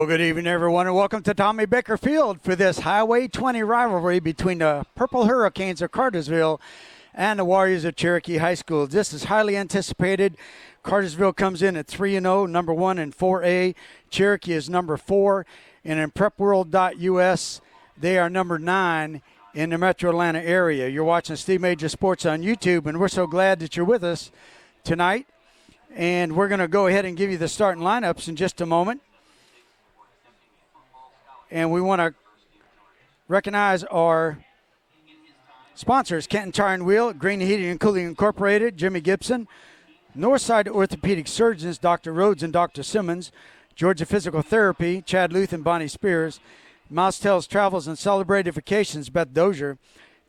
Well, good evening, everyone, and welcome to Tommy Baker Field for this Highway 20 rivalry between the Purple Hurricanes of Cartersville and the Warriors of Cherokee High School. This is highly anticipated. Cartersville comes in at 3-0, number 1 in 4A. Cherokee is number 4, and in PrepWorld.us, they are number 9 in the Metro Atlanta area. You're watching Steve Major Sports on YouTube, and we're so glad that you're with us tonight. And we're going to go ahead and give you the starting lineups in just a moment. And we want to recognize our sponsors, Kenton Tire and Wheel, Green Heating and Cooling Incorporated, Jimmy Gibson, Northside Orthopedic Surgeons, Dr. Rhodes and Dr. Simmons, Georgia Physical Therapy, Chad Luth and Bonnie Spears, Mouse Tales Travels and Celebrated Vacations, Beth Dozier,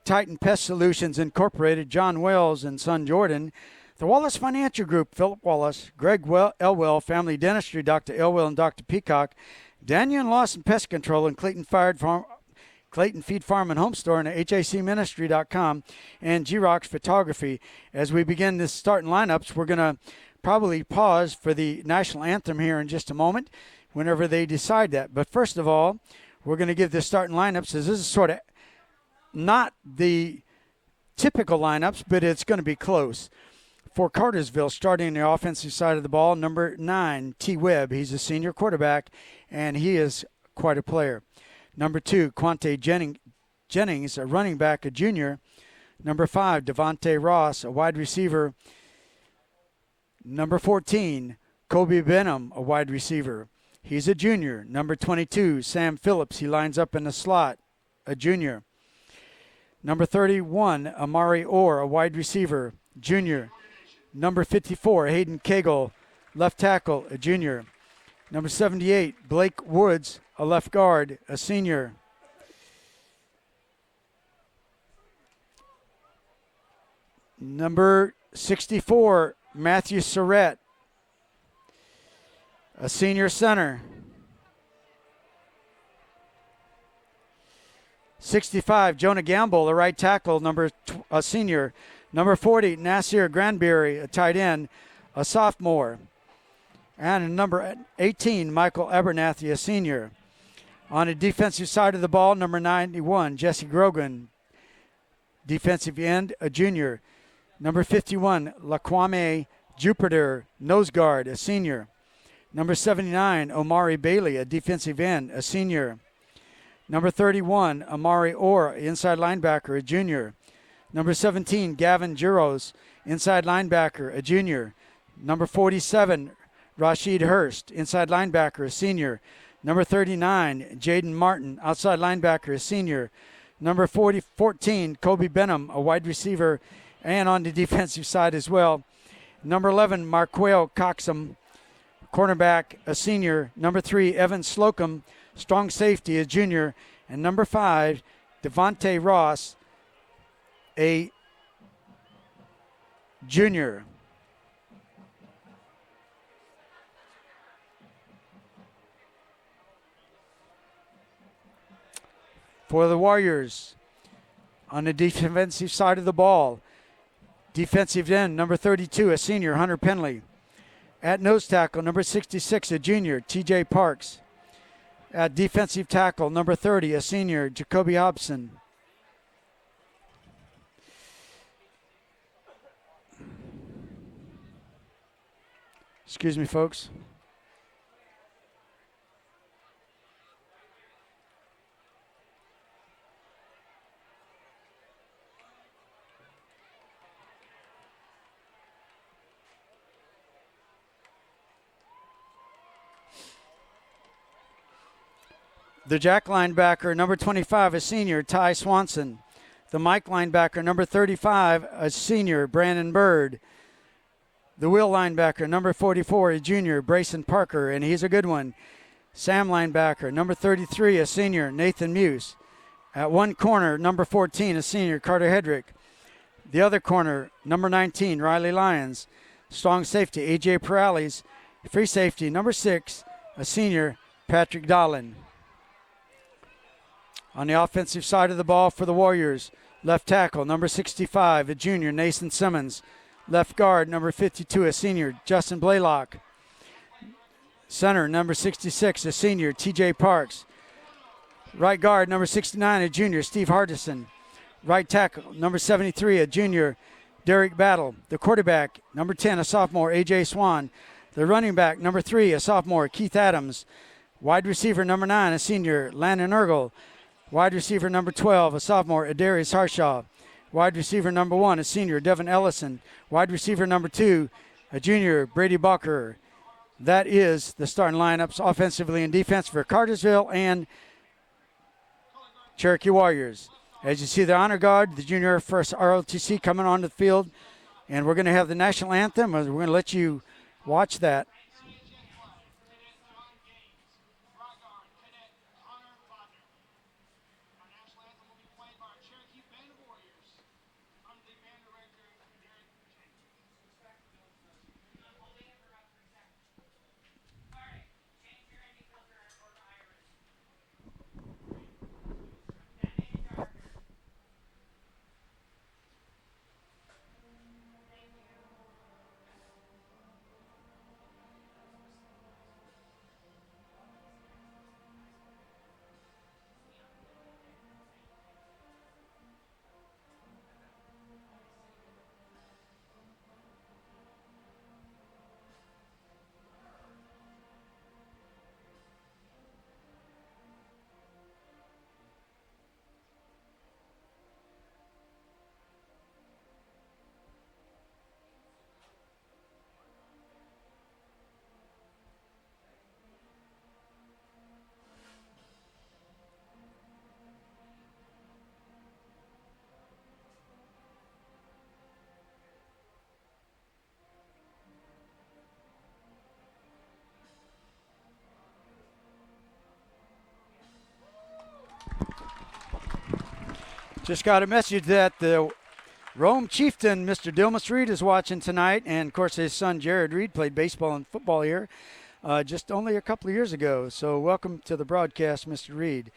Titan Pest Solutions Incorporated, John Wells and Son Jordan, the Wallace Financial Group, Philip Wallace, Greg Elwell, Family Dentistry, Dr. Elwell and Dr. Peacock, Daniel and Lawson Pest Control, and Clayton Feed Farm and Home Store, and HACministry.com, and G-Rocks Photography. As we begin this starting lineups, we're going to probably pause for the national anthem here in just a moment, whenever they decide that. But first of all, we're going to give the starting lineups, as this is sort of not the typical lineups, but it's going to be close. For Cartersville, starting on the offensive side of the ball, number 9, T. Webb. He's a senior quarterback, and he is quite a player. Number 2, Quante Jennings, a running back, a junior. Number 5, Devontae Ross, a wide receiver. Number 14, Kobe Benham, a wide receiver. He's a junior. Number 22, Sam Phillips. He lines up in the slot, a junior. Number 31, Amari Orr, a wide receiver, junior. Number 54, Hayden Cagle, left tackle, a junior. Number 78, Blake Woods, a left guard, a senior. Number 64, Matthew Surratt, a senior center. 65, Jonah Gamble, a right tackle, a senior. Number 40, Nasir Granberry, a tight end, a sophomore. And number 18, Michael Abernathy, a senior. On the defensive side of the ball, number 91, Jesse Grogan, defensive end, a junior. Number 51, Laquame Jupiter, nose guard, a senior. Number 79, Omari Bailey, a defensive end, a senior. Number 31, Amari Orr, inside linebacker, a junior. Number 17, Gavin Juros, inside linebacker, a junior. Number 47, Rashid Hurst, inside linebacker, a senior. Number 39, Jaden Martin, outside linebacker, a senior. Number 14, Kobe Benham, a wide receiver, and on the defensive side as well. Number 11, Marquel Coxum, cornerback, a senior. Number 3, Evan Slocum, strong safety, a junior. And number 5, Devontae Ross, a junior. For the Warriors, on the defensive side of the ball, defensive end, number 32, a senior, Hunter Penley. At nose tackle, number 66, a junior, TJ Parks. At defensive tackle, number 30, a senior, Jacoby Hobson. Excuse me, folks. The Jack linebacker, number 25, a senior, Ty Swanson. The Mike linebacker, number 35, a senior, Brandon Bird. The Will linebacker, number 44, a junior, Brayson Parker, and he's a good one. Sam linebacker, number 33, a senior, Nathan Muse. At one corner, number 14, a senior, Carter Hedrick. The other corner, number 19, Riley Lyons. Strong safety, A.J. Perales. Free safety, number 6, a senior, Patrick Dolan. On the offensive side of the ball for the Warriors, left tackle, number 65, a junior, Nathan Simmons. Left guard, number 52, a senior, Justin Blaylock. Center, number 66, a senior, TJ Parks. Right guard, number 69, a junior, Steve Hardison. Right tackle, number 73, a junior, Derek Battle. The quarterback, number 10, a sophomore, A.J. Swan. The running back, number 3, a sophomore, Keith Adams. Wide receiver, number 9, a senior, Landon Ergel. Wide receiver, number 12, a sophomore, Adarius Harshaw. Wide receiver, number 1, a senior, Devin Ellison. Wide receiver, number 2, a junior, Brady Bucker. That is the starting lineups offensively and defense for Cartersville and Cherokee Warriors. As you see, the honor guard, the junior first ROTC coming onto the field, and we're going to have the national anthem. We're going to let you watch that. Just got a message that the Rome Chieftain, Mr. Dilmas Reed, is watching tonight. And, of course, his son, Jared Reed, played baseball and football here just only a couple of years ago. So welcome to the broadcast, Mr. Reed.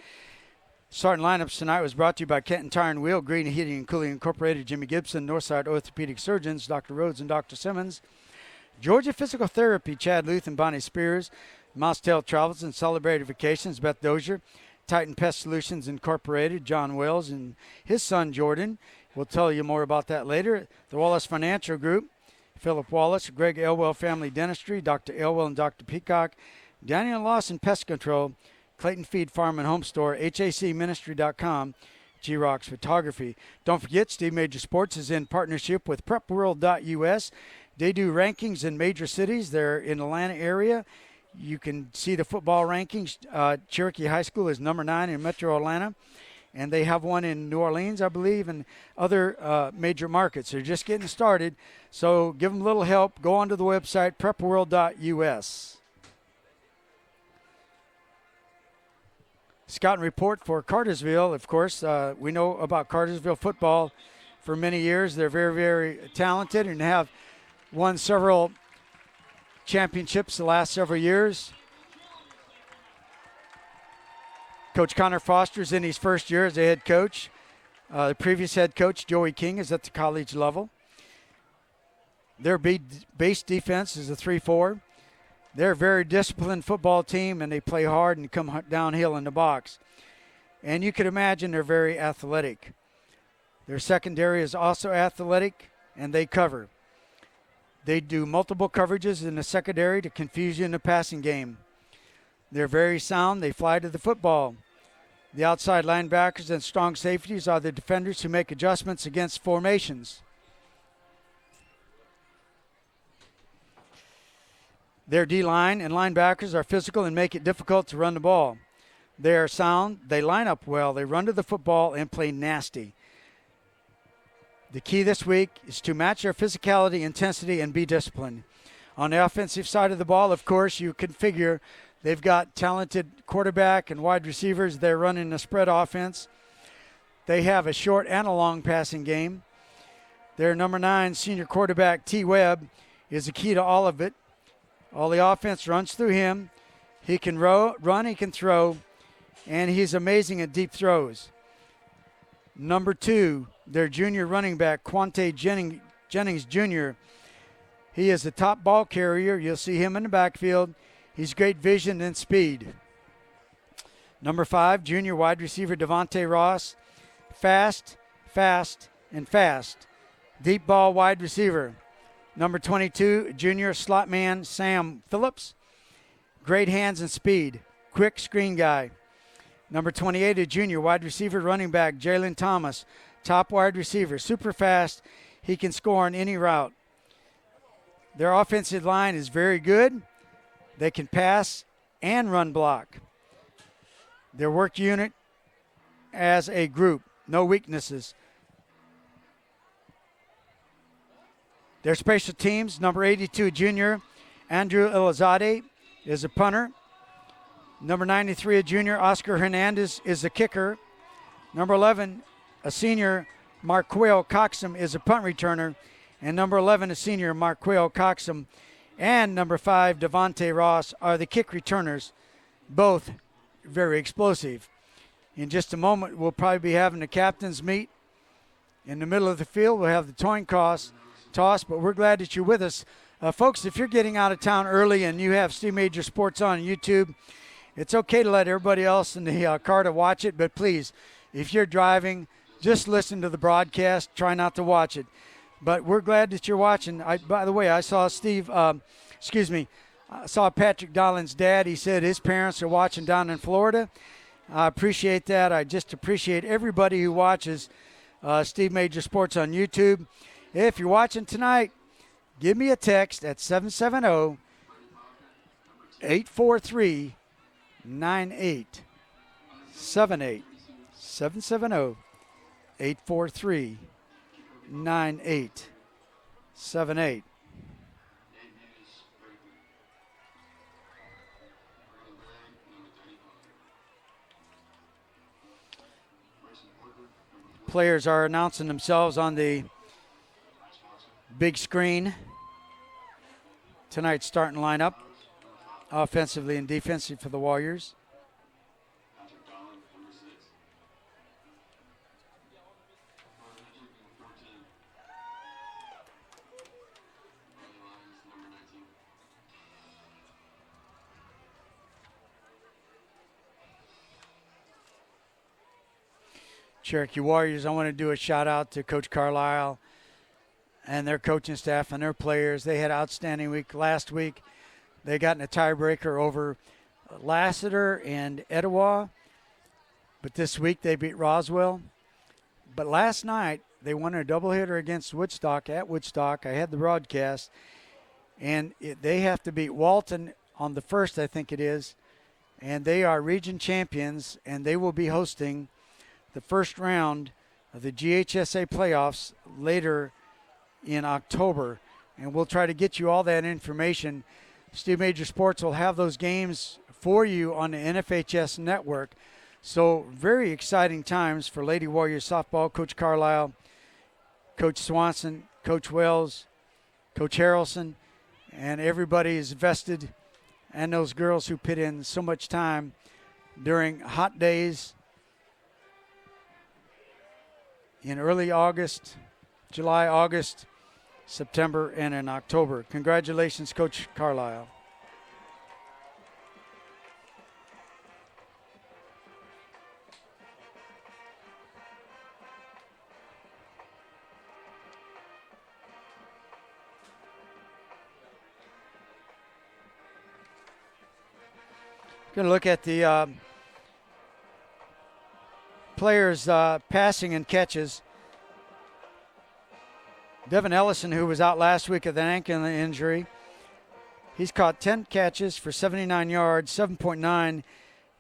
Starting lineups tonight was brought to you by Kenton Tire and Wheel, Green Heating and Cooling Incorporated, Jimmy Gibson, Northside Orthopedic Surgeons, Dr. Rhodes and Dr. Simmons, Georgia Physical Therapy, Chad Luth and Bonnie Spears, Mousetail Travels and Celebrated Vacations, Beth Dozier, Titan Pest Solutions Incorporated, John Wells and his son Jordan. We'll tell you more about that later. The Wallace Financial Group, Philip Wallace, Greg Elwell Family Dentistry, Dr. Elwell and Dr. Peacock, Daniel Lawson Pest Control, Clayton Feed Farm and Home Store, HACministry.com, G-Rocks Photography. Don't forget, Steve Major Sports is in partnership with PrepWorld.us. They do rankings in major cities. They're in the Atlanta area. You can see the football rankings. Cherokee High School is number 9 in Metro Atlanta, and they have one in New Orleans, I believe, and other major markets. They're just getting started, so give them a little help. Go onto the website, prepworld.us. Scouting report for Cartersville. Of course, we know about Cartersville football for many years. They're very, very talented and have won several championships the last several years. Coach Connor Foster's in his first year as a head coach. The previous head coach, Joey King, is at the college level. Their base defense is a 3-4. They're a very disciplined football team, and they play hard and come downhill in the box. And you can imagine they're very athletic. Their secondary is also athletic, and they cover. They do multiple coverages in the secondary to confuse you in the passing game. They're very sound. They fly to the football. The outside linebackers and strong safeties are the defenders who make adjustments against formations. Their D-line and linebackers are physical and make it difficult to run the ball. They are sound. They line up well. They run to the football and play nasty. The key this week is to match their physicality, intensity, and be disciplined. On the offensive side of the ball, of course, you can figure they've got talented quarterback and wide receivers. They're running a spread offense. They have a short and a long passing game. Their number 9 senior quarterback, T. Webb, is the key to all of it. All the offense runs through him. He can run, he can throw, and he's amazing at deep throws. Number 2, their junior running back, Quante Jennings Jr. He is the top ball carrier. You'll see him in the backfield. He's great vision and speed. Number 5, junior wide receiver Devontae Ross. Fast, fast, and fast. Deep ball wide receiver. Number 22, junior slot man Sam Phillips. Great hands and speed. Quick screen guy. Number 28, a junior wide receiver running back Jalen Thomas. Top wide receiver. Super fast. He can score on any route. Their offensive line is very good. They can pass and run block. Their work unit as a group. No weaknesses. Their special teams, number 82, junior Andrew Elizade is a punter. Number 93, a junior Oscar Hernandez is a kicker. Number 11, a senior Marquel Coxum is a punt returner. And number 11, a senior Marquel Coxum. And number 5, Devontae Ross are the kick returners, both very explosive. In just a moment, we'll probably be having the captains meet. In the middle of the field, we'll have the coin toss, but we're glad that you're with us. Folks, if you're getting out of town early and you have Steve Major Sports on YouTube, it's okay to let everybody else in the car to watch it, but please, if you're driving, just listen to the broadcast. Try not to watch it. But we're glad that you're watching. By the way, I saw I saw Patrick Dolan's dad. He said his parents are watching down in Florida. I appreciate that. I just appreciate everybody who watches Steve Major Sports on YouTube. If you're watching tonight, give me a text at 770-843-9878. 770-843-9878. Players are announcing themselves on the big screen. Tonight's starting lineup, offensively and defensively for the Warriors. Cherokee Warriors, I want to do a shout out to Coach Carlisle and their coaching staff and their players. They had an outstanding week last week. They got in a tiebreaker over Lassiter and Etowah, but this week they beat Roswell. But last night they won a doubleheader against Woodstock at Woodstock. I had the broadcast, and they have to beat Walton on the 1st, I think it is, and they are region champions, and they will be hosting the first round of the GHSA playoffs later in October, and we'll try to get you all that information. Steve Major Sports will have those games for you on the NFHS network. So very exciting times for Lady Warriors softball. Coach Carlisle, Coach Swanson, Coach Wells, Coach Harrelson, and everybody is vested, and those girls who put in so much time during hot days in early August, July, August, September, and in October. Congratulations, Coach Carlisle. Going to look at the players passing and catches. Devin Ellison, who was out last week with an ankle injury, he's caught 10 catches for 79 yards, 7.9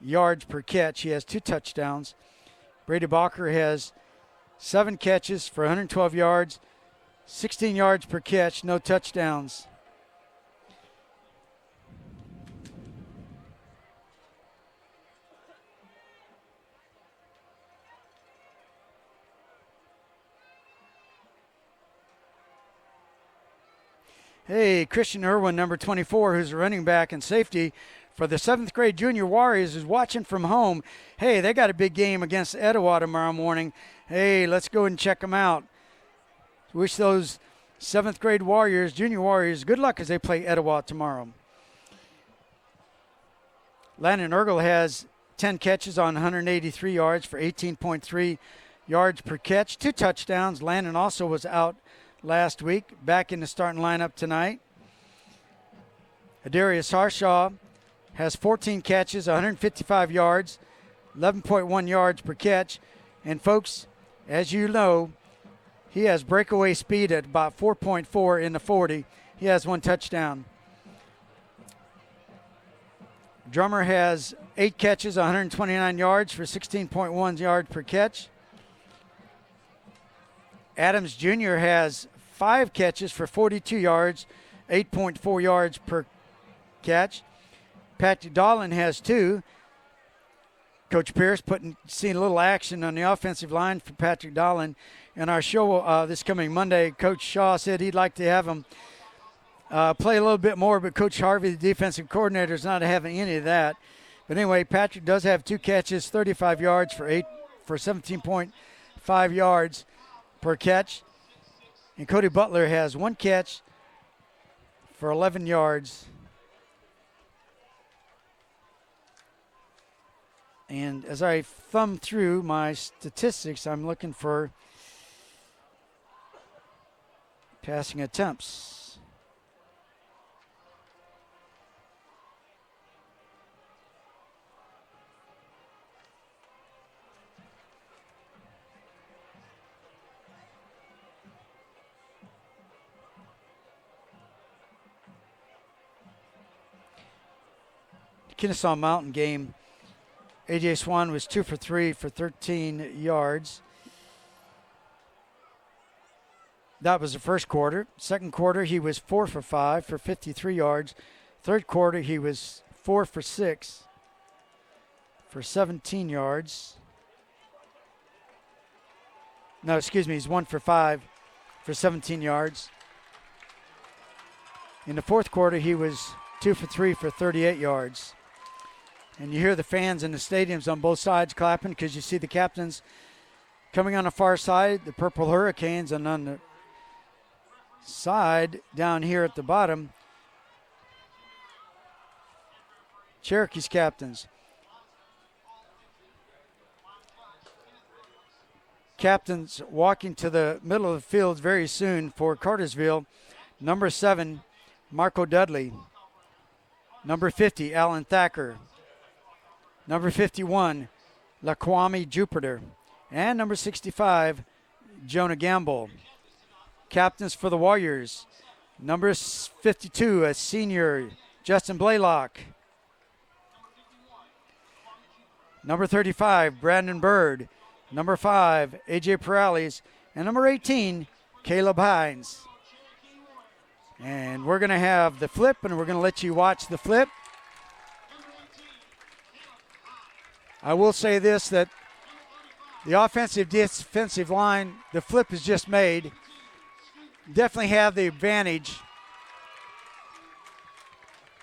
yards per catch. He has 2 touchdowns. Brady Balker has 7 catches for 112 yards, 16 yards per catch, no touchdowns. Hey, Christian Irwin, number 24, who's a running back and safety for the 7th grade junior Warriors, is watching from home. Hey, they got a big game against Etowah tomorrow morning. Hey, let's go and check them out. Wish those 7th grade Warriors, junior Warriors, good luck as they play Etowah tomorrow. Landon Ergel has 10 catches on 183 yards for 18.3 yards per catch, 2 touchdowns. Landon also was out last week, back in the starting lineup tonight. Adarius Harshaw has 14 catches, 155 yards, 11.1 yards per catch. And folks, as you know, he has breakaway speed at about 4.4 in the 40. He has 1 touchdown. Drummer has 8 catches, 129 yards for 16.1 yards per catch. Adams Jr. has 5 catches for 42 yards, 8.4 yards per catch. Patrick Dolan has 2. Coach Pierce seeing a little action on the offensive line for Patrick Dolan. In our show this coming Monday, Coach Shaw said he'd like to have him play a little bit more, but Coach Harvey, the defensive coordinator, is not having any of that. But anyway, Patrick does have 2 catches, 35 yards for 17.5 yards per catch. And Cody Butler has 1 catch for 11 yards. And as I thumb through my statistics, I'm looking for passing attempts. Kennesaw Mountain game, A.J. Swan was 2 for 3 for 13 yards. That was the first quarter. Second quarter, he was 4 for 5 for 53 yards. Third quarter, he was 4 for 6 for 17 yards. No, excuse me, he's 1 for 5 for 17 yards. In the fourth quarter, he was 2 for 3 for 38 yards. And you hear the fans in the stadiums on both sides clapping because you see the captains coming on the far side, the Purple Hurricanes, and on the side down here at the bottom, Cherokee's captains. Captains walking to the middle of the field very soon for Cartersville. Number 7, Marco Dudley. Number 50, Alan Thacker. Number 51, Laquami Jupiter. And number 65, Jonah Gamble. Captains for the Warriors. Number 52, a senior, Justin Blaylock. Number 35, Brandon Bird. Number 5, A.J. Perales. And number 18, Caleb Hines. And we're going to have the flip, and we're going to let you watch the flip. I will say this, that the offensive defensive line, the flip is just made, definitely have the advantage.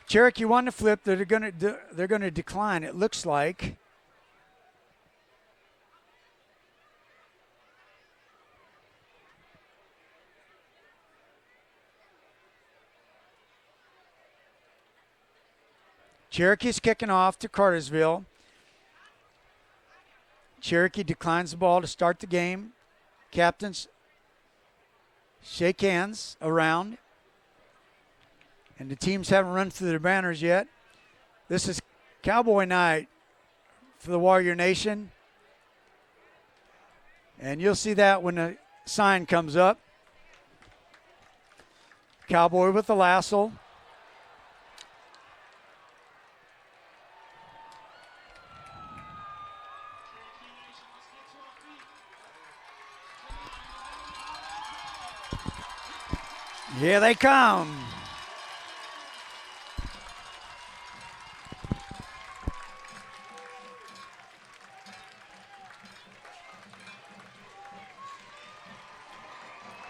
Cherokee won the flip. They're going to decline, it looks like. Cherokee's kicking off to Cartersville. Cherokee declines the ball to start the game. Captains shake hands around. And the teams haven't run through their banners yet. This is Cowboy night for the Warrior Nation. And you'll see that when the sign comes up. Cowboy with the lasso. Here they come.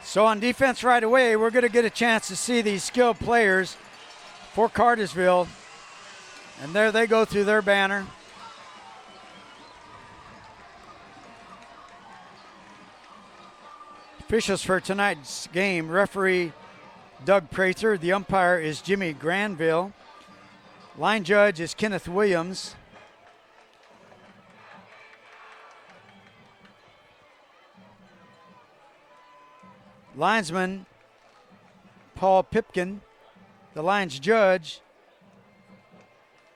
So on defense right away, we're going to get a chance to see these skilled players for Cartersville. And there they go through their banner. Officials for tonight's game, referee Doug Prather. The umpire is Jimmy Granville. Line judge is Kenneth Williams. Linesman Paul Pipkin. The line's judge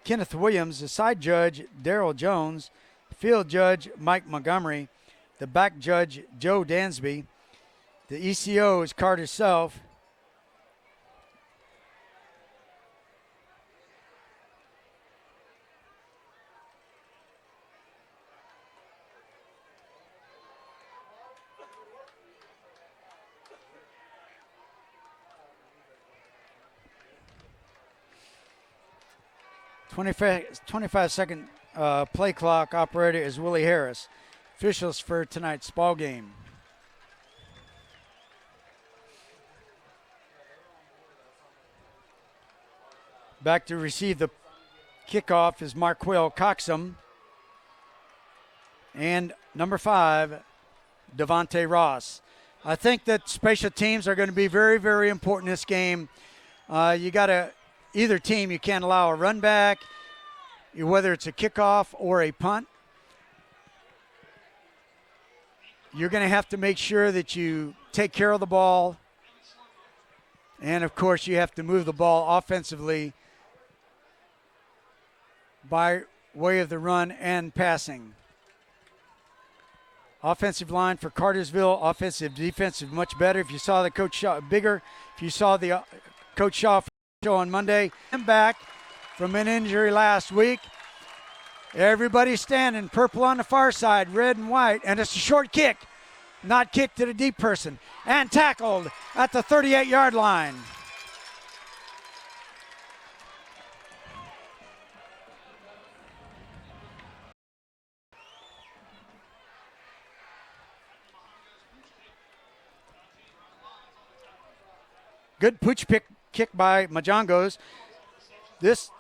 Kenneth Williams. The side judge Daryl Jones. Field judge Mike Montgomery. The back judge Joe Dansby. The ECO is Carter Self. Twenty-five-second play clock operator is Willie Harris. Officials for tonight's ball game. Back to receive the kickoff is Marquell Coxum. And number 5, Devontae Ross. I think that special teams are going to be very, very important in this game. You got to, either team, you can't allow a run back, whether it's a kickoff or a punt. You're going to have to make sure that you take care of the ball. And, of course, you have to move the ball offensively by way of the run and passing. Offensive line for Cartersville, offensive, defensive, much better. If you saw the Coach Shaw, bigger. If you saw the Coach Shaw show on Monday, I'm back from an injury last week. Everybody standing, purple on the far side, red and white, and it's a short kick, not kicked to the deep person, and tackled at the 38-yard line. Good pooch kick by Majongos. This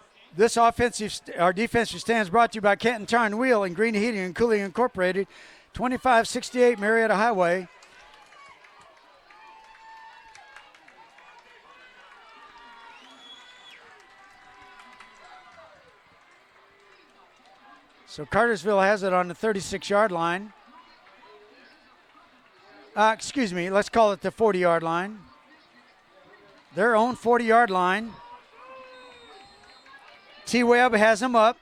our defensive stand is brought to you by Canton Tire and Wheel and Green Heating and Cooling Incorporated, 2568 Marietta Highway. So Cartersville has it on the 36-yard line. Let's call it the 40-yard line. Their own 40-yard line. T-Webb has him up.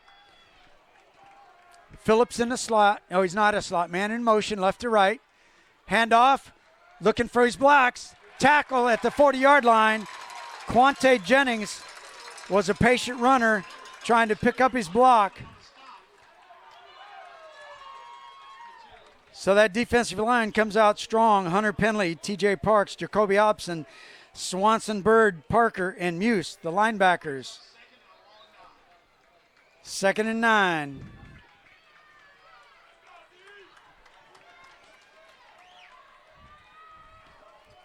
Phillips in the slot. No, he's not a slot. Man in motion, left to right. Handoff, looking for his blocks. Tackle at the 40-yard line. Quante Jennings was a patient runner trying to pick up his block. So that defensive line comes out strong. Hunter Penley, T.J. Parks, Jacoby Hobson, Swanson, Bird, Parker, and Muse, the linebackers. 2nd and 9.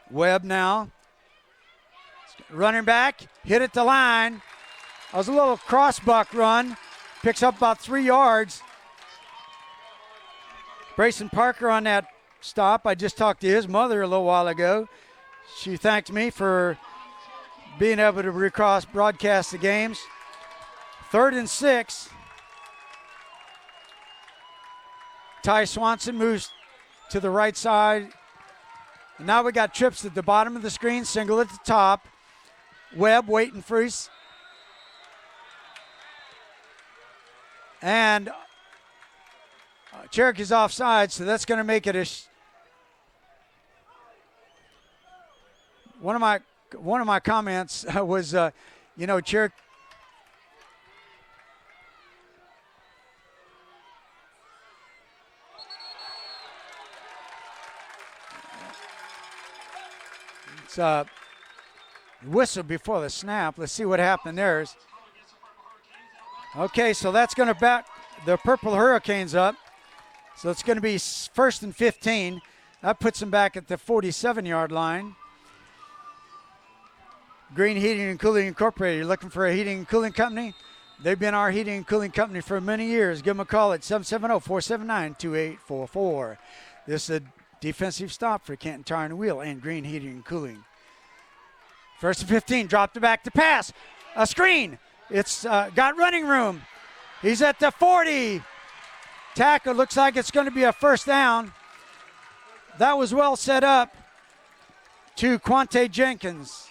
Webb now. Running back, hit at the line. That was a little cross-buck run. Picks up about 3 yards. Brayson Parker on that stop. I just talked to his mother a little while ago. She thanked me for being able to broadcast the games. 3rd and 6. Ty Swanson moves to the right side. And now we got trips at the bottom of the screen, single at the top. Webb waiting for his. And Cherokee's offside, so that's going to make it a. One of my comments was, Cherokee. It's whistle before the snap. Let's see what happened there. Okay, so that's going to back the Purple Hurricanes up. So it's going to be 1st and 15. That puts them back at the 47-yard line. Green Heating and Cooling Incorporated. You're looking for a heating and cooling company? They've been our heating and cooling company for many years. Give them a call at 770-479-2844. This is a defensive stop for Canton Tire and Wheel and Green Heating and Cooling. 1st and 15, dropped it back to pass. A screen. It's got running room. He's at the 40. Tackle, looks like it's going to be a first down. That was well set up to Quante Jennings.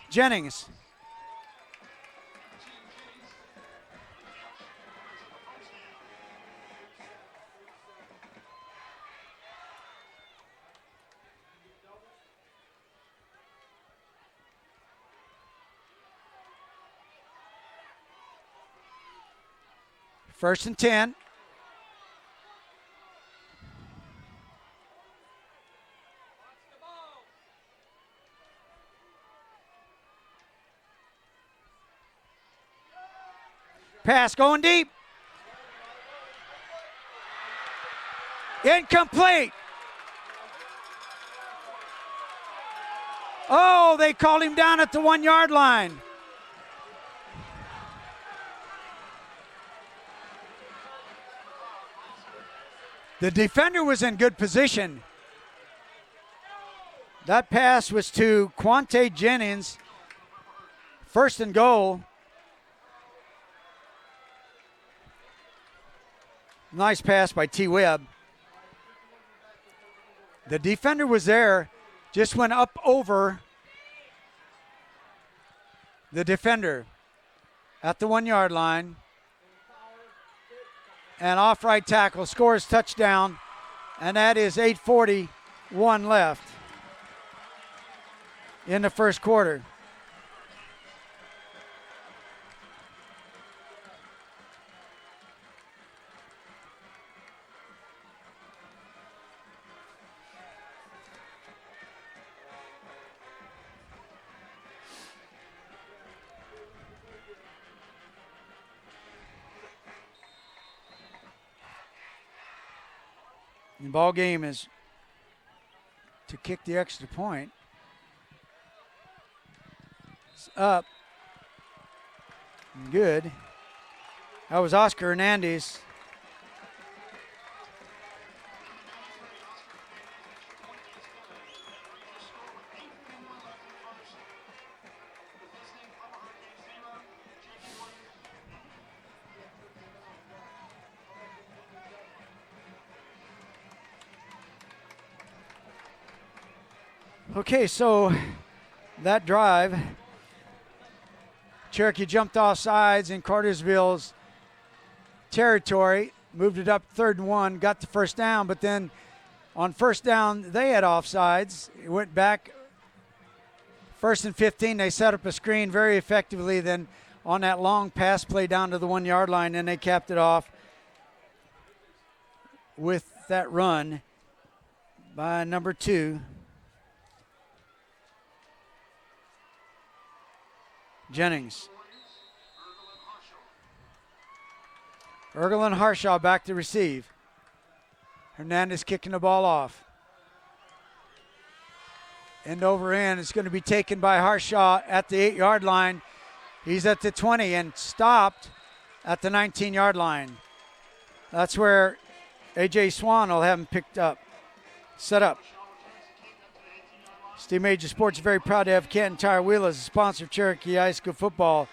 First and 10. Pass going deep. Incomplete. Oh, they called him down at the 1 yard line. The defender was in good position. That pass was to Quante Jennings. First and goal. Nice pass by T. Webb. The defender was there, just went up over the defender at the 1 yard line. And off right tackle, scores touchdown, and that is 8:41 left in the first quarter. The ball game is to kick the extra point. It's up. Good. That was Oscar Hernandez. Okay, so that drive, Cherokee jumped off sides in Cartersville's territory, moved it up 3rd and 1, got the first down, but then on first down, they had offsides. It went back 1st and 15. They set up a screen very effectively. Then on that long pass play down to the 1 yard line, and they capped it off with that run by number 2. Jennings. Ergel and Harshaw back to receive. Hernandez kicking the ball off. End over end. It's going to be taken by Harshaw at the 8 yard line. He's at the 20 and stopped at the 19 yard line. That's where A.J. Swan will have him picked up. Set up. Steve Major Sports is very proud to have Canton Tire Wheel as a sponsor of Cherokee High School football.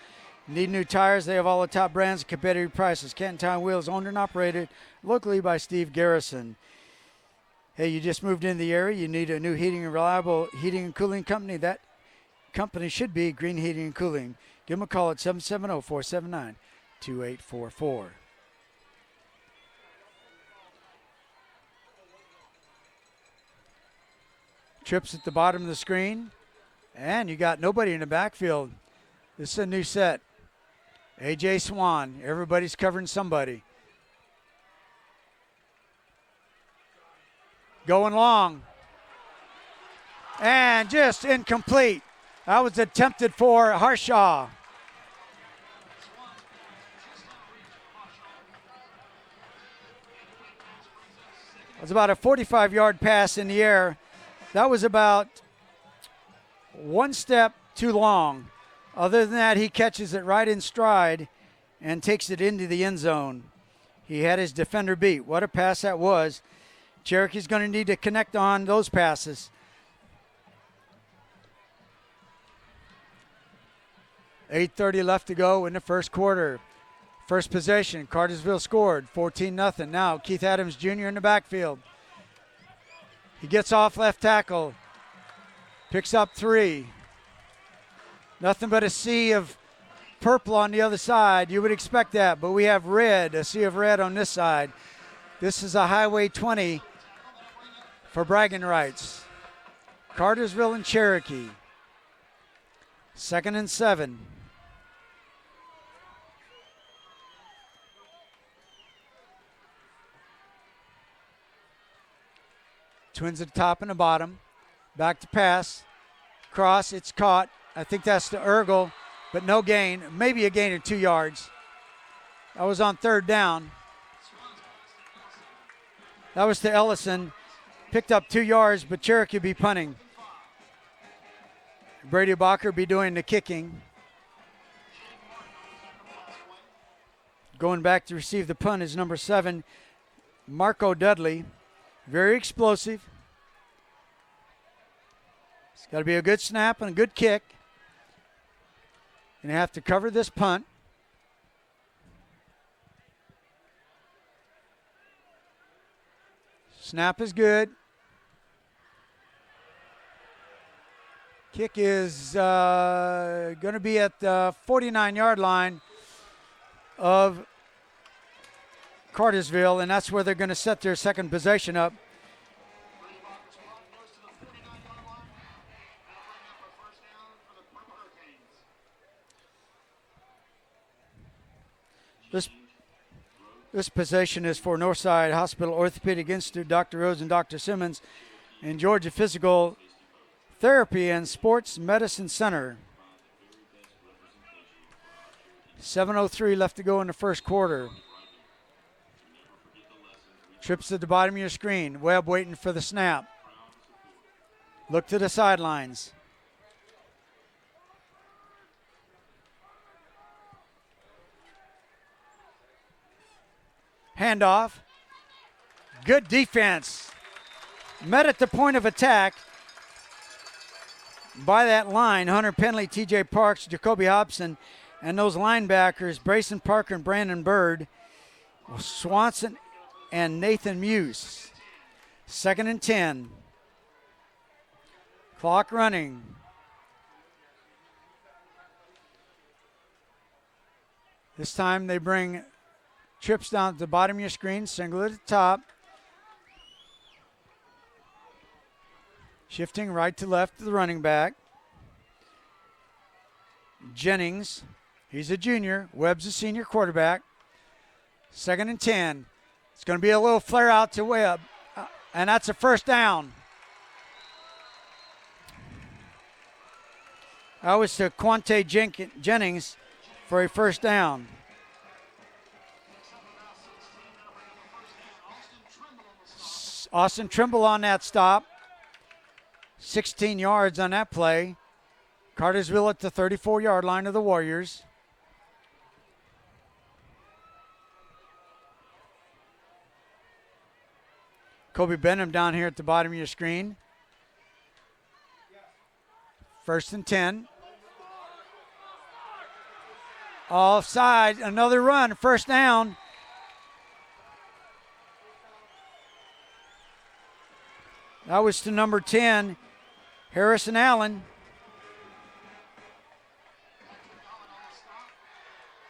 Need new tires? They have all the top brands and competitive prices. Canton Tire Wheel is owned and operated locally by Steve Garrison. Hey, you just moved in the area. You need a new heating and reliable heating and cooling company. That company should be Green Heating and Cooling. Give them a call at 770-479-2844. Trips at the bottom of the screen, and you got nobody in the backfield. This is a new set. A.J. Swan, everybody's covering somebody. Going long. And just incomplete. That was attempted for Harshaw. It was about a 45-yard pass in the air. That was about one step too long. Other than that, he catches it right in stride and takes it into the end zone. He had his defender beat. What a pass that was. Cherokee's going to need to connect on those passes. 8:30 left to go in the first quarter. First possession, Cartersville scored 14-0. Now Keith Adams Jr. in the backfield. He gets off left tackle, picks up 3. Nothing but a sea of purple on the other side. You would expect that, but we have red, a sea of red on this side. This is a Highway 20 for bragging rights. Cartersville and Cherokee. 2nd and 7. Twins at the top and the bottom. Back to pass. Cross, it's caught. I think that's to Ergel, but no gain. Maybe a gain of 2 yards. That was on 3rd down. That was to Ellison. Picked up 2 yards, but Cherokee be punting. Brady Bacher be doing the kicking. Going back to receive the punt is number 7, Marco Dudley. Very explosive. It's got to be a good snap and a good kick. Going to have to cover this punt. Snap is good. Kick is going to be at the 49-yard line of Cartersville, and that's where they're going to set their second possession up. This possession is for Northside Hospital Orthopedic Institute, Dr. Rose and Dr. Simmons, and Georgia Physical Therapy and Sports Medicine Center. 7:03 left to go in the first quarter. Trips to the bottom of your screen. Webb waiting for the snap. Look to the sidelines. Handoff. Good defense. Met at the point of attack by that line. Hunter Penley, TJ Parks, Jacoby Hobson, and those linebackers, Brayson Parker and Brandon Bird, Swanson and Nathan Muse. 2nd and 10. Clock running. This time they bring trips down to the bottom of your screen, single at the top. Shifting right to left to the running back. Jennings, he's a junior. Webb's a senior quarterback. 2nd and 10. It's going to be a little flare out to Webb, and that's a first down. That was to Quante Jennings for a first down. Austin Trimble on that stop. 16 yards on that play. Cartersville at the 34-yard line of the Warriors. Kobe Benham down here at the bottom of your screen. 1st and 10. Offside, another run, first down. That was to number 10, Harrison Allen.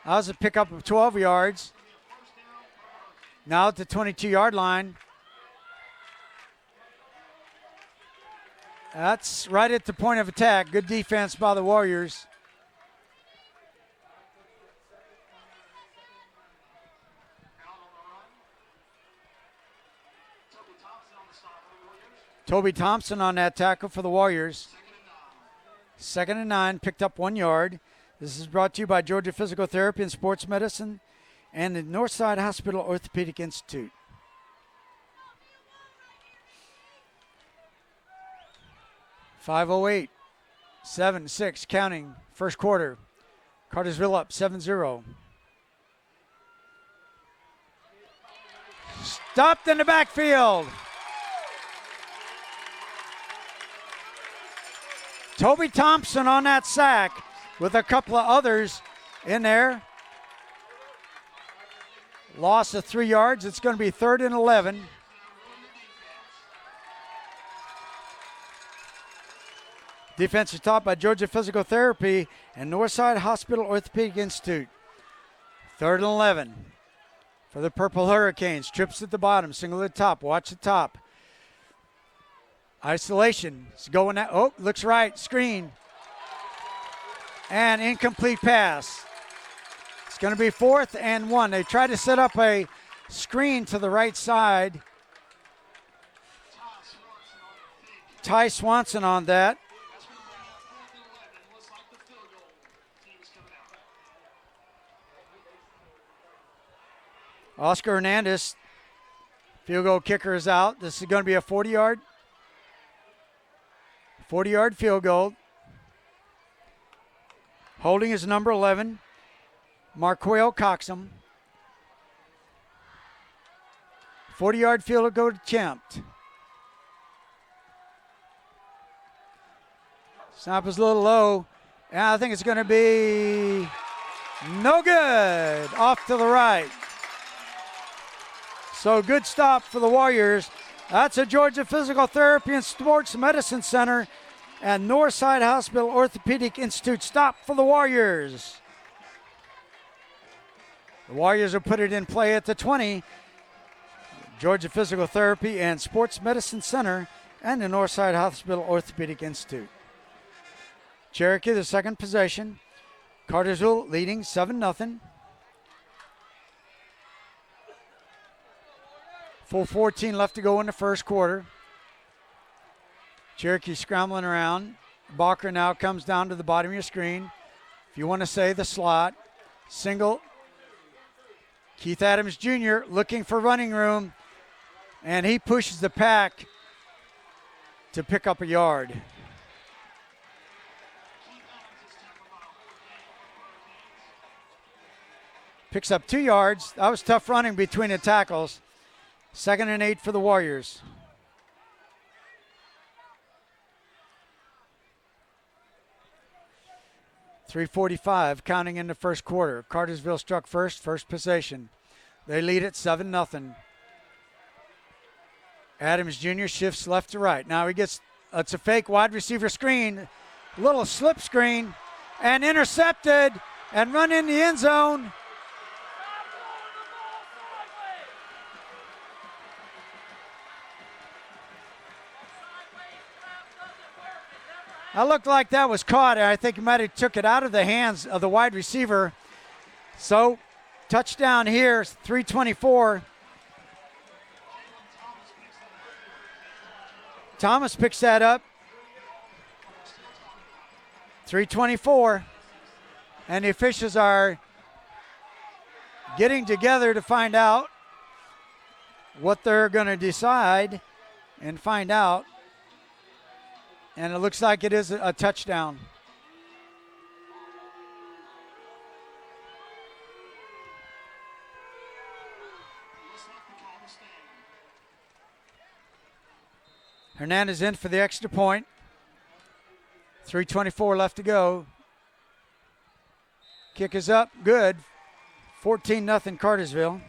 That was a pickup of 12 yards. Now at the 22-yard line. That's right at the point of attack. Good defense by the Warriors. Toby Thompson on that tackle for the Warriors. 2nd and 9, picked up 1 yard. This is brought to you by Georgia Physical Therapy and Sports Medicine and the Northside Hospital Orthopedic Institute. .508, 7-6, counting, first quarter. Cartersville up 7-0. Stopped in the backfield. Toby Thompson on that sack. with a couple of others in there. Loss of 3 yards. It's going to be 3rd and 11. Defense is taught by Georgia Physical Therapy and Northside Hospital Orthopedic Institute. 3rd and 11 for the Purple Hurricanes. Trips at the bottom, single at the top. Watch the top. Isolation. It's going out. Oh, looks right. Screen. And incomplete pass. It's going to be 4th and 1. They try to set up a screen to the right side. Ty Swanson on that. Oscar Hernandez, field goal kicker, is out. This is going to be a 40-yard field goal. Holding is number 11, Marquel Coxum. 40-yard field goal attempt. Snap is a little low, and I think it's going to be no good. Off to the right. So good stop for the Warriors. That's a Georgia Physical Therapy and Sports Medicine Center and Northside Hospital Orthopedic Institute stop for the Warriors. The Warriors will put it in play at the 20. Georgia Physical Therapy and Sports Medicine Center and the Northside Hospital Orthopedic Institute. Cherokee, the second possession. Cartersville leading 7-0. Full 14 left to go in the first quarter. Cherokee scrambling around. Balker now comes down to the bottom of your screen. If you want to say the slot. Single. Keith Adams Jr. looking for running room. And he pushes the pack to pick up a yard. Picks up 2 yards. That was tough running between the tackles. 2nd and 8 for the Warriors. .345 counting in the first quarter. Cartersville struck first possession. They lead at 7-0. Adams Jr. shifts left to right. Now he gets, it's a fake wide receiver screen. Little slip screen and intercepted and run in the end zone. That looked like that was caught. I think he might have took it out of the hands of the wide receiver. So, touchdown here, 3:24. Thomas picks that up. 3:24. And the officials are getting together to find out what they're going to decide and find out. And it looks like it is a touchdown. Hernandez in for the extra point. 3:24 left to go. Kick is up, good. 14-0 Cartersville.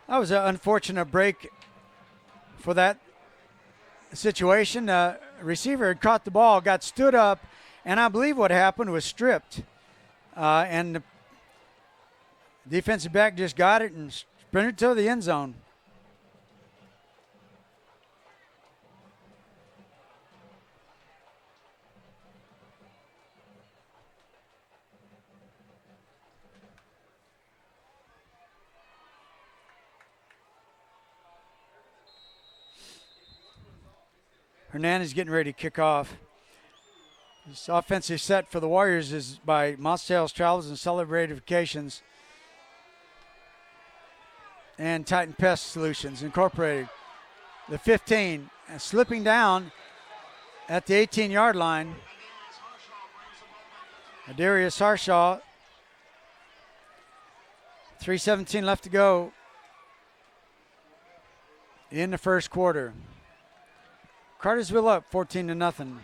That was an unfortunate break for that situation. Receiver had caught the ball, got stood up, and I believe what happened was stripped. And the defensive back just got it and sprinted to the end zone. Hernandez getting ready to kick off. This offensive set for the Warriors is by Montreal's Travels and Celebrated Vacations and Titan Pest Solutions Incorporated. the 15, and slipping down at the 18-yard line. Darius Harshaw. 3:17 left to go in the first quarter. Cartersville up 14-0.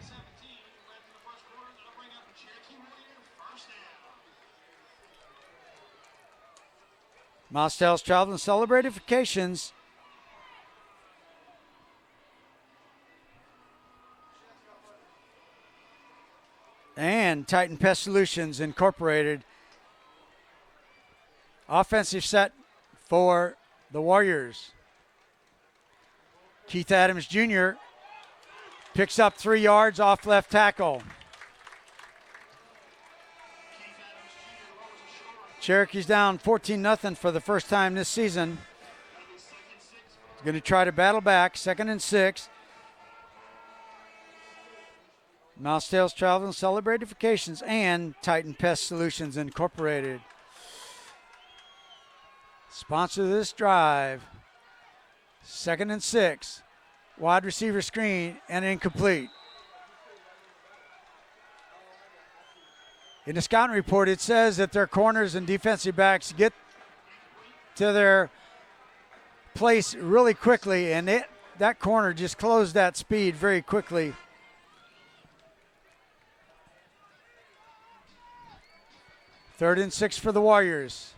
Mouse Tails traveled and celebrated vacations. And Titan Pest Solutions Incorporated. Offensive set for the Warriors. Keith Adams Jr. picks up 3 yards off left tackle. Cherokee's down 14-0 for the first time this season. Going to try to battle back. 2nd and 6. Mouse Tails Travel and Celebrated Vacations and Titan Pest Solutions Incorporated. Sponsor this drive. 2nd and 6. Wide receiver screen and incomplete. In the scouting report, it says that their corners and defensive backs get to their place really quickly, and that corner just closed that speed very quickly. Third and 6 for the Warriors.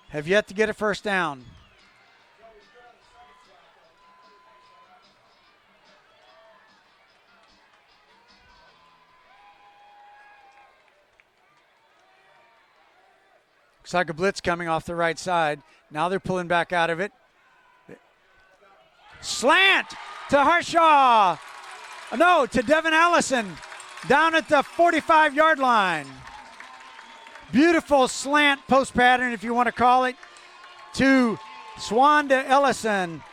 Have yet to get a first down. Looks like a blitz coming off the right side. Now they're pulling back out of it. Slant to Harshaw. No, to Devin Allison down at the 45-yard line. Beautiful slant post pattern, if you want to call it, to Swanda Ellison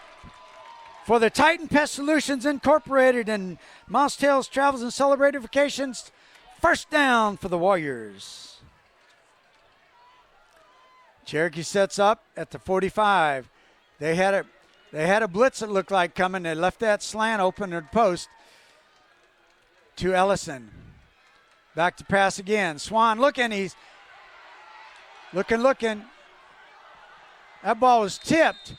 for the Titan Pest Solutions Incorporated and Mouse Tails Travels and Celebrated Vacations. First down for the Warriors. Cherokee sets up at the 45. They had a blitz that looked like coming. They left that slant open at post to Ellison. Back to pass again. Swan looking. He's looking. That ball was tipped.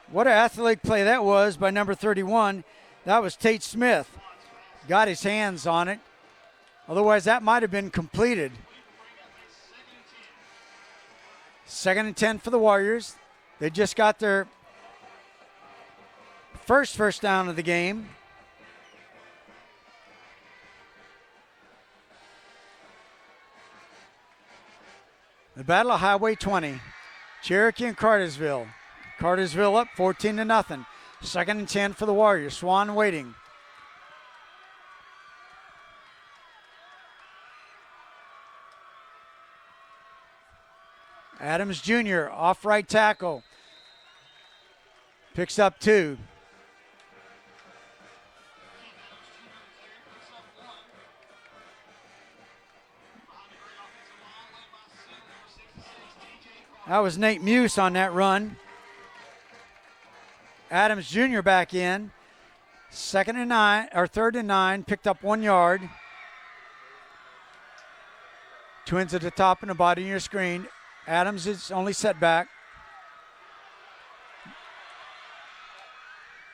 What an athletic play that was by number 31. That was Tate Smith. Got his hands on it. Otherwise, that might have been completed. 2nd and 10 for the Warriors. They just got their first down of the game. The Battle of Highway 20. Cherokee and Cartersville. Cartersville up 14-0. 2nd and 10 for the Warriors. Swan waiting. Adams Jr. off right tackle. Picks up 2. That was Nate Muse on that run. Adams Jr. back in. 2nd and 9, or 3rd and 9, picked up 1 yard. Twins at the top and the bottom of your screen. Adams is only set back.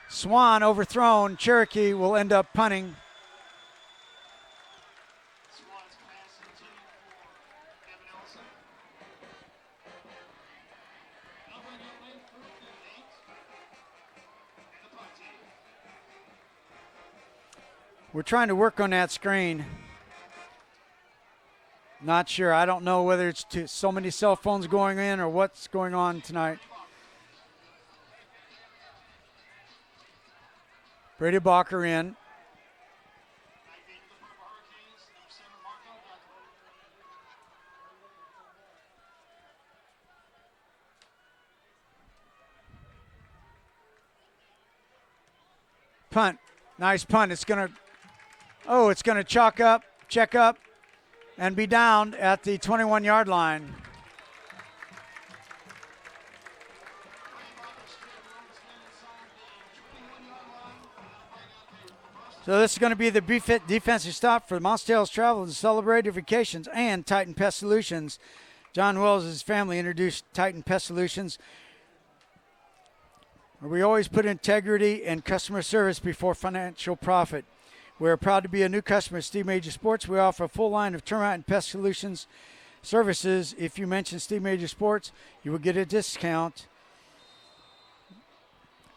Swan overthrown. Cherokee will end up punting. We're trying to work on that screen. Not sure. I don't know whether it's so many cell phones going in or what's going on tonight. Brady Balker in. Punt. Nice punt. It's going to check up, and be down at the 21-yard line. So this is going to be the defensive stop for Mouse Tales Travel and Celebrated Vacations and Titan Pest Solutions. John Wells and his family introduced Titan Pest Solutions. We always put integrity and customer service before financial profit. We're proud to be a new customer at Steve Major Sports. We offer a full line of termite and pest solutions services. If you mention Steve Major Sports, you will get a discount.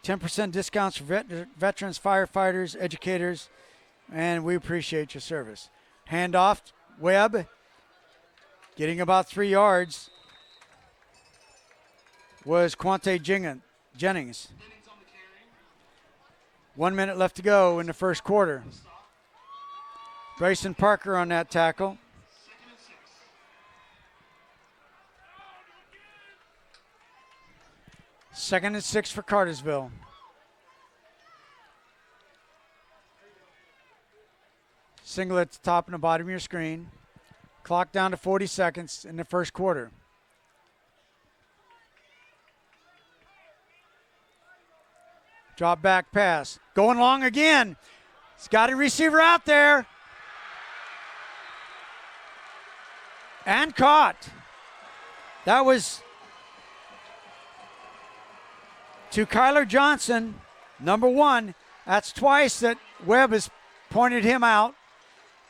10% discounts for veterans, firefighters, educators, and we appreciate your service. Handoff, Webb, getting about 3 yards, was Quante Jennings. 1 minute left to go in the first quarter. Grayson Parker on that tackle. Second and 6 for Cartersville. Single at the top and the bottom of your screen. Clock down to 40 seconds in the first quarter. Drop back pass. Going long again. He's got a receiver out there. And caught. That was to Kyler Johnson, number 1. That's twice that Webb has pointed him out.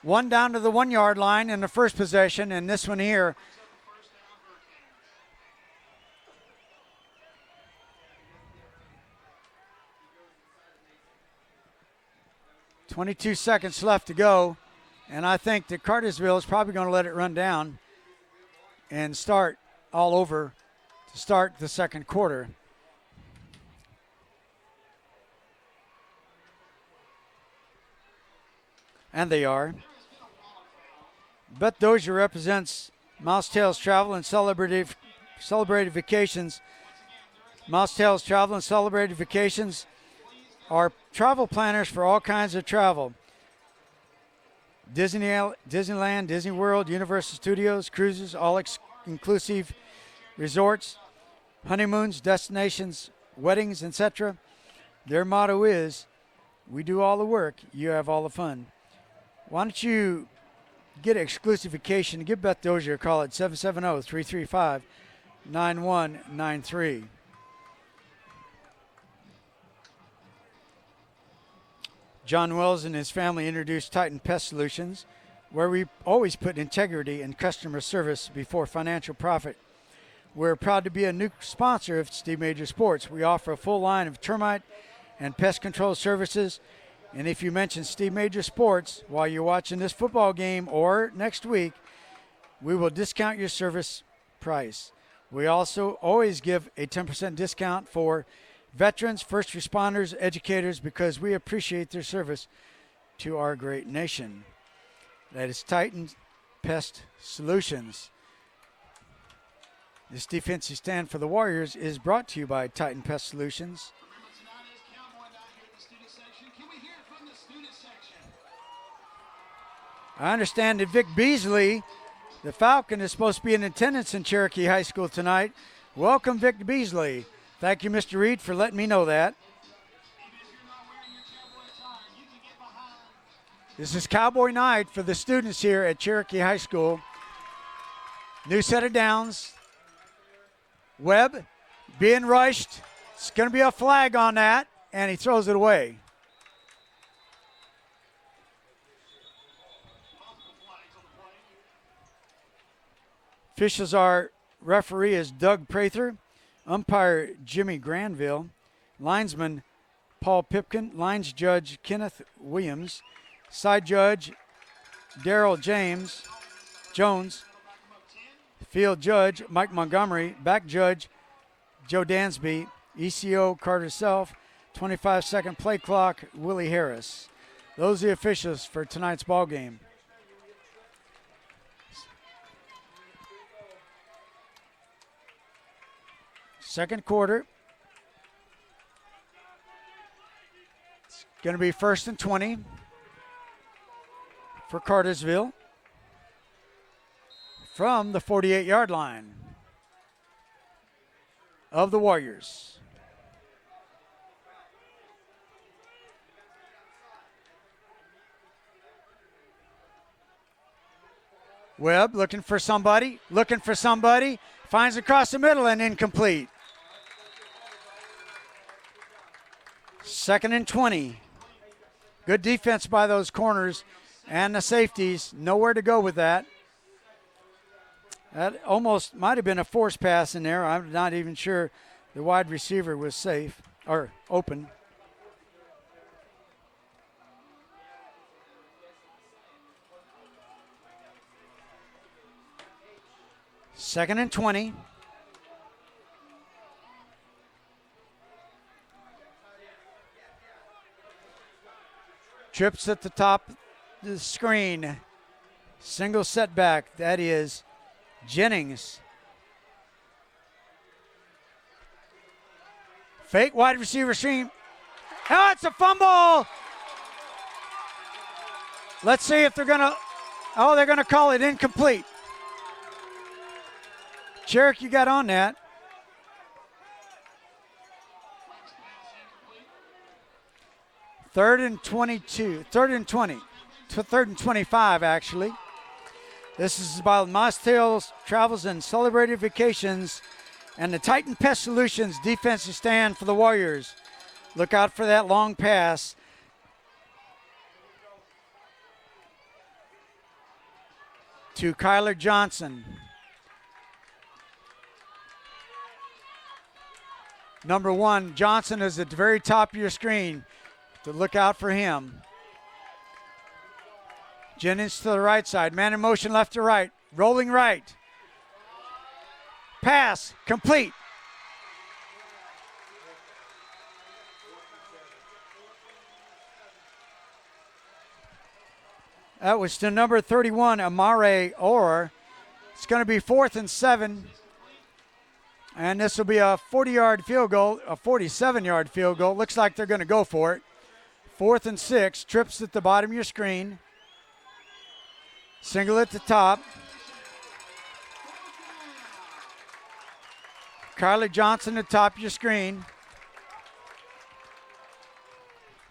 One down to the 1 yard line in the first possession, and this one here. .22 seconds left to go, and I think that Cartersville is probably going to let it run down and start all over to start the second quarter. And they are. Beth Dozier represents Mouse Tales Travel and Celebrated Vacations. Mouse Tales Travel and Celebrated Vacations are travel planners for all kinds of travel. Disneyland, Disney World, Universal Studios, cruises, all-inclusive resorts, honeymoons, destinations, weddings, etc. Their motto is, we do all the work, you have all the fun. Why don't you get exclusive vacation and give Beth Dozier a call at 770-335-9193. John Wells and his family introduced Titan Pest Solutions, where we always put integrity and customer service before financial profit. We're proud to be a new sponsor of Steve Major Sports. We offer a full line of termite and pest control services. And if you mention Steve Major Sports while you're watching this football game or next week, we will discount your service price. We also always give a 10% discount for veterans, first responders, educators, because we appreciate their service to our great nation. That is Titan Pest Solutions. This defensive stand for the Warriors is brought to you by Titan Pest Solutions. I understand that Vic Beasley, the Falcon, is supposed to be in attendance in Cherokee High School tonight. Welcome, Vic Beasley. Thank you, Mr. Reed, for letting me know that. This is Cowboy Night for the students here at Cherokee High School. New set of downs. Webb being rushed. It's going to be a flag on that, and he throws it away. Officials are referee is Doug Prather, umpire Jimmy Granville, linesman Paul Pipkin, lines judge Kenneth Williams, side judge Daryl Jones, field judge Mike Montgomery, back judge Joe Dansby, ECO Carter Self, 25-second play clock Willie Harris. Those are the officials for tonight's ball game. Second quarter. It's going to be 1st and 20 for Cartersville from the 48-yard line of the Warriors. Webb looking for somebody, finds across the middle and incomplete. 2nd and 20. Good defense by those corners and the safeties. Nowhere to go with that. That almost might have been a forced pass in there. I'm not even sure the wide receiver was safe or open. Second and 20. Trips at the top of the screen. Single setback. That is Jennings. Fake wide receiver screen. Oh, it's a fumble. Let's see if they're going to, they're going to call it incomplete. Cherokee got on that. Third and 25 actually. This is about Moss Tales Travels and Celebrated Vacations and the Titan Pest Solutions defensive stand for the Warriors. Look out for that long pass. To Kyler Johnson. Number 1, Johnson is at the very top of your screen. To look out for him. Jennings to the right side. Man in motion left to right. Rolling right. Pass complete. That was to number 31, Amare Orr. It's going to be 4th and 7. And this will be a 40-yard field goal, a 47-yard field goal. Looks like they're going to go for it. 4th and 6. Trips at the bottom of your screen. Single at the top. Kyler Johnson at the top of your screen.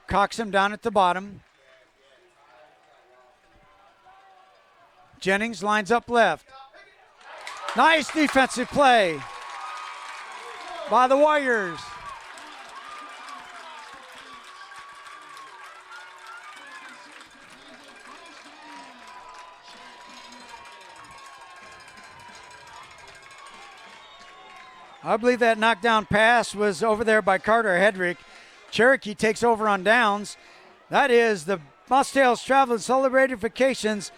Cocks him down at the bottom. Jennings lines up left. Nice defensive play by the Warriors. I believe that knockdown pass was over there by Carter Hedrick. Cherokee takes over on downs. That is the Moss Tales Travel and Celebrated Vacations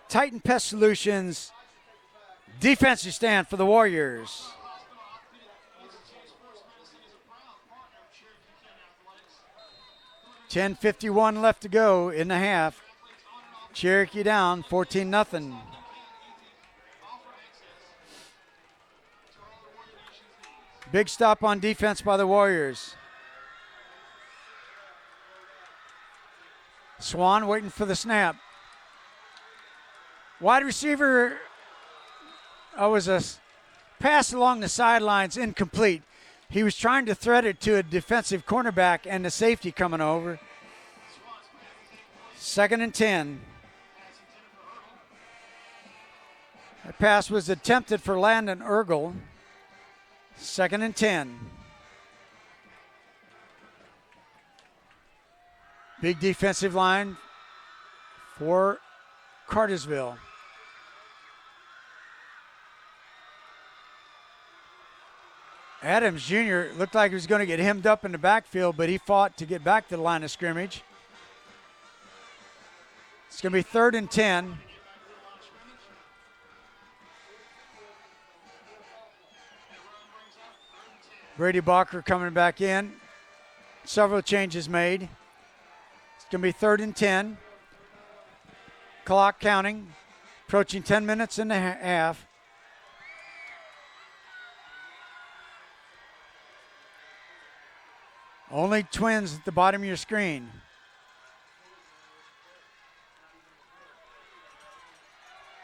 Titan Pest Solutions defensive stand for the Warriors. $10:51 left to go in the half. Cherokee down 14-0. Big stop on defense by the Warriors. Swan waiting for the snap. Wide receiver was a pass along the sidelines, incomplete. He was trying to thread it to a defensive cornerback and the safety coming over. 2nd and 10. The pass was attempted for Landon Ergel. 2nd and 10. Big defensive line for Cartersville. Adams Jr. looked like he was going to get hemmed up in the backfield, but he fought to get back to the line of scrimmage. It's going to be 3rd and 10. Brady Barker coming back in. Several changes made. It's going to be 3rd and 10. Clock counting. Approaching 10 minutes and a half. Only Twins at the bottom of your screen.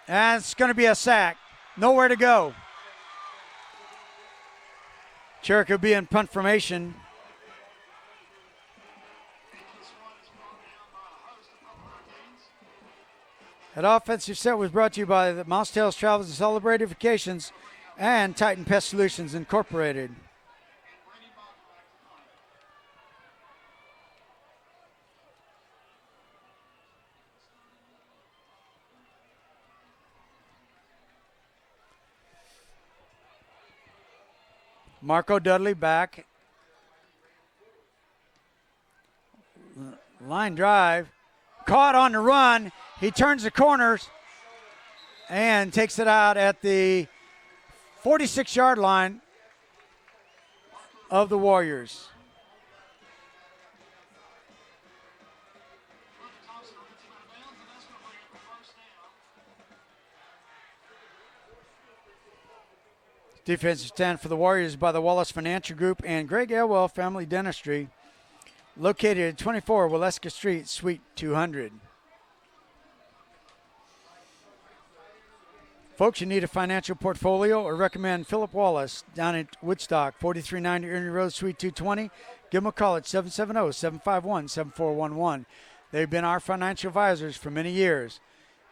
And it's going to be a sack. Nowhere to go. Cherokee will be in punt formation. That offensive set was brought to you by the Mouse Tales Travels and Celebrated Vacations and Titan Pest Solutions Incorporated. Marco Dudley back. Line drive. Caught on the run. He turns the corners and takes it out at the 46-yard line of the Warriors. Defensive stand for the Warriors by the Wallace Financial Group and Greg Elwell Family Dentistry, located at 24 Waleska Street, Suite 200. Folks, you need a financial portfolio or recommend Philip Wallace down at Woodstock, 4390 Ernie Road, Suite 220. Give them a call at 770-751-7411. They've been our financial advisors for many years.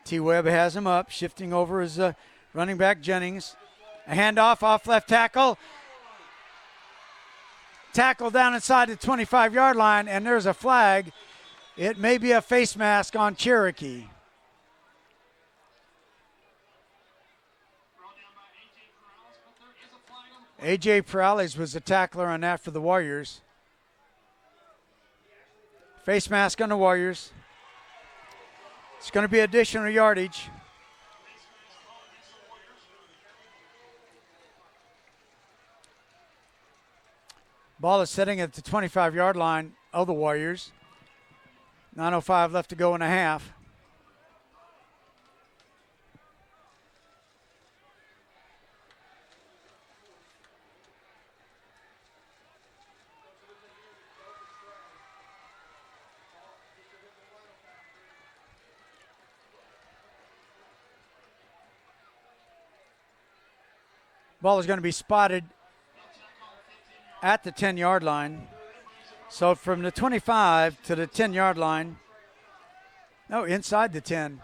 T. Webb has them up, shifting over as running back Jennings. A handoff off left tackle. Tackle down inside the 25-yard line, and there's a flag. It may be a face mask on Cherokee. A.J. Perales was the tackler on that for the Warriors. Face mask on the Warriors. It's going to be additional yardage. Ball is sitting at the 25-yard line of the Warriors. 9:05 left to go in a half. Ball is going to be spotted at the 10-yard line. So from the 25 to the 10-yard line. No, inside the 10.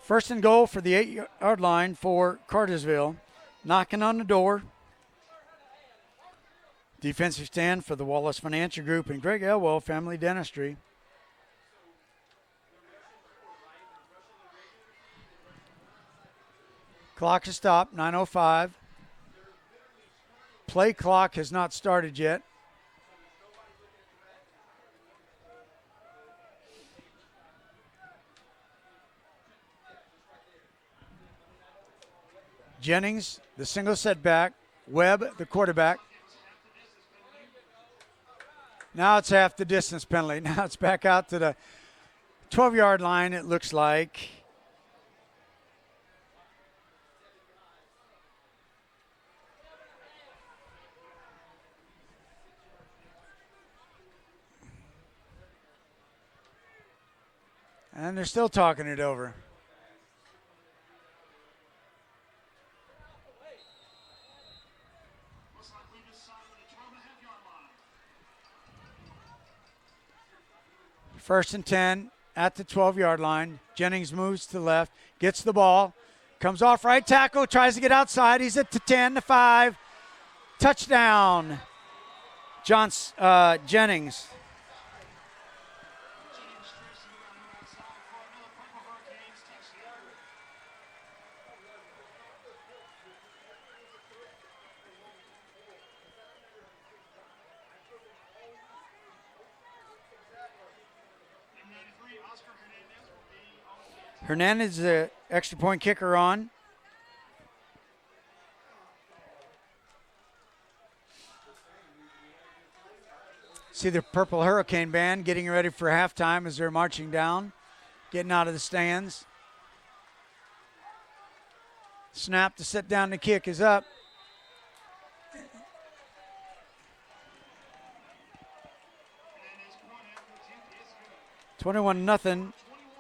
First and goal for the 8-yard line for Cartersville. Knocking on the door. Defensive stand for the Wallace Financial Group and Greg Elwell Family Dentistry. Clock is stopped, 9:05. Play clock has not started yet. Jennings, the single setback. Webb, the quarterback. Now it's half the distance penalty. Now it's back out to the 12-yard line, it looks like. And they're still talking it over. First and 10 at the 12-yard line. Jennings moves to the left, gets the ball, comes off right tackle, tries to get outside. He's at the 10, the 5. Touchdown, Jennings. Hernandez, the extra point kicker on. See the Purple Hurricane Band getting ready for halftime as they're marching down, getting out of the stands. Snap to set down the kick is up. $21-0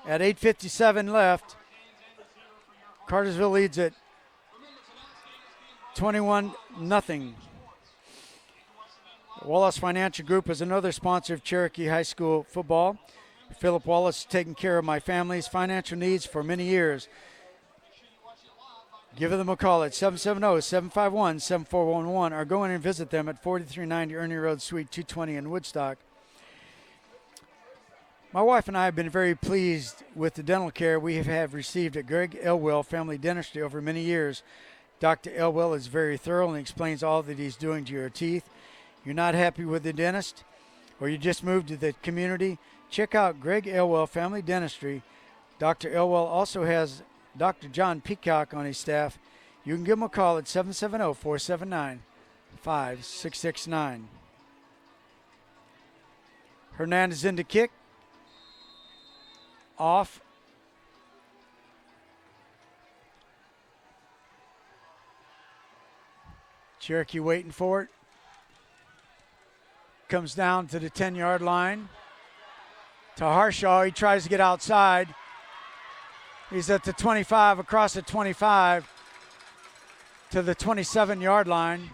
at 8:57 left. Cartersville leads it 21-0. Wallace Financial Group is another sponsor of Cherokee High School football. Philip Wallace has taken care of my family's financial needs for many years. Give them a call at 770-751-7411 or go in and visit them at 4390 Ernie Road, Suite 220 in Woodstock. My wife and I have been very pleased with the dental care we have received at Greg Elwell Family Dentistry over many years. Dr. Elwell is very thorough and explains all that he's doing to your teeth. You're not happy with the dentist, or you just moved to the community? Check out Greg Elwell Family Dentistry. Dr. Elwell also has Dr. John Peacock on his staff. You can give him a call at 770-479-5669. Hernandez into kick. Off. Cherokee waiting for it. Comes down to the 10-yard line. To Harshaw. He tries to get outside. He's at the 25, across the 25 to the 27-yard line.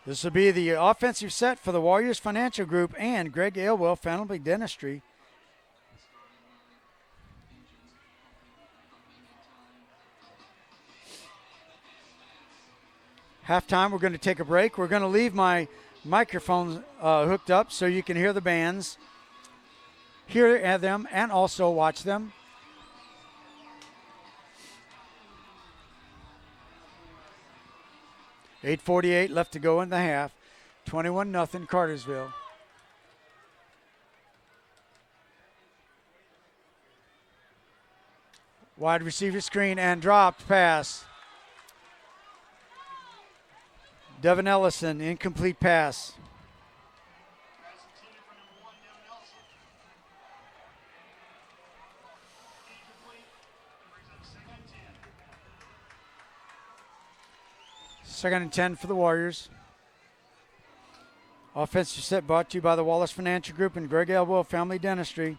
This will be the offensive set for the Warriors Financial Group and Greg Elwell Family Dentistry. Halftime, we're going to take a break. We're going to leave my microphones hooked up so you can hear the bands, hear them, and also watch them. .8:48 left to go in the half. 21-0 Cartersville. Wide receiver screen and dropped pass. Devin Ellison, incomplete pass. Second and 10 for the Warriors. Offensive set brought to you by the Wallace Financial Group and Greg Elwell Family Dentistry.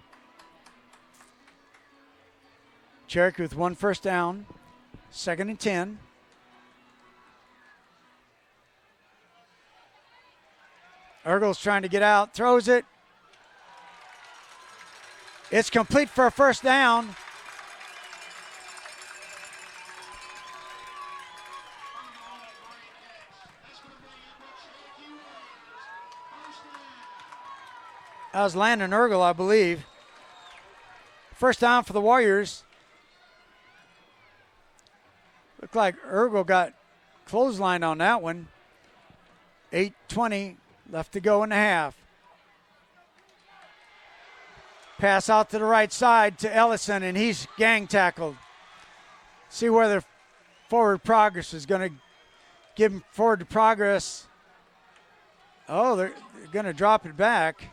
Cherokee with one first down. Second and 10. Ergel's trying to get out, throws it. It's complete for a first down. That was Landon Ergel, I believe. First down for the Warriors. Looked like Ergel got clotheslined on that one. 8:20 left to go in the half. Pass out to the right side to Ellison, and he's gang tackled. See where the forward progress is going to give him forward progress. Oh, they're going to drop it back.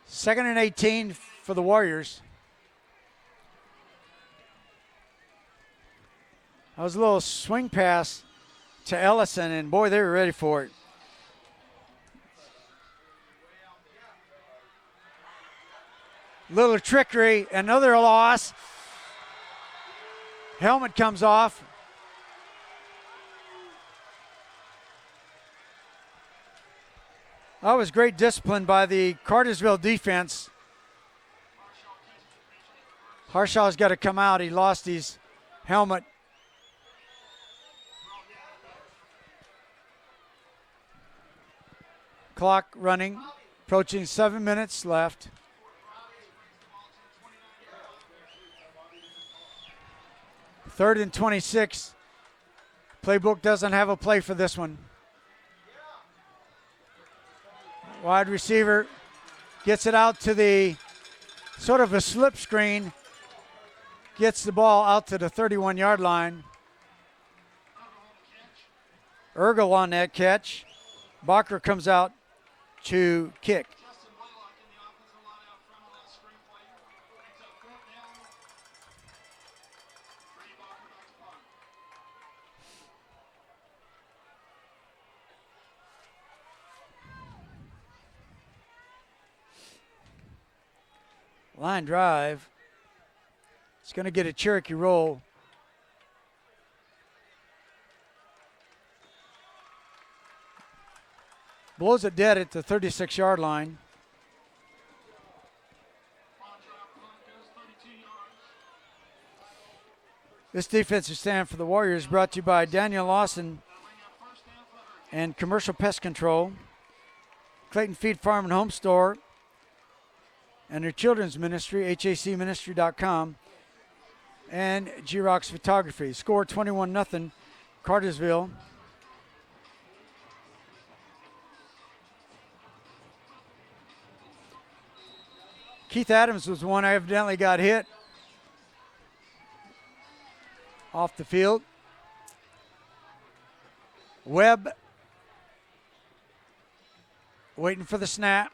Second and 18 for the Warriors. That was a little swing pass to Ellison, and boy, they were ready for it. Little trickery, another loss. Helmet comes off. That was great discipline by the Cartersville defense. Harshaw's got to come out. He lost his helmet. Clock running, approaching 7 minutes left. Third and 26. Playbook doesn't have a play for this one. Wide receiver gets it out to the sort of a slip screen. Gets the ball out to the 31-yard line. Ergel on that catch. Bacher comes out to kick. Line drive. It's going to get a Cherokee roll. Blows it dead at the 36-yard line. This defensive stand for the Warriors brought to you by Daniel Lawson and Commercial Pest Control, Clayton Feed Farm and Home Store, and their children's ministry, hacministry.com, and G-Rocks Photography. Score 21-0, Cartersville. Keith Adams was the one I evidently got hit off the field. Webb waiting for the snap.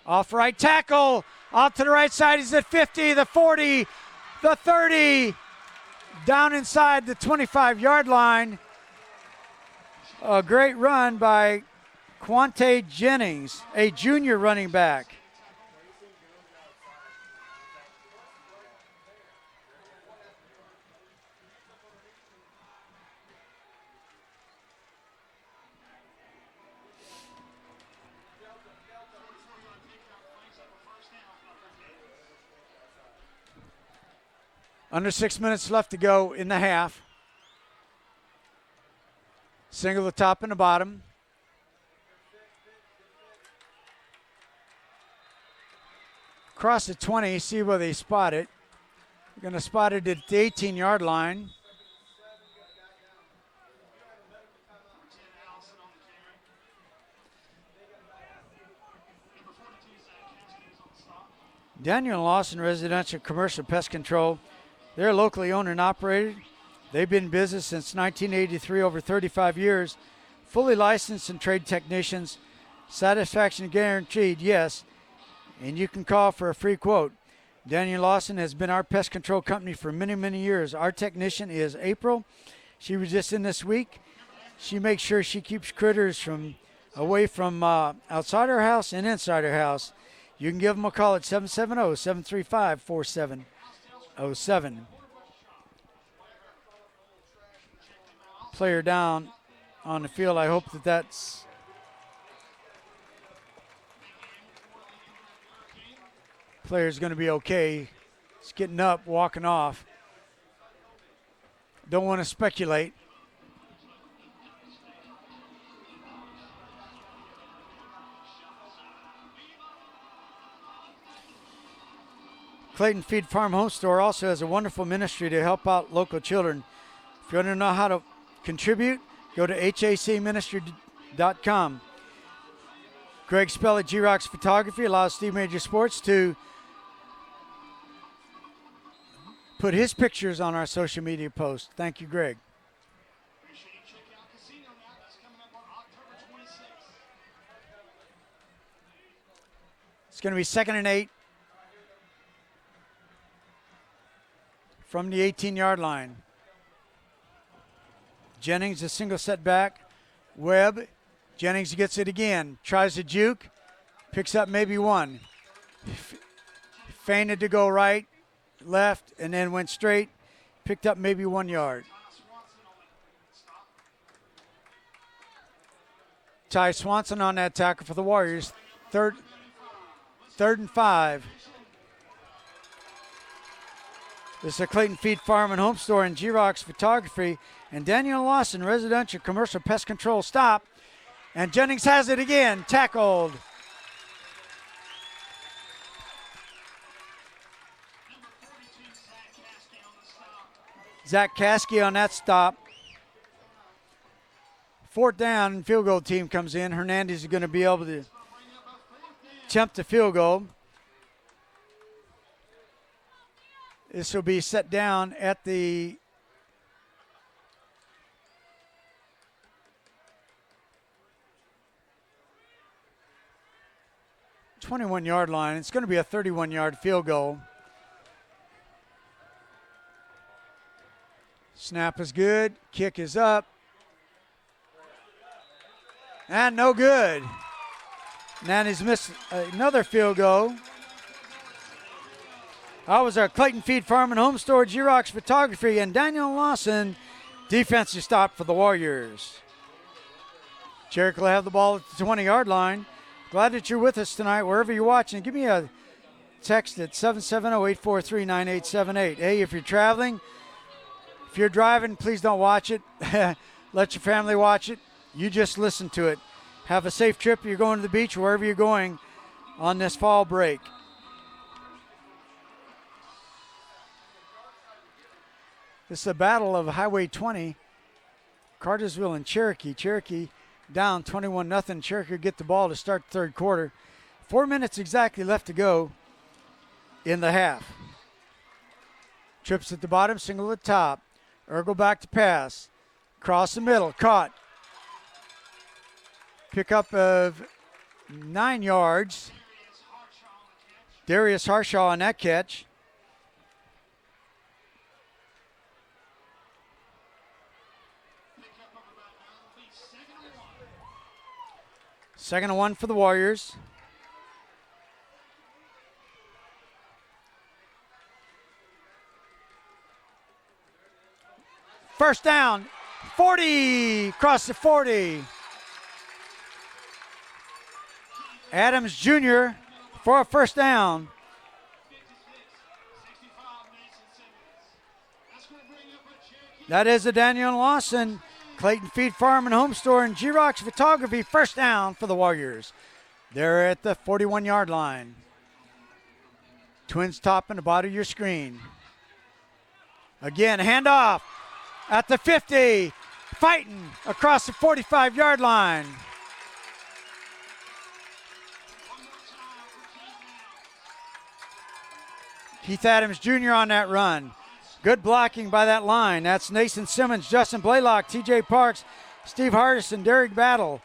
Off right tackle. Off to the right side. He's at 50, the 40, the 30. Down inside the 25-yard line. A great run by Quante Jennings, a junior running back. Under 6 minutes left to go in the half. Single the top and the bottom. Across the 20, see where they spot it. They're going to spot it at the 18-yard line. Daniel Lawson Residential Commercial Pest Control. They're locally owned and operated. They've been in business since 1983, over 35 years. Fully licensed and trained technicians. Satisfaction guaranteed, yes. And you can call for a free quote. Daniel Lawson has been our pest control company for many, many years. Our technician is April. She was just in this week. She makes sure she keeps critters away from outside her house and inside her house. You can give them a call at 770-735-4707. Player down on the field. I hope that's player's going to be okay. He's getting up, walking off. Don't want to speculate. Clayton Feed Farm Home Store also has a wonderful ministry to help out local children. If you want to know how to contribute, go to hacministry.com. Greg Spell at G-Rocks Photography allows Steve Major Sports to put his pictures on our social media posts. Thank you, Greg. It's going to be 2nd and 8 from the 18-yard line. Jennings, a single setback. Webb, Jennings gets it again. Tries to juke, picks up maybe one. Feinted to go right, left, and then went straight. Picked up maybe 1 yard. Ty Swanson on that tackle for the Warriors. Third and 5. This is a Clayton Feed Farm and Home Store and G-Rocks Photography and Daniel Lawson Residential Commercial Pest Control stop. And Jennings has it again, tackled. Zach Caskey on that stop. 4th down, field goal team comes in. Hernandez is going to be able to attempt the field goal. This will be set down at the 21-yard line. It's going to be a 31-yard field goal. Snap is good. Kick is up. And no good. Nanny's missed another field goal. That was our Clayton Feed Farm and Home Store, Xerox Photography, and Daniel Lawson. Defensive stop for the Warriors. Cherokee will have the ball at the 20-yard line. Glad that you're with us tonight, wherever you're watching. Give me a text at 770-843-9878. Hey, if you're traveling, if you're driving, please don't watch it. Let your family watch it. You just listen to it. Have a safe trip. You're going to the beach, wherever you're going on this fall break. This is a battle of Highway 20, Cartersville and Cherokee. Cherokee down 21-0. Cherokee get the ball to start the third quarter. 4 minutes exactly left to go in the half. Trips at the bottom, single at the top. Ergel back to pass. Across the middle, caught. Pickup of 9 yards. Darius Harshaw on that catch. Second and 1 for the Warriors. First down, 40, across the 40. Adams Jr. for a first down. That is a Daniel Lawson, Clayton Feed Farm and Home Store, and Xerox Photography. First down for the Warriors. They're at the 41-yard line. Twins top and the bottom of your screen. Again, handoff at the 50. Fighting across the 45-yard line. Keith Adams Jr. on that run. Good blocking by that line. That's Nathan Simmons, Justin Blaylock, TJ Parks, Steve Hardison, Derek Battle,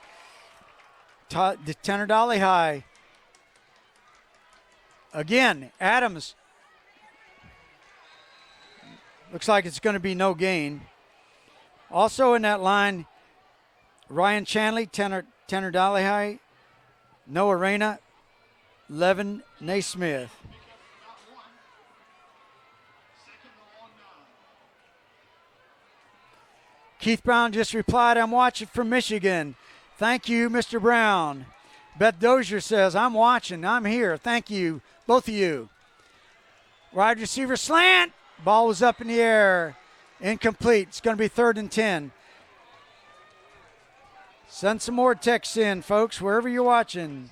Tanner Dolly High. Again, Adams. Looks like it's going to be no gain. Also in that line, Ryan Chanley, Tanner Dolly High, Noah Reyna, Levin Naismith. Keith Brown just replied, I'm watching from Michigan. Thank you, Mr. Brown. Beth Dozier says, I'm watching. I'm here. Thank you, both of you. Wide receiver slant. Ball was up in the air. Incomplete. It's going to be 3rd and 10. Send some more texts in, folks, wherever you're watching.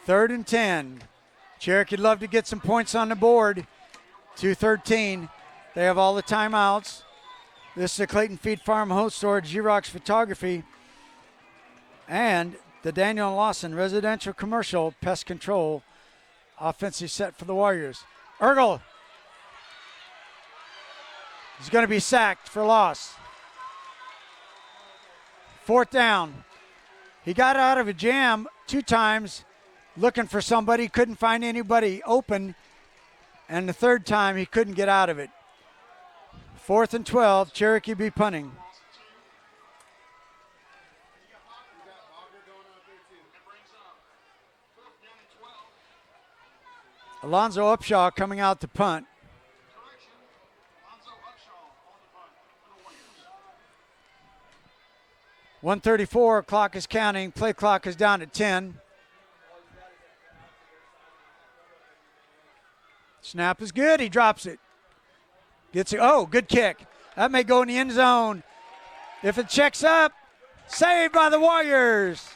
3rd and 10. Cherokee would love to get some points on the board. 2:13. They have all the timeouts. This is the Clayton Feed Farm Home Store, Xerox Photography, and the Daniel Lawson Residential Commercial Pest Control offensive set for the Warriors. Ergel is going to be sacked for loss. 4th down. He got out of a jam 2 times looking for somebody, couldn't find anybody open, and the 3rd time he couldn't get out of it. 4th and 12, Cherokee be punting. Alonzo Upshaw coming out to punt. .134, clock is counting. Play clock is down at 10. Snap is good. He drops it. Gets it. Oh, good kick. That may go in the end zone. If it checks up, saved by the Warriors.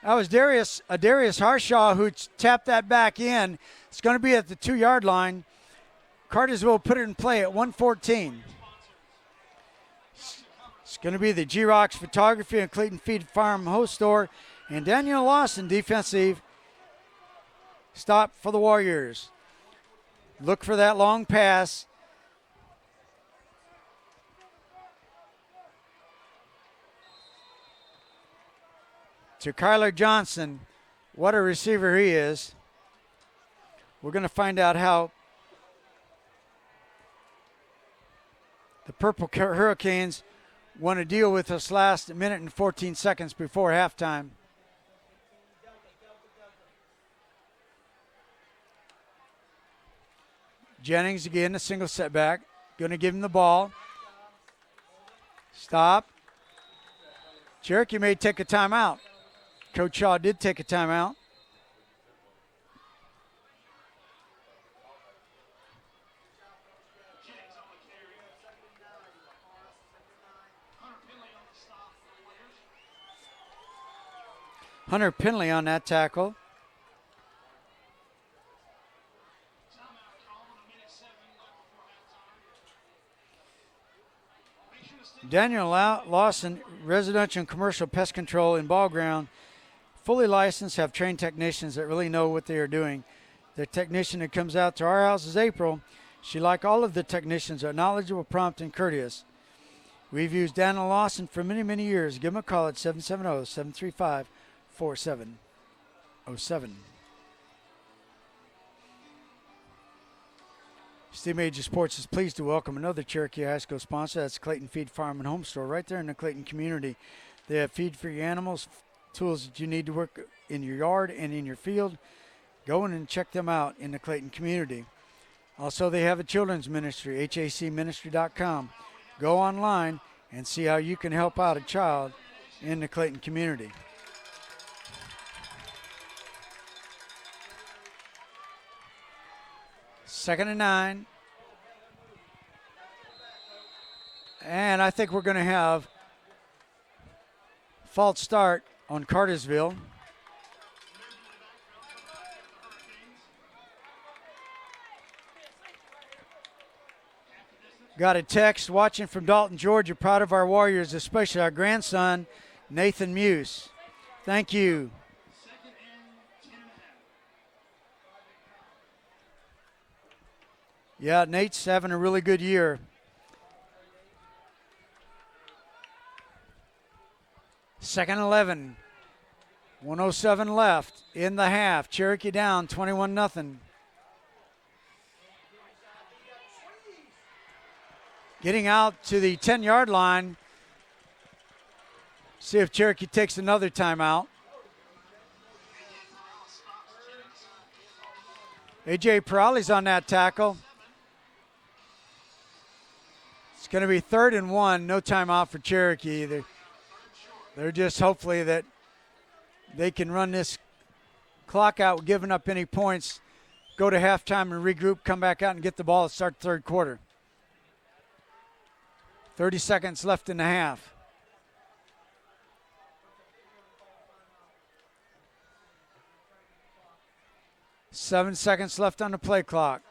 That was Darius Harshaw who tapped that back in. It's going to be at the 2-yard line. Cartersville put it in play at 1:14. It's going to be the Xerox Photography and Clayton Feed Farm Host Store, and Daniel Lawson defensive stop for the Warriors. Look for that long pass. To Kyler Johnson. What a receiver he is. We're going to find out how The Purple Hurricanes want to deal with us last minute and 14 seconds before halftime. Jennings again, a single setback. Going to give him the ball. Stop. Cherokee may take a timeout. Coach Shaw did take a timeout. Hunter Penley on that tackle. Daniel Lawson, residential and commercial pest control in ball ground. Fully licensed, have trained technicians that really know what they are doing. The technician that comes out to our house is April. She, like all of the technicians, are knowledgeable, prompt, and courteous. We've used Daniel Lawson for many, many years. Give him a call at 770-735-4707. Steve Major Sports is pleased to welcome another Cherokee High School sponsor. That's Clayton Feed Farm and Home Store right there in the Clayton community. They have feed for your animals, tools that you need to work in your yard and in your field. Go in and check them out in the Clayton community. Also, they have a children's ministry, hacministry.com. Go online and see how you can help out a child in the Clayton community. Second and 9. And I think we're going to have false start on Cartersville. Got a text watching from Dalton, Georgia. Proud of our Warriors, especially our grandson, Nathan Muse. Thank you. Yeah, Nate's having a really good year. Second 11. 107 left in the half. Cherokee down 21-0. Getting out to the 10-yard line. See if Cherokee takes another timeout. A.J. Perali's on that tackle. It's going to be 3rd and 1. No timeout for Cherokee. They're just hopefully that they can run this clock out, giving up any points, go to halftime and regroup, come back out and get the ball to start the third quarter. 30 seconds left in the half. Seven seconds left on the play clock.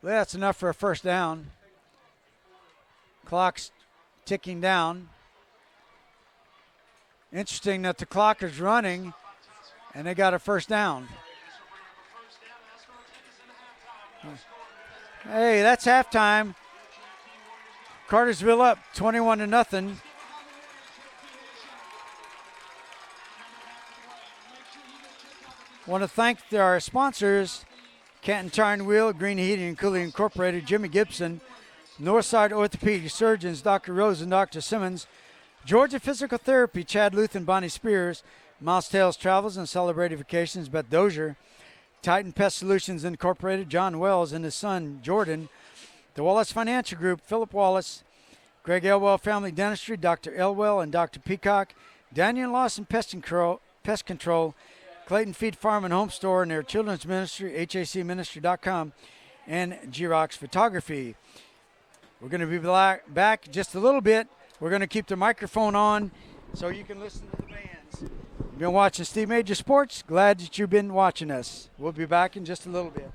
Well, that's enough for a first down. Clock's ticking down. Interesting that the clock is running and they got a first down. Hey, that's halftime. Cartersville up 21-0. Want to thank our sponsors, Canton Tire and Wheel, Green Heating and Cooling Incorporated, Jimmy Gibson, Northside Orthopedic Surgeons, Dr. Rose and Dr. Simmons, Georgia Physical Therapy, Chad Luth and Bonnie Spears, Mouse Tales Travels and Celebrated Vacations, Beth Dozier, Titan Pest Solutions Incorporated, John Wells and his son, Jordan, the Wallace Financial Group, Philip Wallace, Greg Elwell Family Dentistry, Dr. Elwell and Dr. Peacock, Daniel Lawson Pest Control, Clayton Feed Farm and Home Store and their children's ministry, hacministry.com, and G-Rocks Photography. We're going to be back just a little bit. We're going to keep the microphone on so you can listen to the bands. You've been watching Steve Major Sports. Glad that you've been watching us. We'll be back in just a little bit.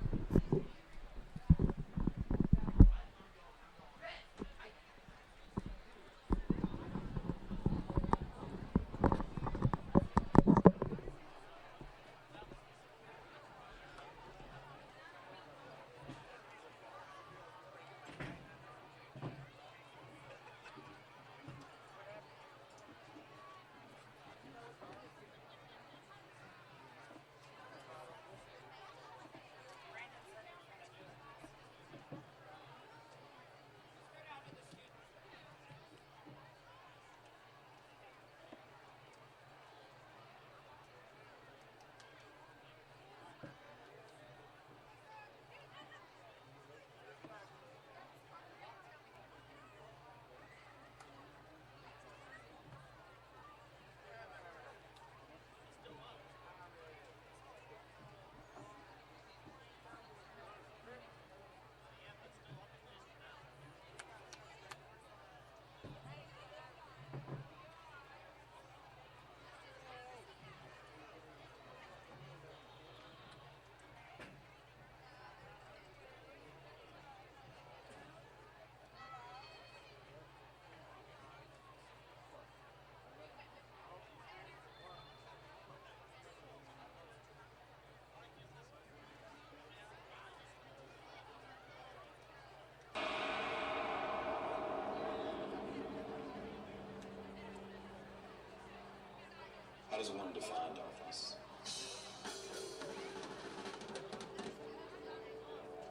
Light is one defined darkness.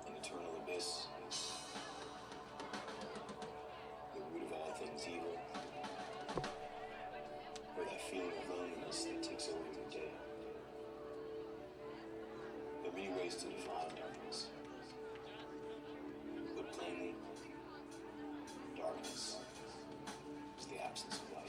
An eternal abyss. The root of all things evil. Or that feeling of loneliness that takes over your day. There are many ways to define darkness. Put plainly, darkness is the absence of light.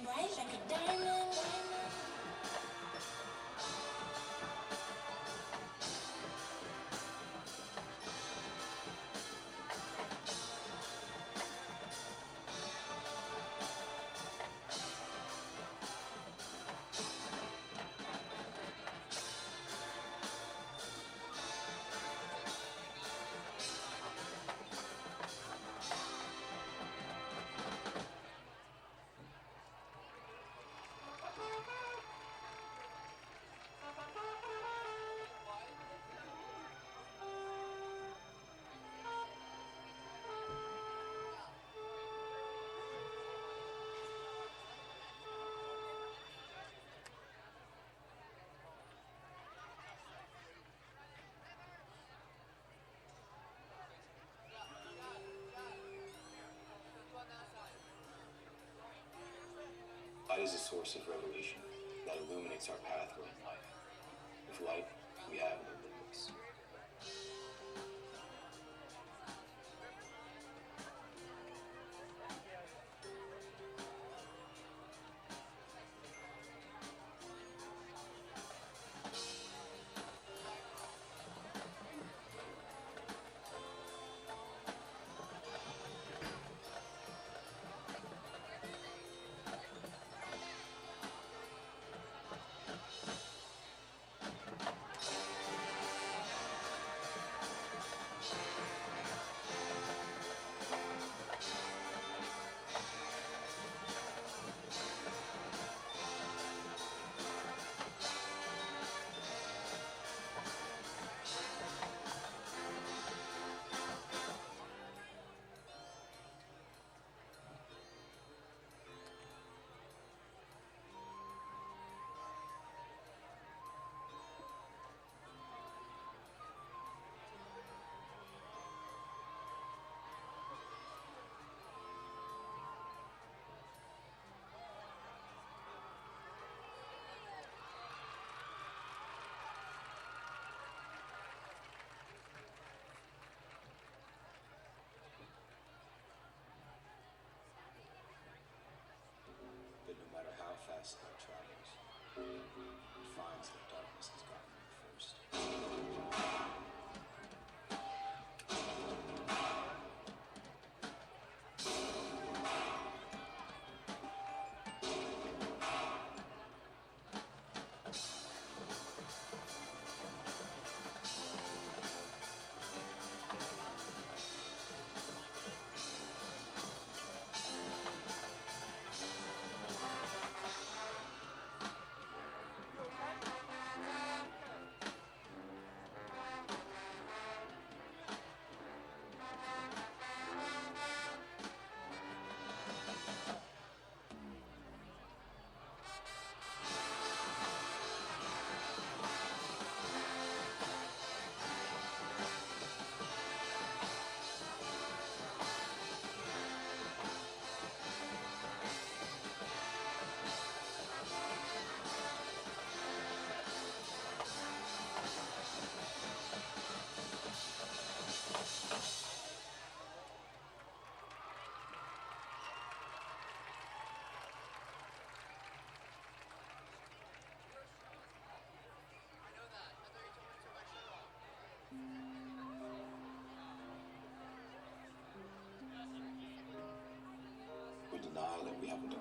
Bright like a diamond. Light is a source of revelation that illuminates our pathway. With light, we have no limits.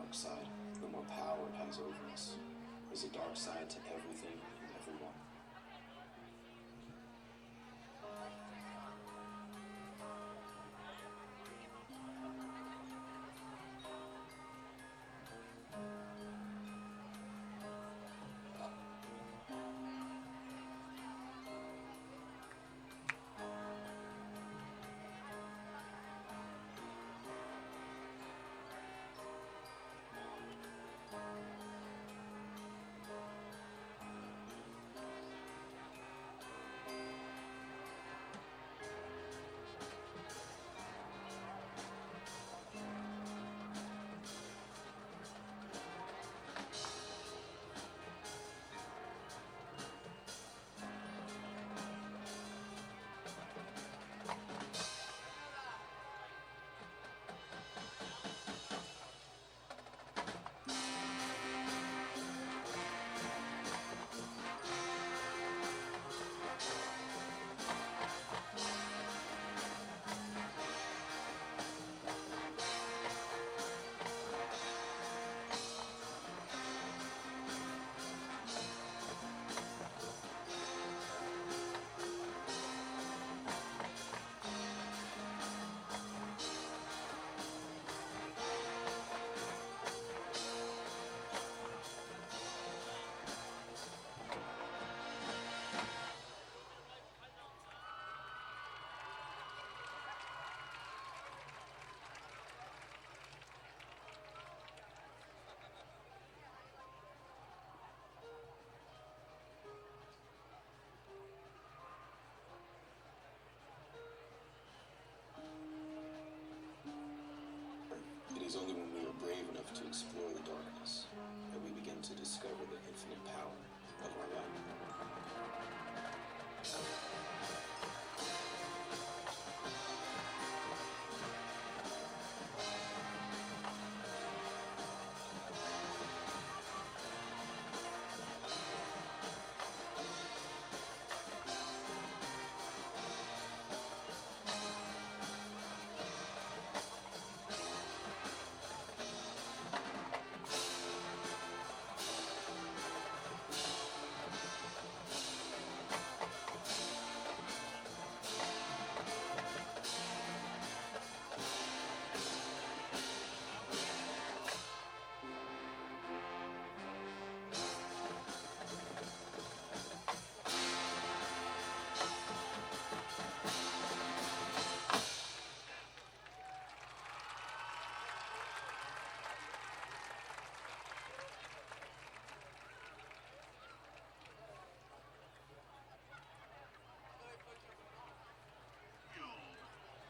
dark side, the more power it has over us. There's a dark side to everything and everyone. It is only when we are brave enough to explore the darkness that we begin to discover the infinite power of our light.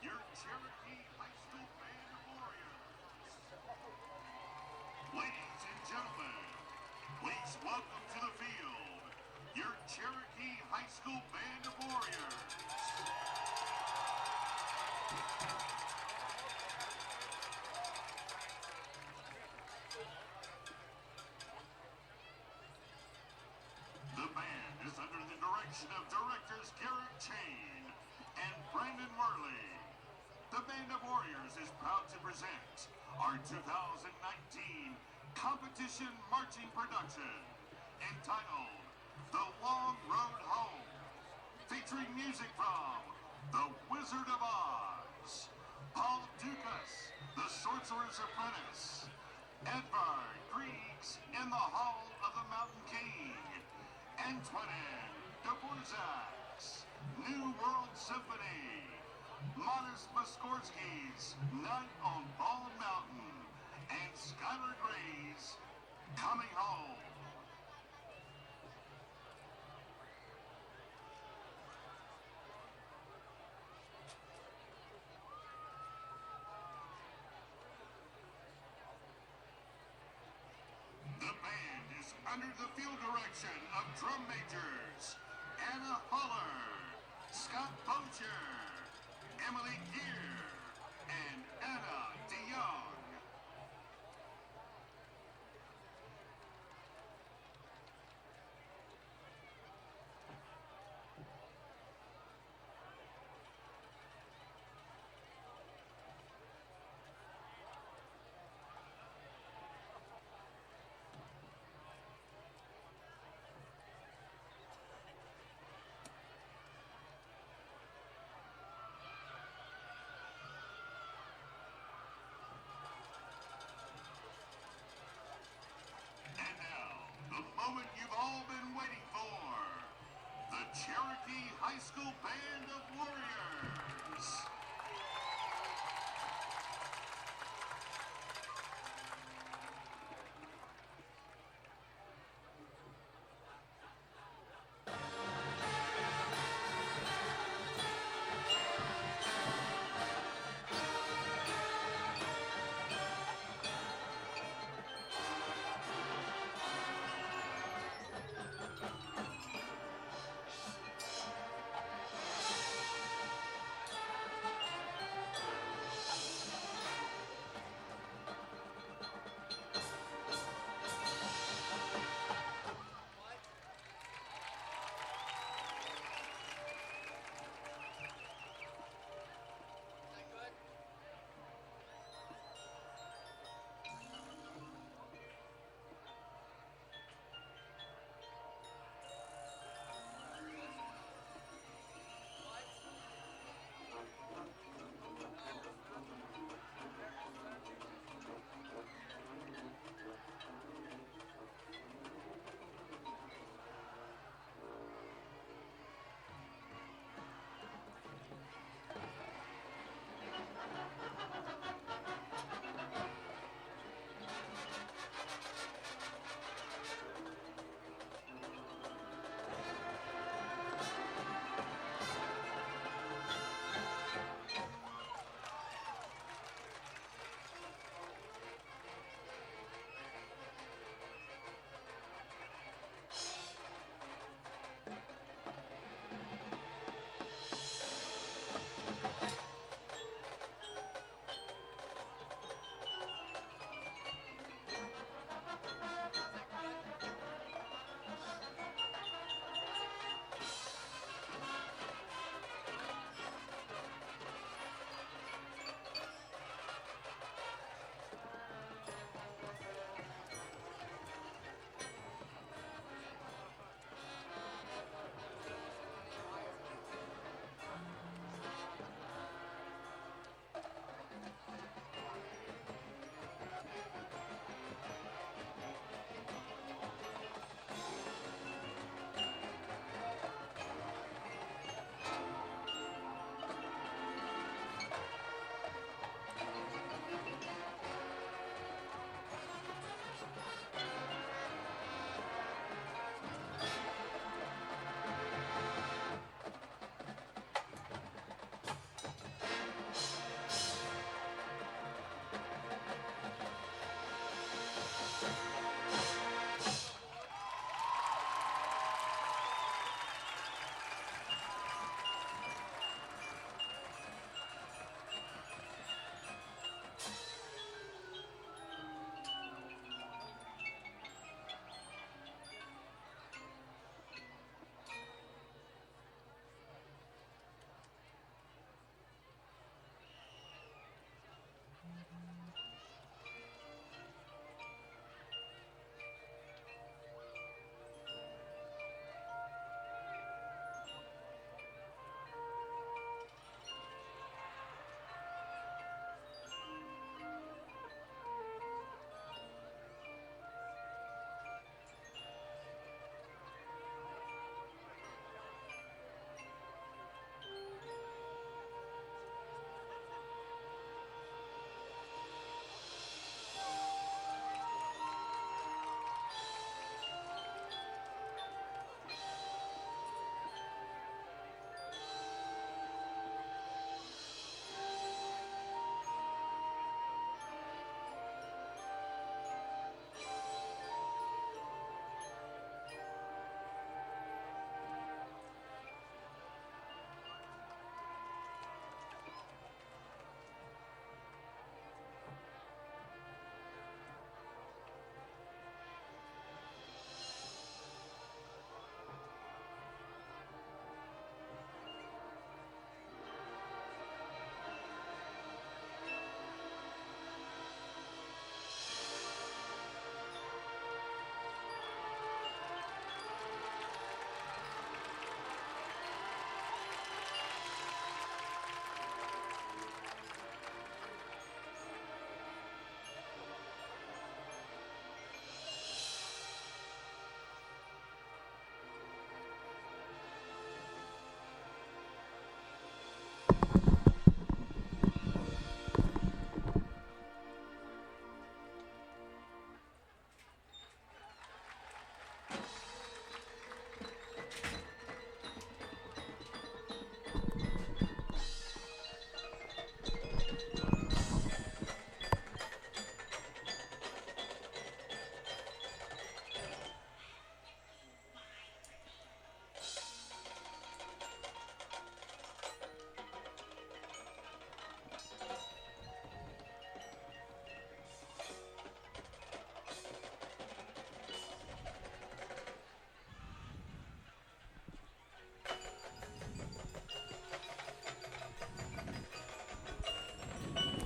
Your Cherokee High School Band of Warriors. Ladies and gentlemen, please welcome to the field your Cherokee High School Band of Warriors. The band is under the direction of directors Garrett Chain and Brandon Worley. The Band of Warriors is proud to present our 2019 competition marching production entitled The Long Road Home, featuring music from The Wizard of Oz, Paul Dukas, The Sorcerer's Apprentice, Edvard Griegs in the Hall of the Mountain King, Antonin Dvorak's New World Symphony, Modest Muskorsky's Night on Bald Mountain, and Skylar Gray's Coming Home. The band is under the field direction of drum majors Anna Holler, Scott Poacher, Emily Gear, and Anna DeYoung. High School Band of Warriors.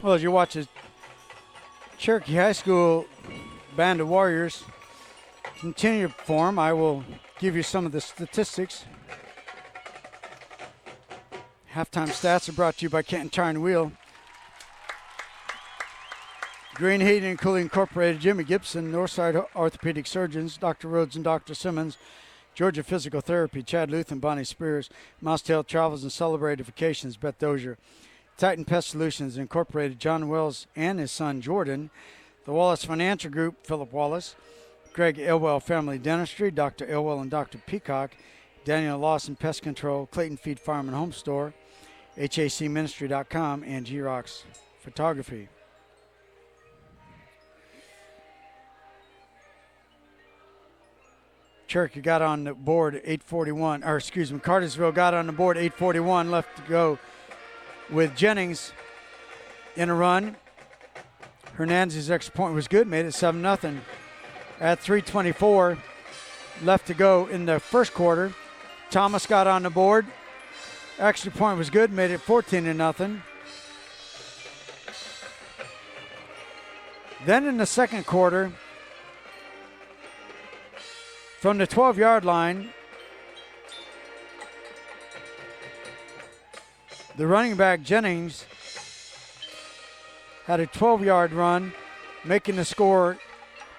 Well, as you watch the Cherokee High School Band of Warriors continue to perform, I will give you some of the statistics. Halftime stats are brought to you by Kenton Tire and Wheel. Green Heating and Cooling Incorporated, Jimmy Gibson, Northside Orthopedic Surgeons, Dr. Rhodes and Dr. Simmons, Georgia Physical Therapy, Chad Luth and Bonnie Spears, Mousetail Travels and Celebrated Vacations, Beth Dozier, Titan Pest Solutions Incorporated, John Wells and his son Jordan, the Wallace Financial Group, Philip Wallace, Greg Elwell Family Dentistry, Dr. Elwell and Dr. Peacock, Daniel Lawson Pest Control, Clayton Feed Farm and Home Store, HACministry.com, and G-Rocks Photography. Cherokee got on the board 8:41, or excuse me, Cartersville got on the board 8:41, left to go with Jennings in a run. Hernandez's extra point was good, made it 7-0. At 3:24 left to go in the first quarter, Thomas got on the board. Extra point was good, made it 14-0. Then in the second quarter, from the 12-yard line, the running back Jennings had a 12-yard run, making the score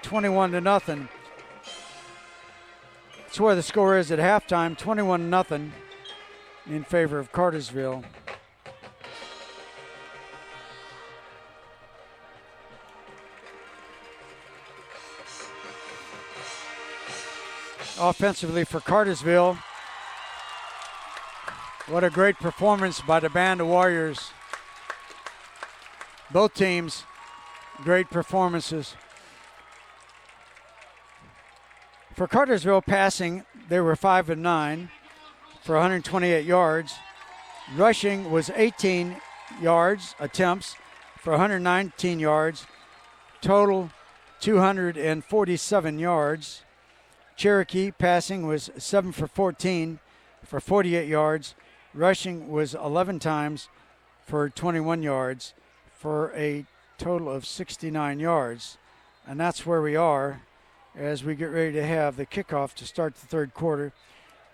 21-0. That's where the score is at halftime, 21-0 in favor of Cartersville. Offensively for Cartersville, what a great performance by the Band of Warriors. Both teams, great performances. For Cartersville passing, they were 5 of 9 for 128 yards. Rushing was 18 yards attempts for 119 yards. Total 247 yards. Cherokee passing was 7 for 14 for 48 yards. Rushing was 11 times for 21 yards for a total of 69 yards. And that's where we are as we get ready to have the kickoff to start the third quarter.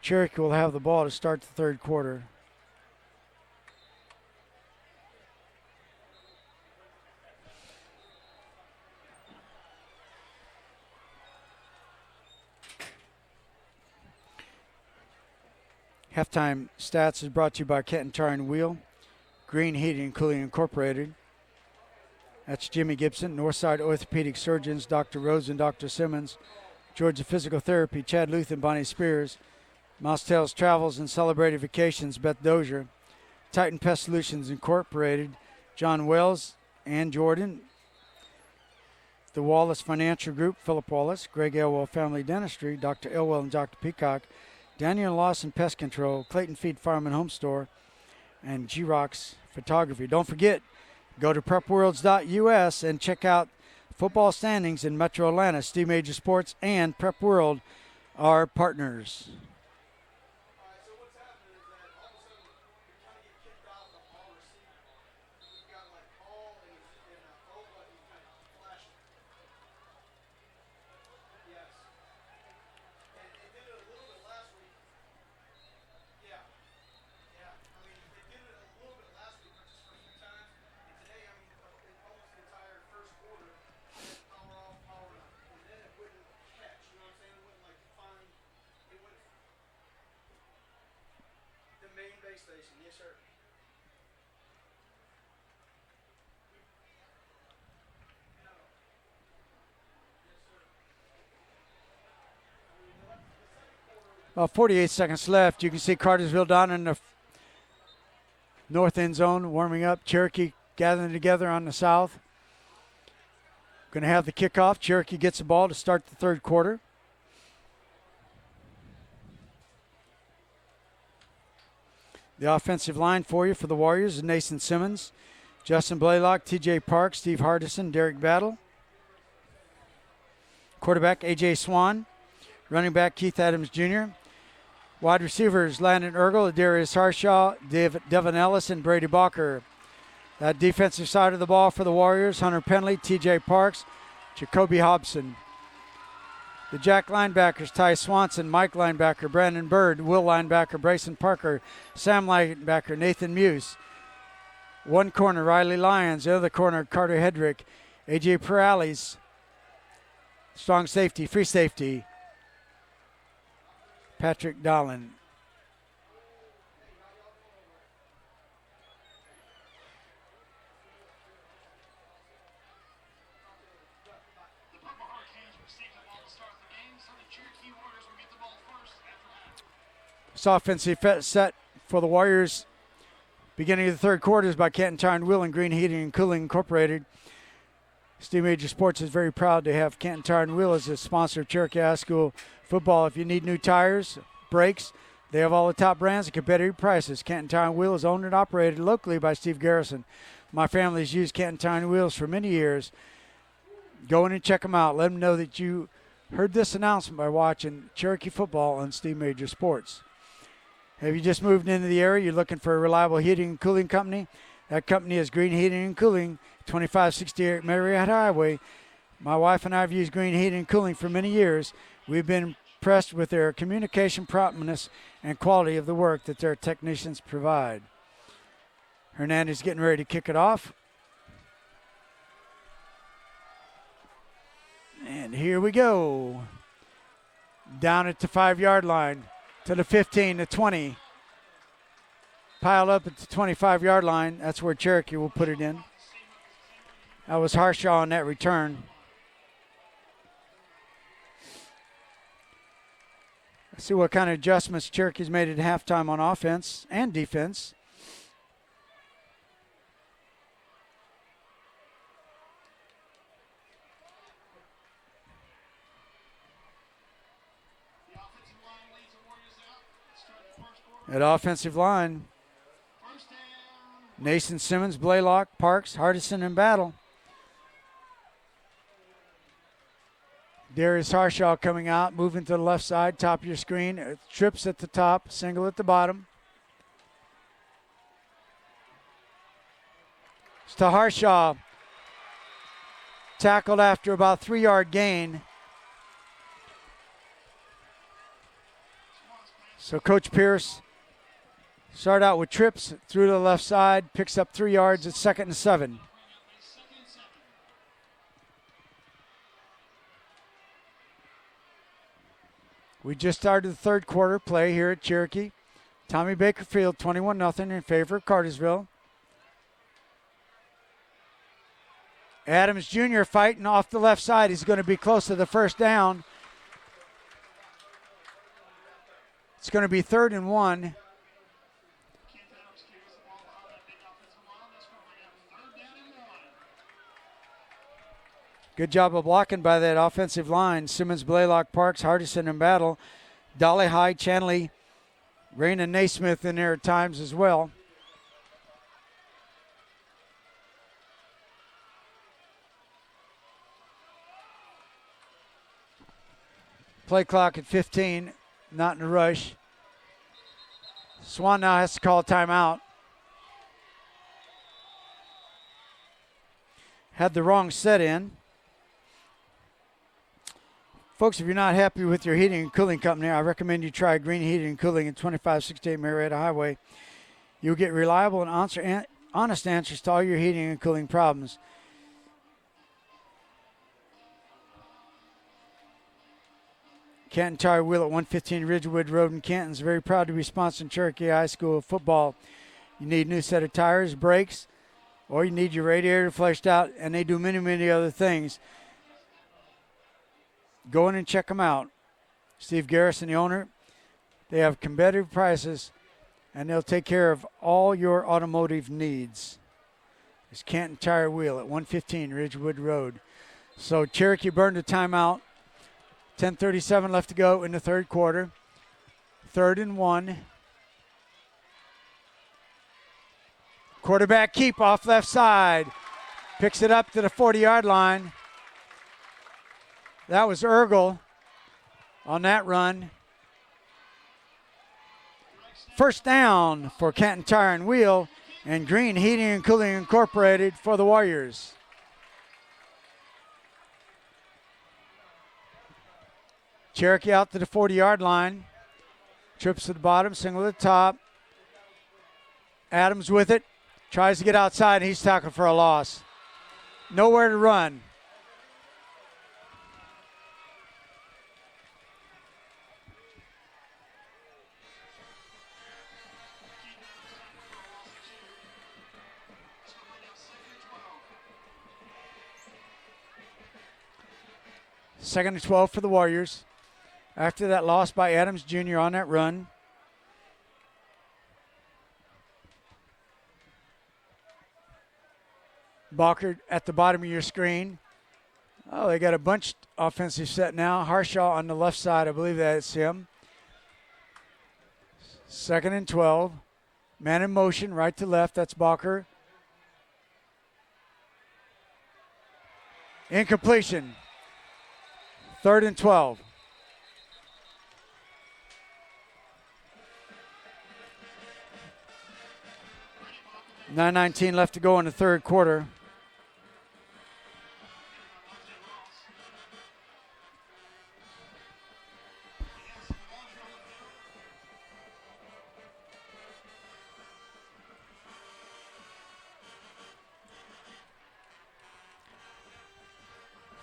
Cherokee will have the ball to start the third quarter. Halftime stats is brought to you by Kenton Tire and Wheel, Green Heating and Cooling Incorporated. That's Jimmy Gibson, Northside Orthopedic Surgeons, Dr. Rhodes and Dr. Simmons, Georgia Physical Therapy, Chad Luth and Bonnie Spears, Mousetails Travels and Celebrated Vacations, Beth Dozier, Titan Pest Solutions Incorporated, John Wells and Jordan, the Wallace Financial Group, Philip Wallace, Greg Elwell Family Dentistry, Dr. Elwell and Dr. Peacock, Daniel Lawson Pest Control, Clayton Feed Farm and Home Store, and G-Rocks Photography. Don't forget, go to prepworlds.us and check out football standings in Metro Atlanta. Steve Major Sports and Prep World are partners. Station, yes, sir. About 48 seconds left. You can see Cartersville down in the north end zone warming up. Cherokee gathering together on the south. Going to have the kickoff. Cherokee gets the ball to start the third quarter. The offensive line for you for the Warriors is Nathan Simmons, Justin Blaylock, TJ Park, Steve Hardison, Derek Battle. Quarterback A.J. Swan. Running back Keith Adams Jr. Wide receivers Landon Ergel, Darius Harshaw, Devin Ellis, and Brady Balker. That defensive side of the ball for the Warriors, Hunter Penley, TJ Parks, Jacoby Hobson. The Jack linebackers, Ty Swanson, Mike linebacker, Brandon Bird, Will linebacker, Brayson Parker, Sam linebacker, Nathan Muse. One corner, Riley Lyons. The other corner, Carter Hedrick, AJ Perales. Strong safety, free safety, Patrick Dolan. The Purple Hurricanes received the ball to start the game, so the Cherokee Warriors will get the ball first after half. This offensive set for the Warriors. Beginning of the third quarter is by Canton Tire and Wheel and Green Heating and Cooling Incorporated. Steve Major Sports is very proud to have Canton Tire and Wheel as a sponsor of Cherokee High School football. If you need new tires, brakes, they have all the top brands at competitive prices. Canton Tire and Wheel is owned and operated locally by Steve Garrison. My family has used Canton Tire and Wheels for many years. Go in and check them out. Let them know that you heard this announcement by watching Cherokee football on Steve Major Sports. Have you just moved into the area? You're looking for a reliable heating and cooling company? That company is Green Heating and Cooling, 2568 Marietta Highway. My wife and I have used Green Heating and Cooling for many years. We've been impressed with their communication promptness and quality of the work that their technicians provide. Hernandez getting ready to kick it off. And here we go. Down at the 5-yard line, to the 15, the 20. Piled up at the 25-yard line. That's where Cherokee will put it in. That was Harshaw on that return. Let's see what kind of adjustments Cherokee's made at halftime on offense and defense. At offensive line, Nason Simmons, Blaylock, Parks, Hardison, and Battle. Darius Harshaw coming out, moving to the left side, top of your screen. Trips at the top, single at the bottom. It's to Harshaw. Tackled after about 3-yard gain. So Coach Pierce start out with trips through to the left side, picks up 3 yards at 2nd and 7. We just started the third quarter play here at Cherokee. Tommy Baker Field, 21-0 in favor of Cartersville. Adams Jr. fighting off the left side. He's going to be close to the first down. It's going to be 3rd and 1. Good job of blocking by that offensive line. Simmons, Blaylock, Parks, Hardison, and Battle. Dolly High, Chanley, Rain, and Naismith in there at times as well. Play clock at 15, not in a rush. Swan now has to call a timeout. Had the wrong set in. Folks, if you're not happy with your heating and cooling company, I recommend you try Green Heating and Cooling at 2568 Marietta Highway. You'll get reliable and honest answers to all your heating and cooling problems. Canton Tire Wheel at 115 Ridgewood Road in Canton is very proud to be sponsoring Cherokee High School football. You need a new set of tires, brakes, or you need your radiator fleshed out, and they do many, many other things. Go in and check them out. Steve Garrison, the owner, they have competitive prices, and they'll take care of all your automotive needs. It's Canton Tire Wheel at 115 Ridgewood Road. So Cherokee burned a timeout. 10:37 left to go in the third quarter. 3rd and 1. Quarterback keep off left side. Picks it up to the 40-yard line. That was Ergel on that run. First down for Canton Tire and Wheel, and Green Heating and Cooling Incorporated for the Warriors. Cherokee out to the 40-yard line. Trips to the bottom, single to the top. Adams with it. Tries to get outside, and he's tackled for a loss. Nowhere to run. Second and 12 for the Warriors. After that loss by Adams Jr. on that run. Balker at the bottom of your screen. Oh, they got a bunch offensive set now. Harshaw on the left side, I believe that's him. Second and 12. Man in motion, right to left, that's Balker. Incompletion. Third and 12. $9:19 left to go in the third quarter.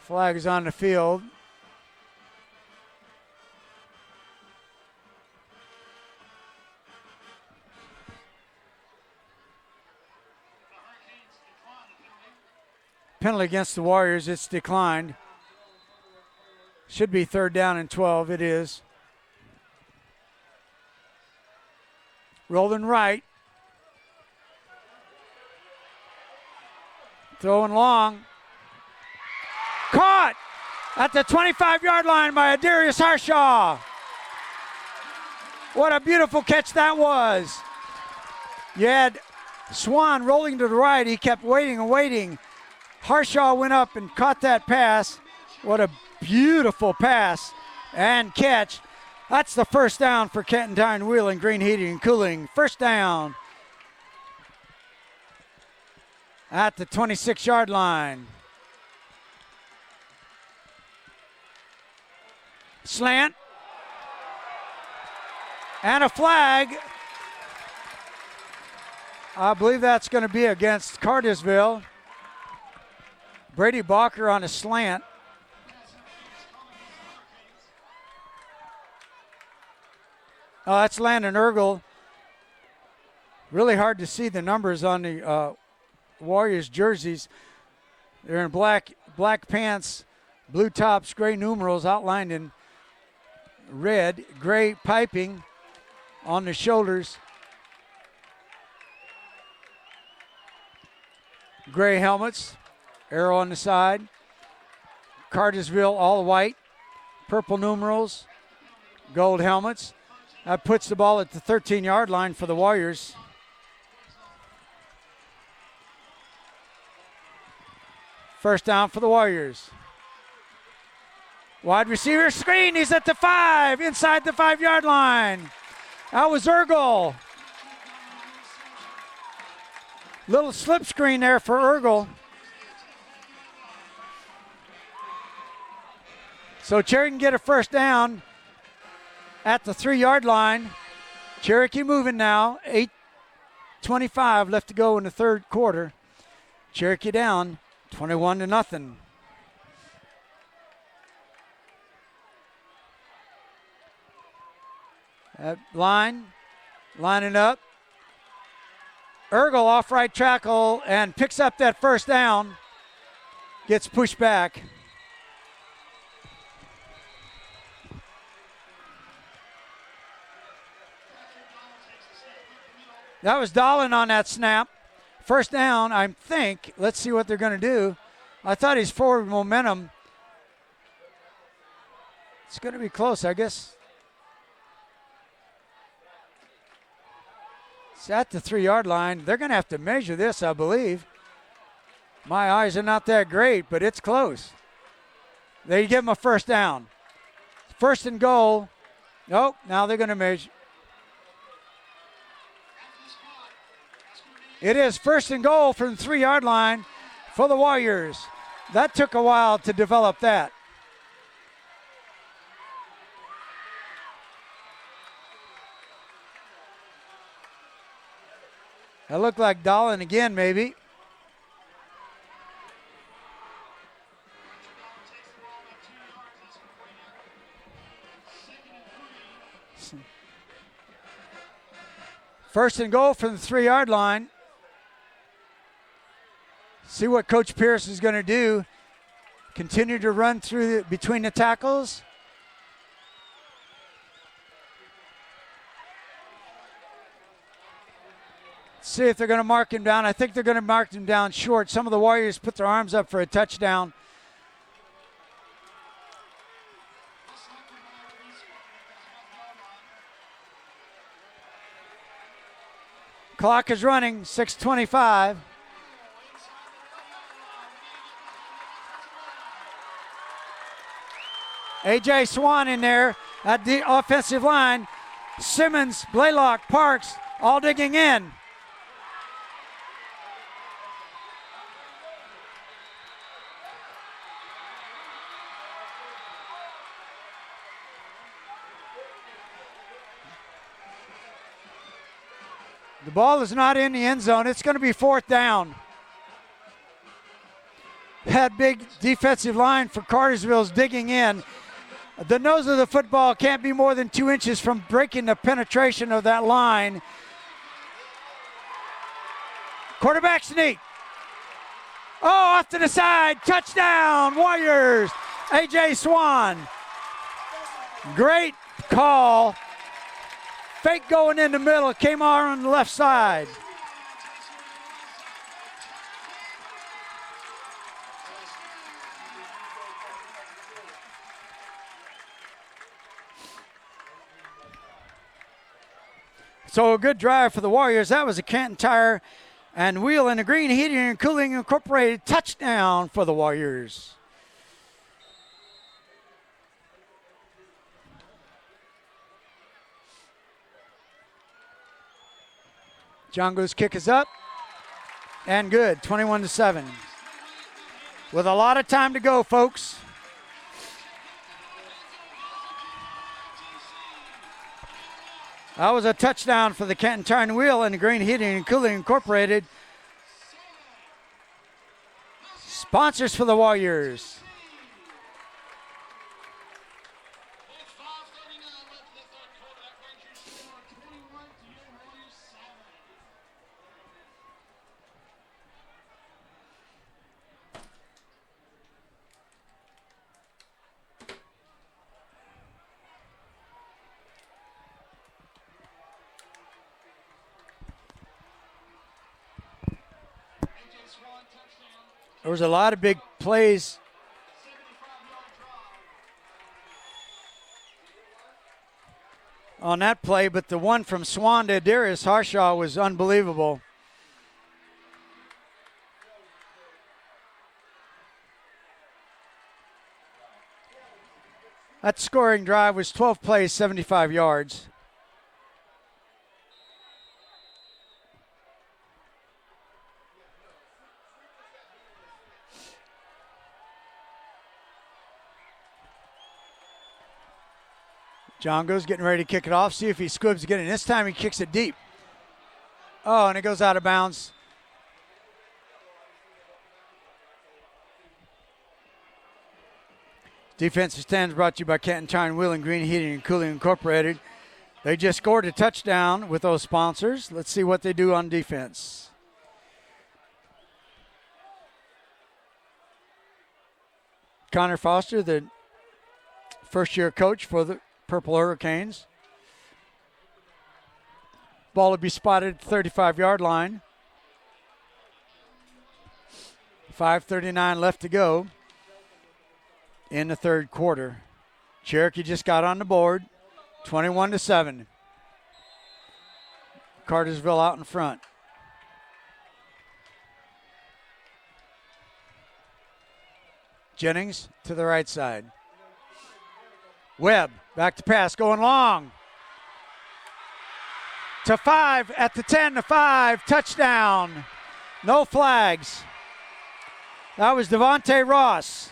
Flag is on the field. Penalty against the Warriors. It's declined. Should be third down and 12. It is. Rolling right. Throwing long. Caught at the 25-yard line by Adarius Harshaw. What a beautiful catch that was. You had Swan rolling to the right. He kept waiting and waiting. Harshaw went up and caught that pass. What a beautiful pass and catch. That's the first down for Kenton Tire and Wheel and Green Heating and Cooling. First down at the 26-yard line. Slant. And a flag. I believe that's going to be against Cartersville. Brady Balker on a slant. Oh, that's Landon Ergel. Really hard to see the numbers on the Warriors jerseys. They're in black pants, blue tops, gray numerals outlined in red, gray piping on the shoulders. Gray helmets, arrow on the side. Cartersville all white, purple numerals, gold helmets. That puts the ball at the 13-yard line for the Warriors. First down for the Warriors. Wide receiver screen, he's at the 5, inside the 5-yard line. That was Ergel. Little slip screen there for Ergel. So Cherokee can get a first down at the 3-yard line. Cherokee moving now. 8:25 left to go in the third quarter. Cherokee down 21-0. That lining up. Ergel off right tackle and picks up that first down. Gets pushed back. That was Dahlin on that snap. First down, I think. Let's see what they're going to do. I thought his forward momentum. It's going to be close, I guess. It's at the 3-yard line. They're going to have to measure this, I believe. My eyes are not that great, but it's close. They give him a first down. First and goal. Nope, now they're going to measure. It is first and goal from the 3-yard line for the Warriors. That took a while to develop that. That looked like Dolan again, maybe. First and goal from the 3-yard line. See what Coach Pierce is going to do. Continue to run through between the tackles. See if they're going to mark him down. I think they're going to mark him down short. Some of the Warriors put their arms up for a touchdown. Clock is running, 6:25. A.J. Swan in there at the offensive line. Simmons, Blaylock, Parks, all digging in. The ball is not in the end zone. It's going to be fourth down. That big defensive line for Cartersville is digging in. The nose of the football can't be more than 2 inches from breaking the penetration of that line. Quarterback sneak. Oh, off to the side. Touchdown, Warriors. A.J. Swan. Great call. Fake going in the middle, came out on the left side. So a good drive for the Warriors. That was a Canton Tire and Wheel and the Green Heating and Cooling Incorporated touchdown for the Warriors. Django's kick is up and good, 21-7. With a lot of time to go, folks. That was a touchdown for the Canton Tire and Wheel and the Green Heating and Cooling Incorporated. Sponsors for the Warriors. There was a lot of big plays. On that play, but the one from Swan to Darius Harshaw was unbelievable. That scoring drive was 12 plays, 75 yards. Django's getting ready to kick it off. See if he squibs again. And this time he kicks it deep. Oh, and it goes out of bounds. Defensive stands brought to you by Canton Tire and Wheel and Green Heating and Cooling Incorporated. They just scored a touchdown with those sponsors. Let's see what they do on defense. Connor Foster, the first-year coach for the Purple Hurricanes. Ball will be spotted at the 35-yard line. 5:39 left to go in the third quarter. Cherokee just got on the board, 21-7. Cartersville out in front. Jennings to the right side. Webb back to pass, going long. to 5 at the 10 to 5. Touchdown. No flags. That was Devontae Ross.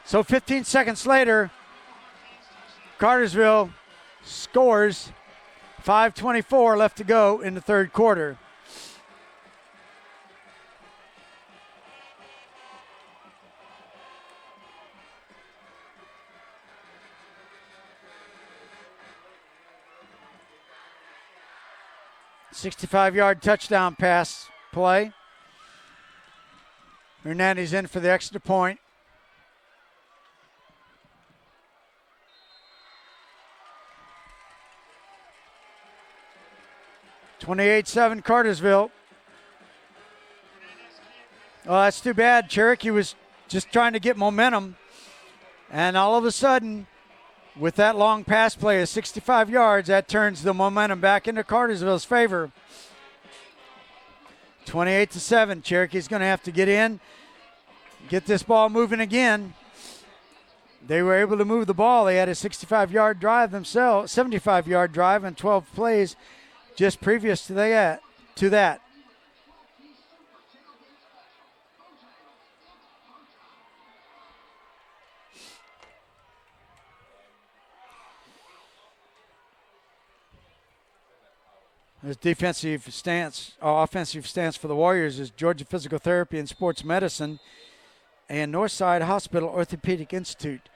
So 15 seconds later, Cartersville scores. 5:24 left to go in the third quarter. "65-yard touchdown pass play. Hernandez in for the extra point. (28-7) Cartersville. Oh, that's too bad. Cherokee was just trying to get momentum. And all of a sudden, with that long pass play of 65 yards, that turns the momentum back into Cartersville's favor. 28-7. Cherokee's going to have to get in, get this ball moving again. They were able to move the ball. They had a 65-yard drive themselves, 75-yard drive and 12 plays just previous to that. This offensive stance for the Warriors is Georgia Physical Therapy and Sports Medicine and Northside Hospital Orthopedic Institute.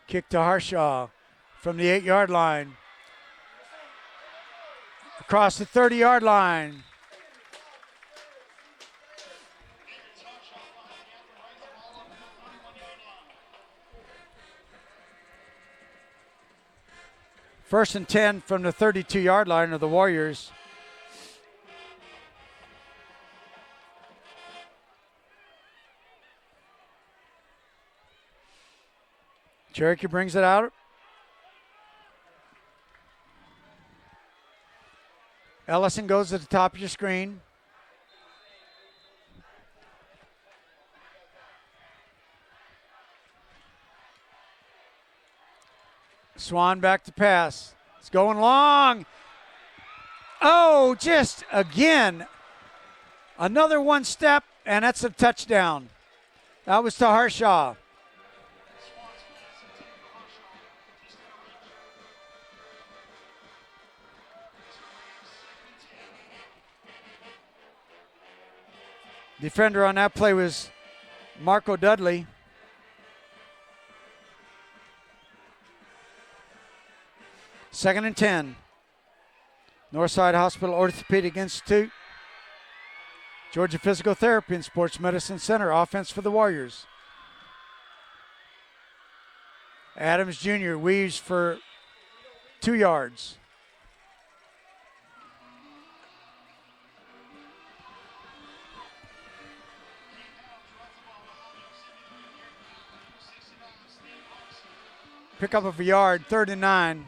Kick to Harshaw from the 8-yard line. Across the 30-yard line. First and 10 from the 32-yard line of the Warriors. Cherokee brings it out. Ellison goes to the top of your screen. Swan back to pass. It's going long. Oh, just again. Another one step, and that's a touchdown. That was to Harshaw. Defender on that play was Marco Dudley. Second and 10. Northside Hospital Orthopedic Institute. Georgia Physical Therapy and Sports Medicine Center. Offense for the Warriors. Adams Jr. weaves for 2 yards. Pick up of a yard, 3rd and 9.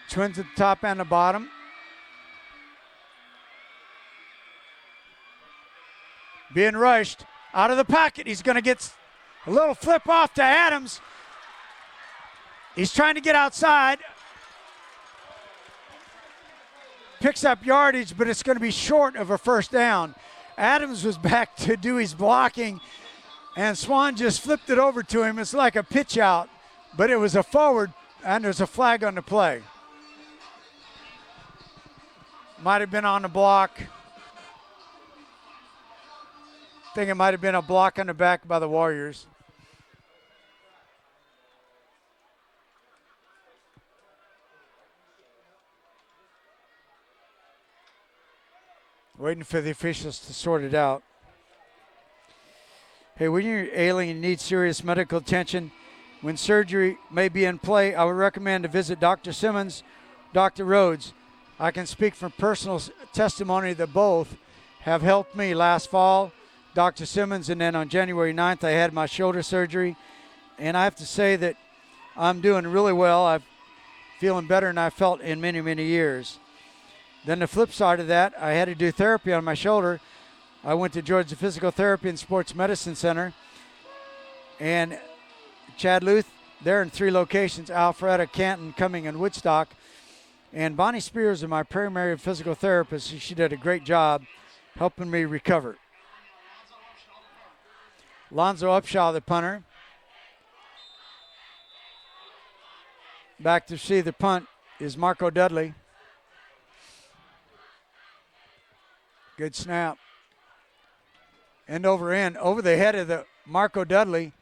Twins at the top and the bottom. Being rushed out of the pocket. He's going to get a little flip off to Adams. He's trying to get outside. Picks up yardage, but it's going to be short of a first down. Adams was back to do his blocking, and Swan just flipped it over to him. It's like a pitch out, but it was a forward, and there's a flag on the play. Might have been on the block. I think it might have been a block on the back by the Warriors. Waiting for the officials to sort it out. Hey, when you're ailing and need serious medical attention, when surgery may be in play, I would recommend to visit Dr. Simmons, Dr. Rhodes. I can speak from personal testimony that both have helped me last fall. Dr. Simmons, and then on January 9th, I had my shoulder surgery. And I have to say that I'm doing really well. I'm feeling better than I felt in many, many years. Then the flip side of that, I had to do therapy on my shoulder. I went to Georgia Physical Therapy and Sports Medicine Center. And Chad Luth, they're in 3 locations, Alpharetta, Canton, Cumming, and Woodstock. And Bonnie Spears is my primary physical therapist. She did a great job helping me recover. Lonzo Upshaw, the punter. Back to see the punt is Marco Dudley. Good snap. End over end, over the head of the Marco Dudley.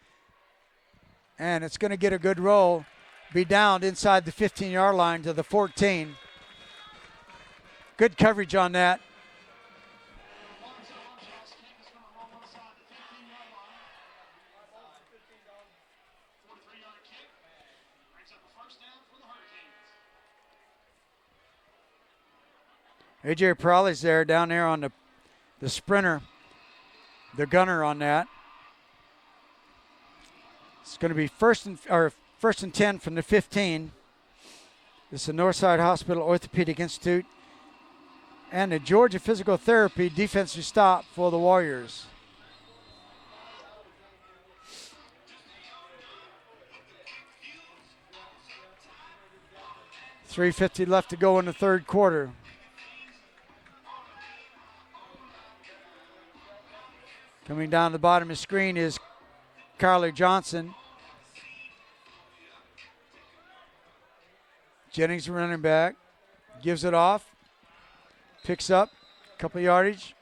And it's going to get a good roll. Be downed inside the 15-yard line to the 14. Good coverage on that. A.J. Prawley's there, down there on the sprinter, the gunner on that. It's going to be first and 10 from the 15. This is the Northside Hospital Orthopedic Institute and the Georgia Physical Therapy defensive stop for the Warriors. .350 left to go in the third quarter. Coming down the bottom of the screen is Carly Johnson. Jennings running back. Gives it off. Picks up a couple yardage.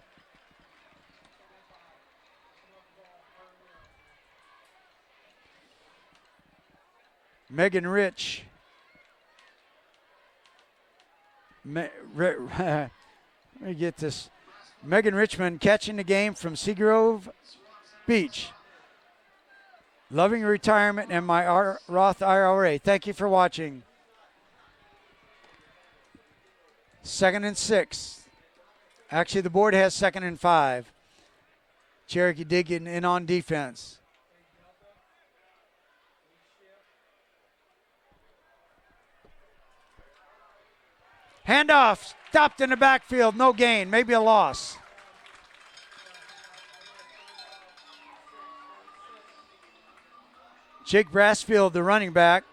Megan Rich. Let me get this. Megan Richmond catching the game from Seagrove Beach. Loving retirement and my Roth IRA. Thank you for watching. 2nd and 6. Actually, the board has 2nd and 5. Cherokee digging in on defense. Handoff, stopped in the backfield, no gain, maybe a loss. Jake Brassfield, the running back.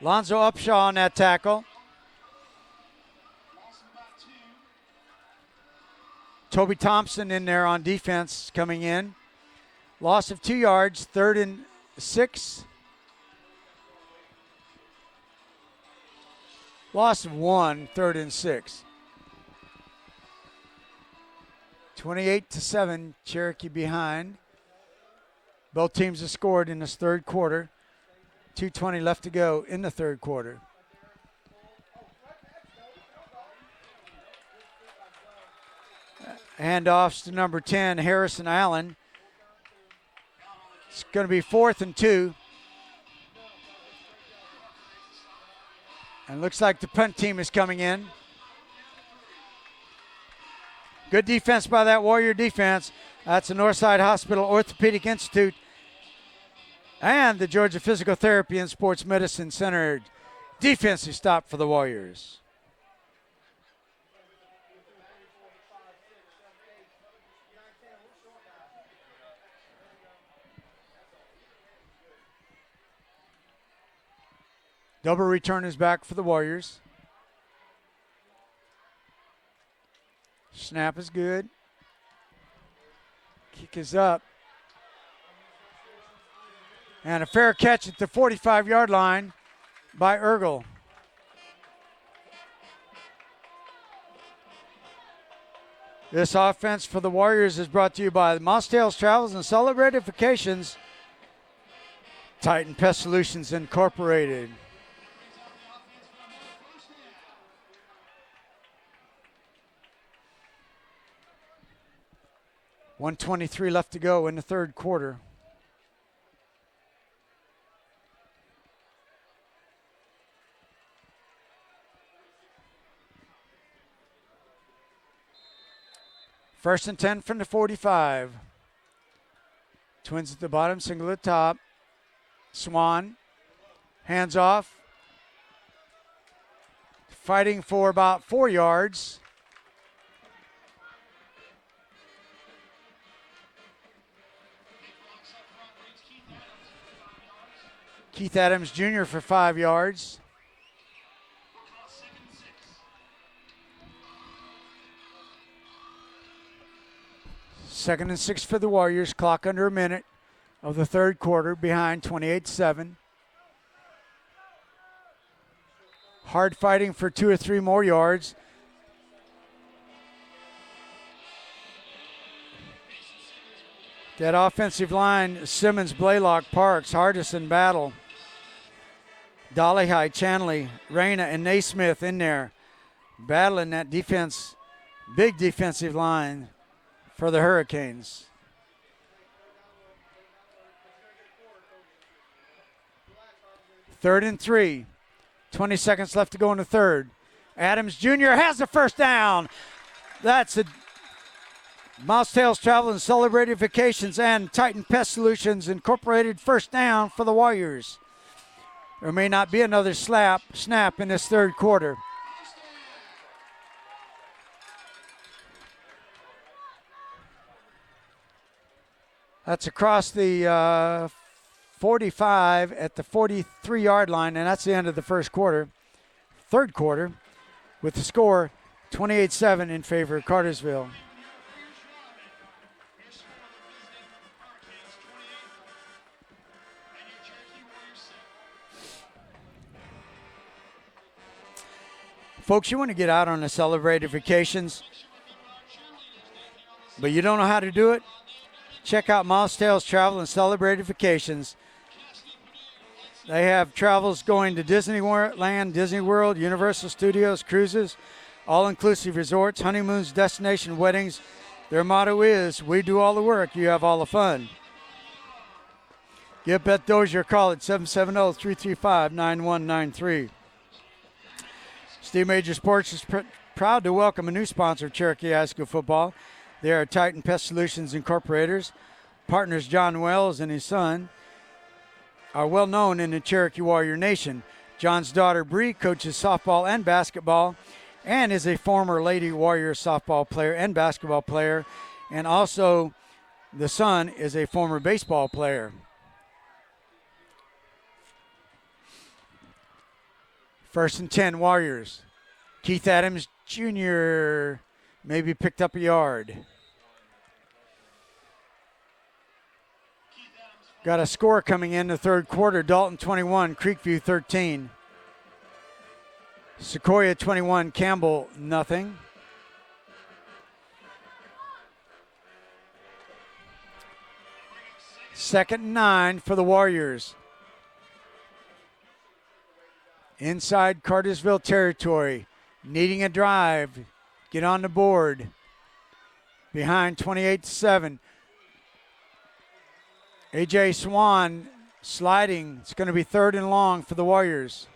Lonzo Upshaw on that tackle. Toby Thompson in there on defense coming in. Loss of 2 yards, 3rd and 6. Loss of 1, 3rd and 6. 28-7, Cherokee behind. Both teams have scored in this third quarter. 2:20 left to go in the third quarter. Handoffs to number 10, Harrison Allen. It's going to be 4th and 2. And looks like the punt team is coming in. Good defense by that Warrior defense. That's the Northside Hospital Orthopedic Institute and the Georgia Physical Therapy and Sports Medicine Center. Defensive stop for the Warriors. Double return is back for the Warriors. Snap is good. Kick is up. And a fair catch at the 45-yard line by Ergel. This offense for the Warriors is brought to you by Moss Tales Travels and Celebrated Vacations. Titan Pest Solutions Incorporated. .123 left to go in the third quarter. First and 10 from the 45. Twins at the bottom, single at the top. Swan, hands off. Fighting for about 4 yards. Keith Adams Jr. for 5 yards. Second and 6 for the Warriors. Clock under a minute of the third quarter, behind 28-7. Hard fighting for 2 or 3 more yards. That offensive line, Simmons, Blaylock, Parks, Hardison, Battle. Dollyhigh, Chanley, Reyna, and Naismith in there. Battling that defense, big defensive line for the Hurricanes. Third and 3. 20 seconds left to go in the third. Adams Jr. has the first down. That's a Mouse Tails Travel and Celebrated Vacations and Titan Pest Solutions Incorporated first down for the Warriors. There may not be another snap in this third quarter. That's across the 45 at the 43-yard line, and that's the end of the first quarter. Third quarter with the score 28-7 in favor of Cartersville. Folks, you want to get out on the celebrated vacations, but you don't know how to do it? Check out Mouse Tails Travel and Celebrated Vacations. They have travels going to Disneyland, Disney World, Universal Studios, cruises, all-inclusive resorts, honeymoons, destination weddings. Their motto is, we do all the work, you have all the fun. Give Beth Dozier a call at 770-335-9193. Steve Major Sports is proud to welcome a new sponsor of Cherokee High School football. They are Titan Pest Solutions Incorporated. Partners John Wells and his son are well known in the Cherokee Warrior Nation. John's daughter Bree coaches softball and basketball and is a former Lady Warrior softball player and basketball player. And also the son is a former baseball player. First and 10, Warriors. Keith Adams Jr. maybe picked up a yard. Got a score coming in the third quarter. Dalton 21, Creekview 13. Sequoia 21, Campbell nothing. Second and 9 for the Warriors. Inside Cartersville territory, needing a drive, get on the board. Behind 28-7. A.J. Swan sliding. It's going to be third and long for the Warriors.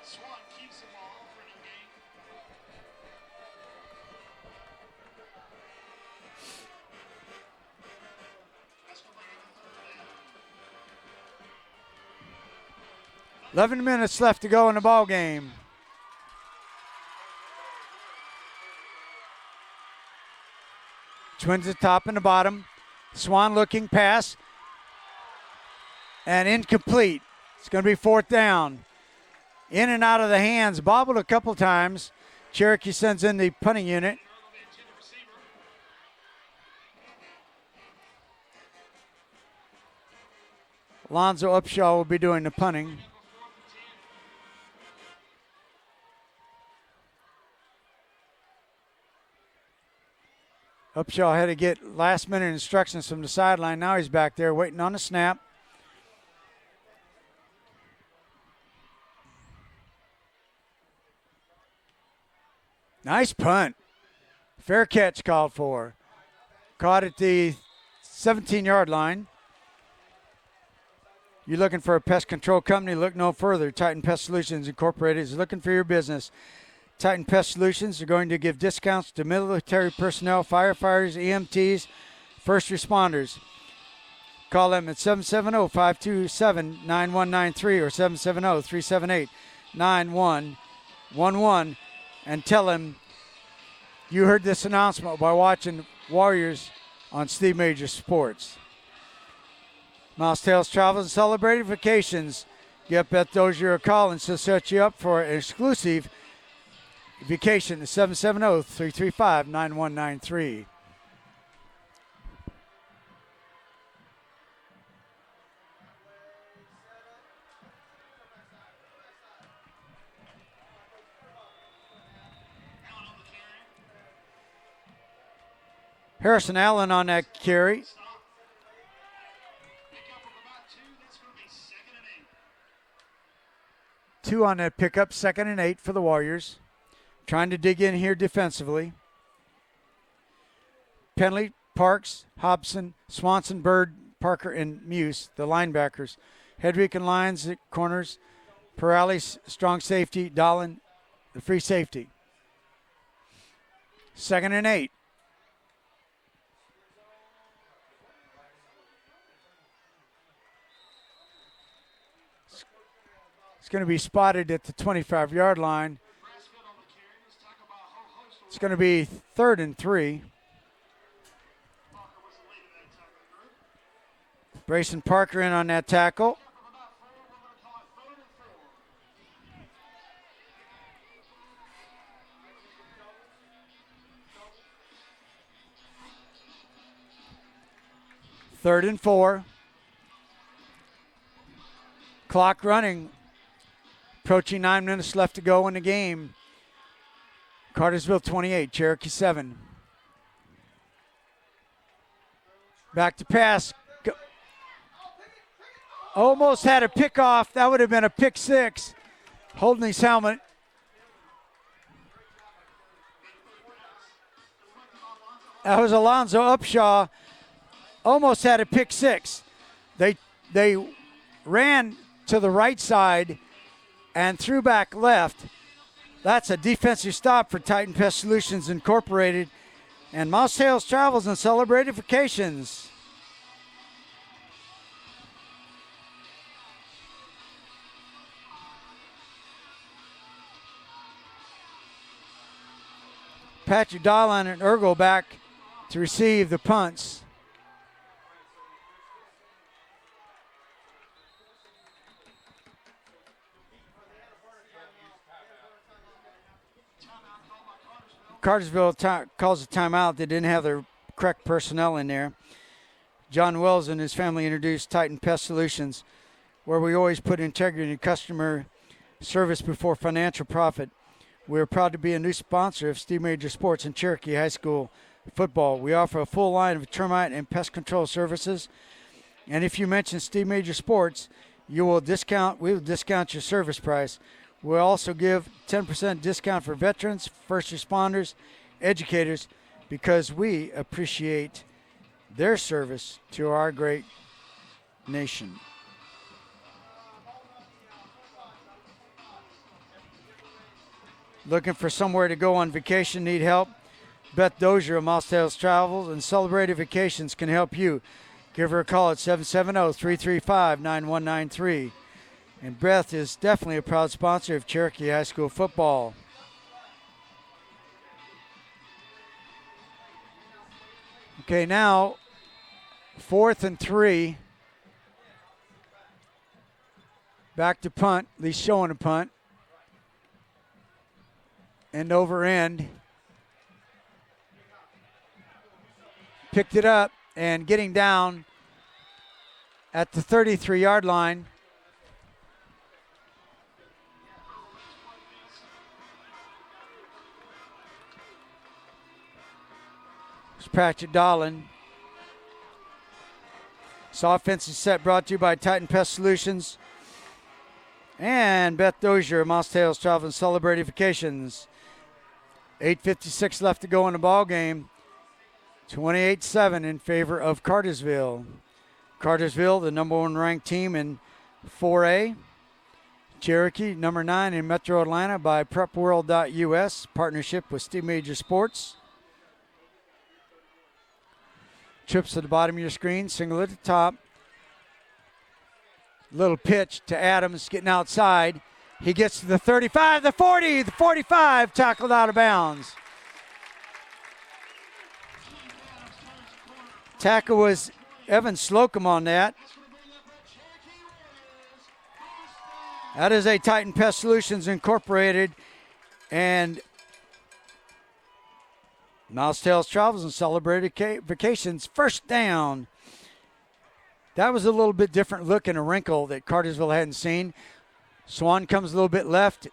Swan keeps the ball for an gain. That's going to bring up a third down. 11 minutes left to go in the ball game. Twins at top and the bottom. Swan looking pass. And incomplete. It's going to be fourth down. In and out of the hands. Bobbled a couple times. Cherokee sends in the punting unit. Alonzo Upshaw will be doing the punting. Upshaw had to get last-minute instructions from the sideline. Now he's back there waiting on the snap. Nice punt. Fair catch called for. Caught at the 17-yard line. You're looking for a pest control company? Look no further. Titan Pest Solutions Incorporated is looking for your business. Titan Pest Solutions are going to give discounts to military personnel, firefighters, EMTs, first responders. Call them at 770-527-9193 or 770-378-9111 and tell them you heard this announcement by watching Warriors on Steve Major Sports. Mouse Tales Travels and Celebrated Vacations. Get Beth Dozier a call and she'll set you up for an exclusive vacation at 770-335-9193. Harrison Allen on that carry. Two on that pickup, 2nd and 8 for the Warriors. Trying to dig in here defensively. Penley, Parks, Hobson, Swanson, Bird, Parker, and Muse, the linebackers. Hedrick and Lyons at corners. Perales, strong safety. Dolan, the free safety. 2nd and 8. It's going to be spotted at the 25-yard line. It's going to be 3rd and 3. Brayson Parker in on that tackle. Third and 4. Clock running. Approaching 9 minutes left to go in the game. Cartersville 28, Cherokee 7. Back to pass. Almost had a pick off. That would have been a pick 6. Holding his helmet. That was Alonzo Upshaw. Almost had a pick 6. They ran to the right side and threw back left. That's a defensive stop for Titan Pest Solutions Incorporated and Mouse Tales Travels and Celebrated Vacations. Patrick Dahlon and Ergo back to receive the punts. Cartersville calls a timeout. They didn't have their correct personnel in there. John Wells and his family introduced Titan Pest Solutions, where we always put integrity and customer service before financial profit. We're proud to be a new sponsor of Steve Major Sports and Cherokee High School football. We offer a full line of termite and pest control services. And if you mention Steve Major Sports, we will discount your service price. We'll also give 10% discount for veterans, first responders, educators, because we appreciate their service to our great nation. Looking for somewhere to go on vacation, need help? Beth Dozier of Mouse Tales Travels and Celebrated Vacations can help you. Give her a call at 770-335-9193. And Beth is definitely a proud sponsor of Cherokee High School football. Okay, now 4th and 3. Back to punt, at least showing a punt. End over end. Picked it up and getting down at the 33-yard line. Patrick Dahlin. This offensive set brought to you by Titan Pest Solutions and Beth Dozier, Mouse Tales Travel and Celebrated Vacations. 8:56 left to go in the ball game. 28-7 in favor of Cartersville. Cartersville, the number 1 ranked team in 4A. Cherokee, number 9 in Metro Atlanta by PrepWorld.us, partnership with Steve Major Sports. Trips at the bottom of your screen, single at the top. Little pitch to Adams, getting outside. He gets to the 35, the 40, the 45, tackled out of bounds. Tackle was Evan Slocum on that. That is a Titan Pest Solutions Incorporated and Mouse Tales Travels and Celebrated Vacations. First down. That was a little bit different look and a wrinkle that Cartersville hadn't seen. Swan comes a little bit left.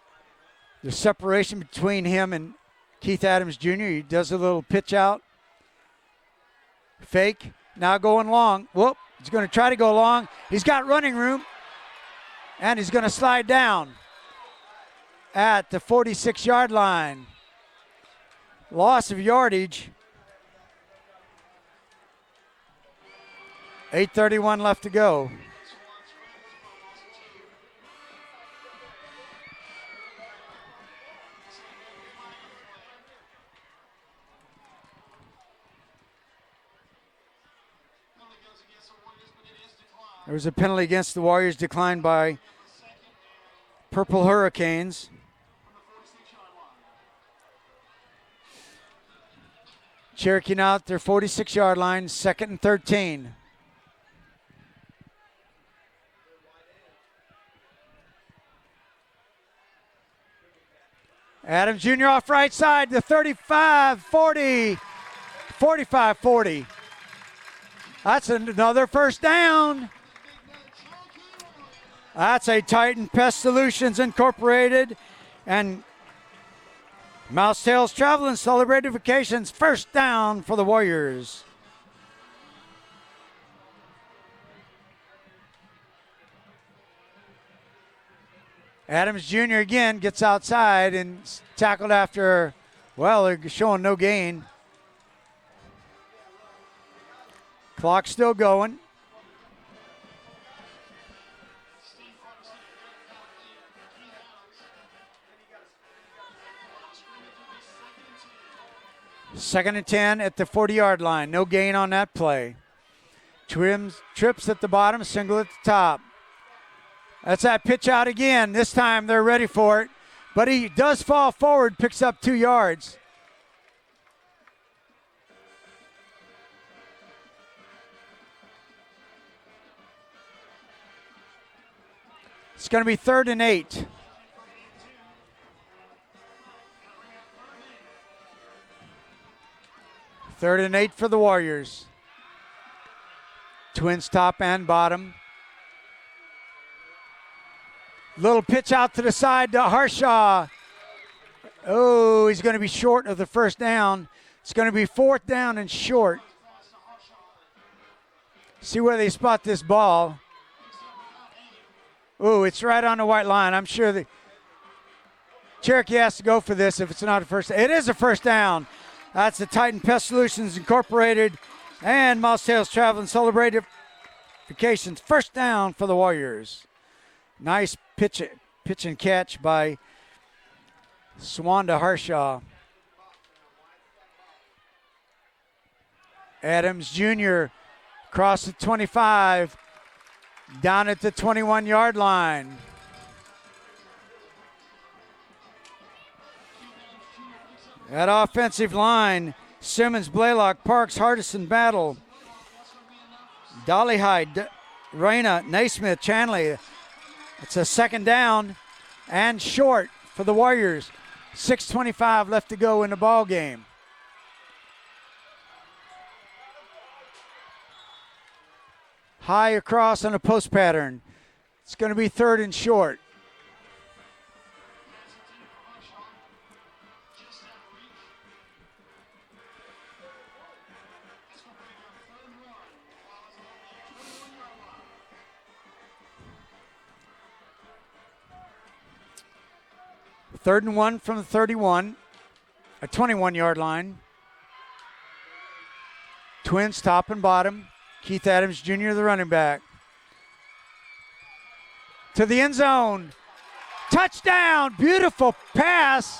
There's separation between him and Keith Adams Jr. He does a little pitch out. Fake. Now going long. Whoop. He's going to try to go long. He's got running room. And he's going to slide down at the 46-yard line. Loss of yardage. 8:31 left to go. There was a penalty against the Warriors, declined by Purple Hurricanes. Cherokee now at their 46-yard line, 2nd and 13. Adams Jr. off right side, the 35-40, 45-40. That's another first down. That's a Titan Pest Solutions Incorporated and Mouse Tales Travel and Celebrated Vacations. First down for the Warriors. Adams Jr. again gets outside and tackled after, well, they're showing no gain. Clock still going. Second and 10 at the 40-yard line. No gain on that play. Trips at the bottom, single at the top. That's that pitch out again. This time they're ready for it. But he does fall forward, picks up 2 yards. It's going to be 3rd and 8. Third and 8 for the Warriors. Twins top and bottom. Little pitch out to the side to Harshaw. Oh, he's going to be short of the first down. It's going to be 4th down and short. See where they spot this ball. Oh, it's right on the white line. I'm sure the Cherokee has to go for this if it's not a first. It is a first down. That's the Titan Pest Solutions Incorporated and Mouse Tales Travel and Celebrated Vacations. First down for the Warriors. Nice pitch and catch by Swanda Harshaw. Adams Jr. across the 25, down at the 21-yard line. That offensive line, Simmons, Blaylock, Parks, Hardison, Battle, Dollyhide, Reyna, Naismith, Chanley. It's a 2nd down and short for the Warriors. 6:25 left to go in the ball game. High across on a post pattern. It's going to be 3rd and short. Third and 1 from the 31, a 21-yard line. Twins top and bottom. Keith Adams Jr., the running back. To the end zone. touchdown. Beautiful pass.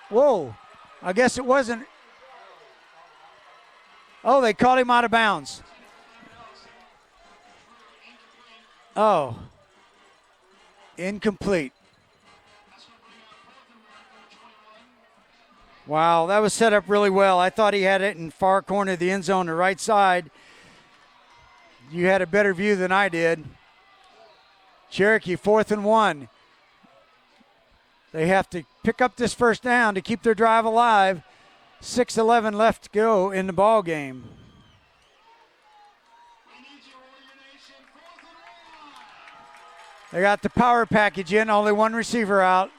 Whoa. I guess it wasn't. Oh, they called him out of bounds. Oh. Incomplete. Wow, that was set up really well. I thought he had it in far corner of the end zone, the right side. You had a better view than I did. Cherokee, 4th and 1. They have to pick up this first down to keep their drive alive. 6:11 left to go in the ball game. They got the power package in, only one receiver out.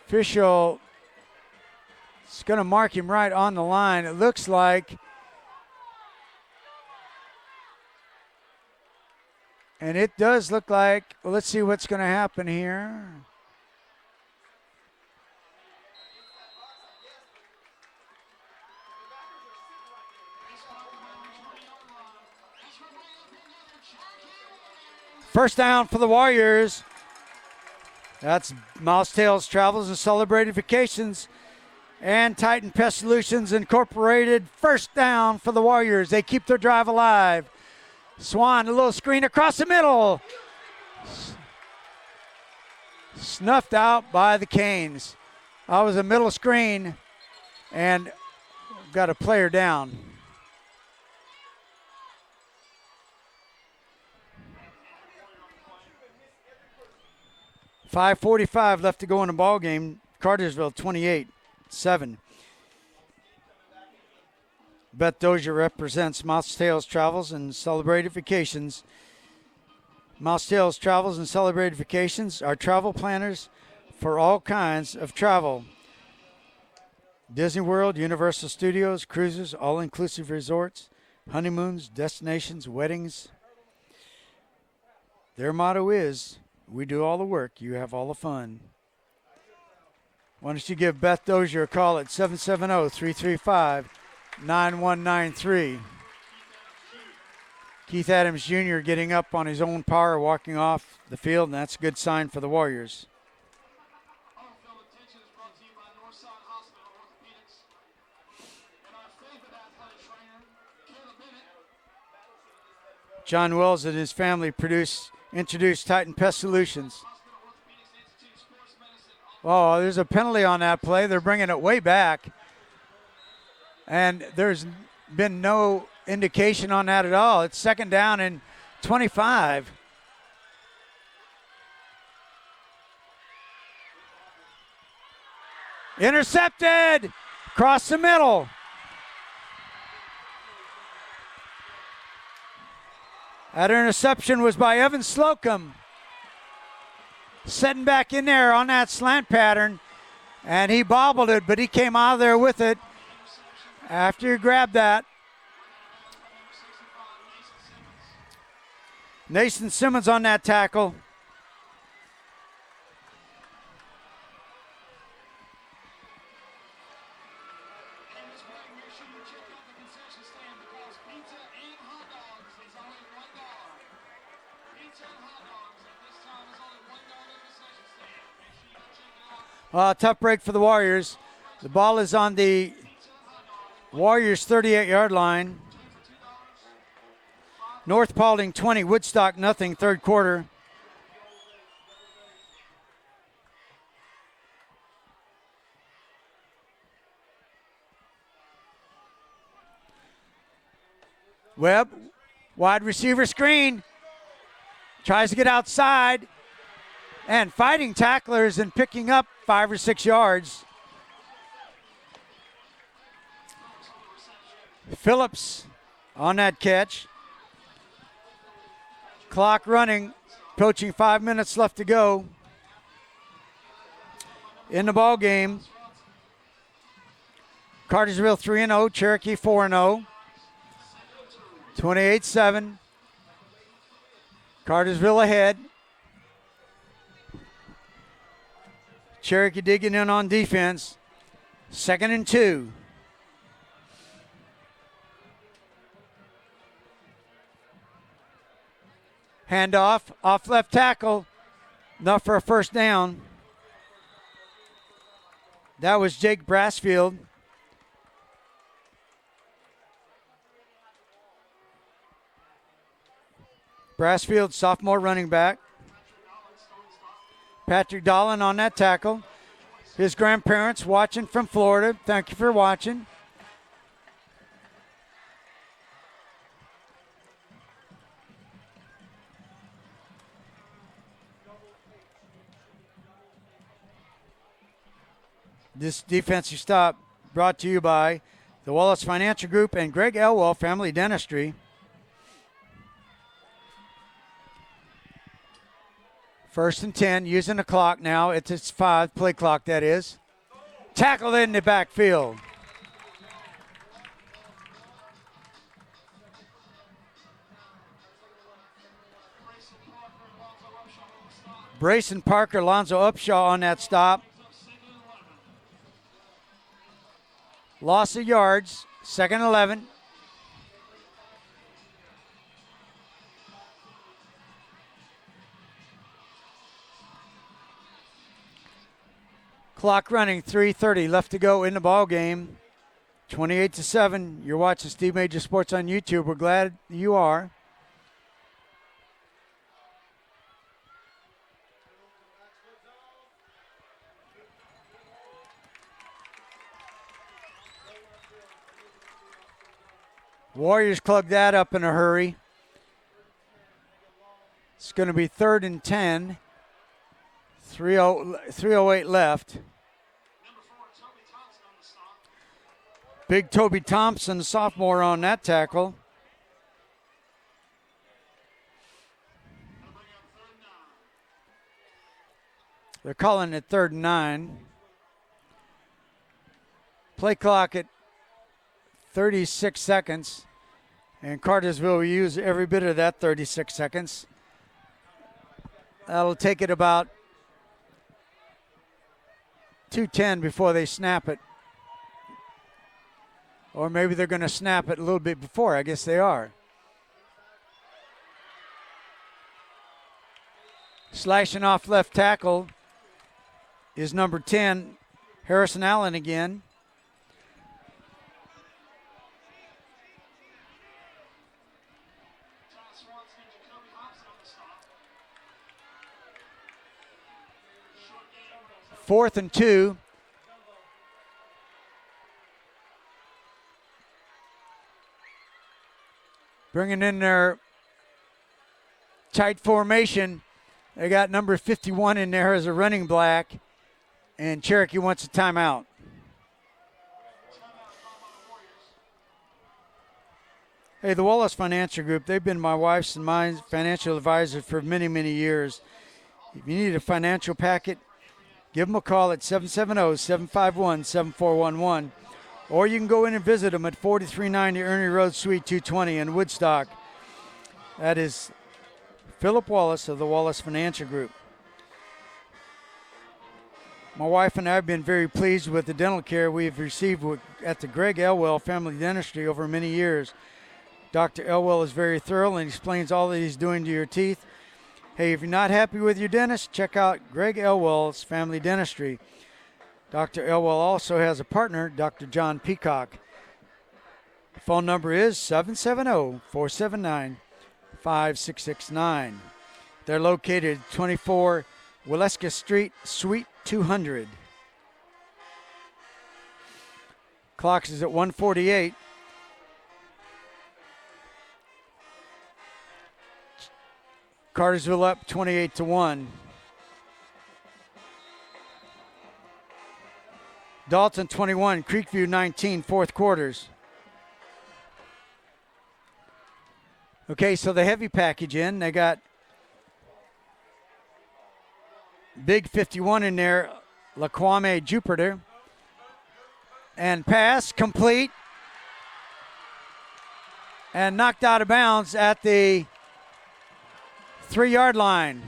Official is going to mark him right on the line. It looks like. And it does look like, well, let's see what's going to happen here. First down for the Warriors. That's Mouse Tails Travels and Celebrated Vacations and Titan Pest Solutions Incorporated. First down for the Warriors. They keep their drive alive. Swan, a little screen across the middle. Snuffed out by the Canes. That was a middle screen and got a player down. .5:45 left to go in the ball game. Cartersville 28-7. Beth Dozier represents Mouse Tails Travels and Celebrated Vacations. Mouse Tails Travels and Celebrated Vacations are travel planners for all kinds of travel. Disney World, Universal Studios, cruises, all-inclusive resorts, honeymoons, destinations, weddings. Their motto is, we do all the work, you have all the fun. Why don't you give Beth Dozier a call at 770-335-9193. Keith Adams Jr. getting up on his own power, walking off the field, and that's a good sign for the Warriors. John Wells and his family introduced Titan Pest Solutions. Oh, there's a penalty on that play. They're bringing it way back. And there's been no indication on that at all. It's second down and 25. Intercepted across the middle. That interception was by Evan Slocum. Setting back in there on that slant pattern. And he bobbled it, but he came out of there with it after he grabbed that. Nathan Simmons on that tackle. Tough break for the Warriors. The ball is on the Warriors 38-yard line. North Paulding 20, Woodstock nothing, third quarter. Webb, wide receiver screen. Tries to get outside. And fighting tacklers and picking up 5 or 6 yards. Phillips on that catch. Clock running, approaching 5 minutes left to go in the ball game. Cartersville 3-0, Cherokee 4-0. 28-7. Cartersville ahead. Cherokee digging in on defense. 2nd and 2. Handoff, off left tackle. Enough for a first down. That was Jake Brassfield. Brassfield, sophomore running back. Patrick Dolan on that tackle. His grandparents watching from Florida. Thank you for watching. This defensive stop brought to you by the Wallace Financial Group and Greg Elwell Family Dentistry. First and 10, using the clock now. It's 5, play clock that is. Tackled in the backfield. Brayson Parker, Lonzo Upshaw on that stop. Loss of yards, 2nd 11. Clock running, 3:30 left to go in the ball game. 28-7. You're watching Steve Major Sports on YouTube. We're glad you are. Warriors plug that up in a hurry. It's going to be 3rd and 10. 3:08 left. Big Toby Thompson, sophomore, on that tackle. They're calling it 3rd and 9. Play clock at 36 seconds. And Cartersville will use every bit of that 36 seconds. That'll take it about 2:10 before they snap it. Or maybe they're going to snap it a little bit before. I guess they are. Slashing off left tackle is number 10, Harrison Allen again. Fourth and 2. Bringing in their tight formation. They got number 51 in there as a running back, and Cherokee wants a timeout. Hey, the Wallace Financial Group, they've been my wife's and mine's financial advisor for many, many years. If you need a financial packet, give them a call at 770-751-7411. Or you can go in and visit them at 4390 Ernie Road, Suite 220 in Woodstock. That is Philip Wallace of the Wallace Financial Group. My wife and I have been very pleased with the dental care we've received at the Greg Elwell Family Dentistry over many years. Dr. Elwell is very thorough and explains all that he's doing to your teeth. Hey, if you're not happy with your dentist, check out Greg Elwell's Family Dentistry. Dr. Elwell also has a partner, Dr. John Peacock. Phone number is 770-479-5669. They're located at 24 Waleska Street, Suite 200. Clock is at 1:48. Cartersville up 28-1. Dalton 21, Creekview 19, fourth quarters. Okay, so the heavy package in. They got big 51 in there, Laquame Jupiter. And pass complete. And knocked out of bounds at the 3-yard line.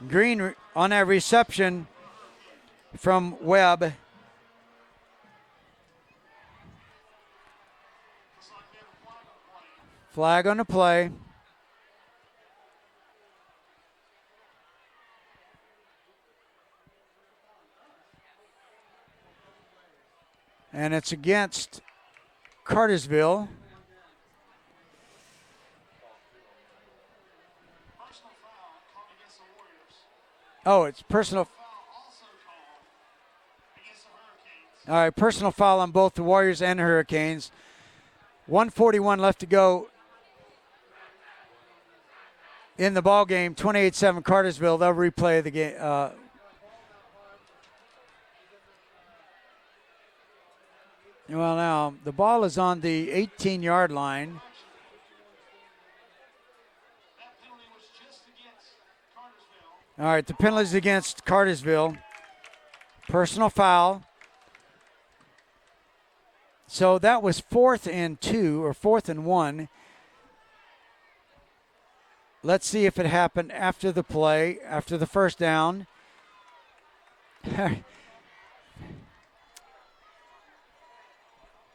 Green on that reception from Webb. Flag on the play. And it's against Cartersville. Oh, it's personal. All right, personal foul on both the Warriors and the Hurricanes. 1:41 left to go in the ball game. 28-7 Cartersville. They'll replay the game. Well, now the ball is on the 18-yard line. All right, the penalty's against Cartersville. Personal foul. So that was 4th and 2 or 4th and 1. Let's see if it happened after the play, after the first down.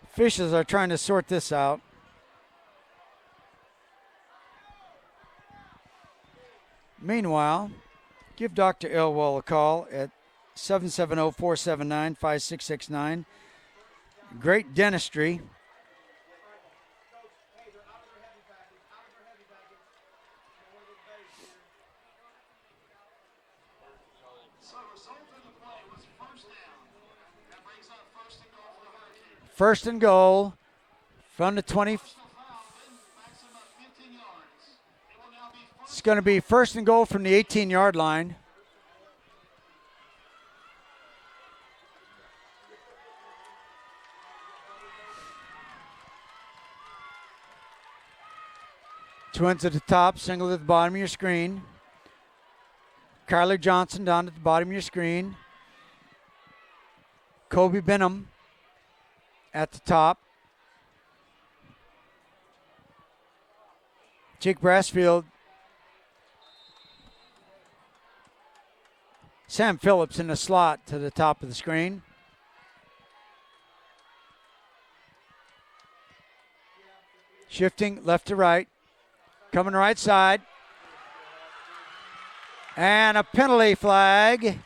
Officials are trying to sort this out. Meanwhile, give Dr. Elwell a call at 770-479-5669. Great dentistry. First and goal from the 20. It's going to be first and goal from the 18-yard line. Twins at the top, single at the bottom of your screen. Kyler Johnson down at the bottom of your screen. Kobe Benham at the top. Jake Brassfield. Sam Phillips in the slot to the top of the screen. Shifting left to right. Coming right side. And a penalty flag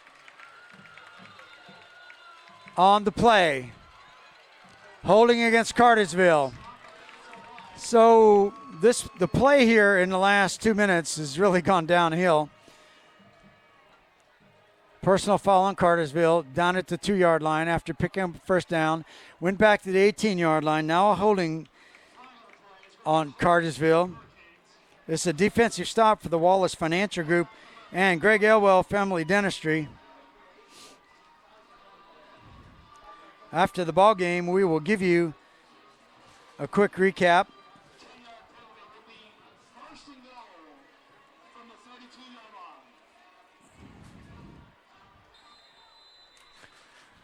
on the play. Holding against Cartersville. So the play here in the last 2 minutes has really gone downhill. Personal foul on Cartersville down at the 2-yard line after picking up first down. Went back to the 18-yard line. Now a holding on Cartersville. This is a defensive stop for the Wallace Financial Group and Greg Elwell Family Dentistry. After the ball game, we will give you a quick recap.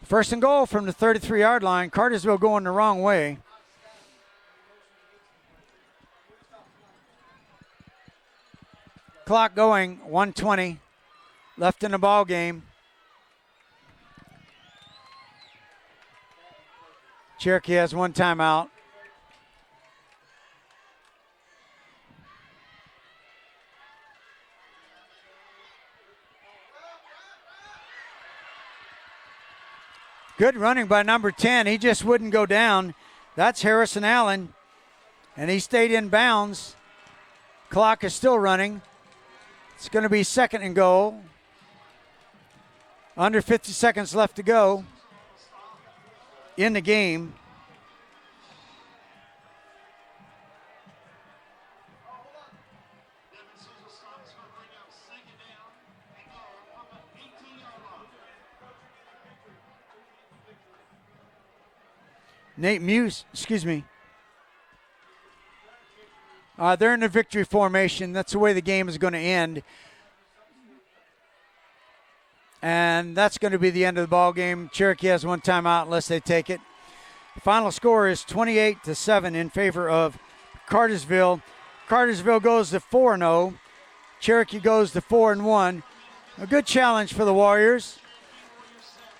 First and goal from the 33-yard line. Cartersville going the wrong way. Clock going, 1:20 left in the ball game. Cherokee has one timeout. Good running by number 10. He just wouldn't go down. That's Harrison Allen, and he stayed in bounds. Clock is still running. It's going to be second and goal. Under 50 seconds left to go in the game. Nate Muse, they're in the victory formation. That's the way the game is going to end. And that's going to be the end of the ball game. Cherokee has one timeout unless they take it. The final score is 28-7 in favor of Cartersville. Cartersville goes to 4-0. Cherokee goes to 4-1. A good challenge for the Warriors.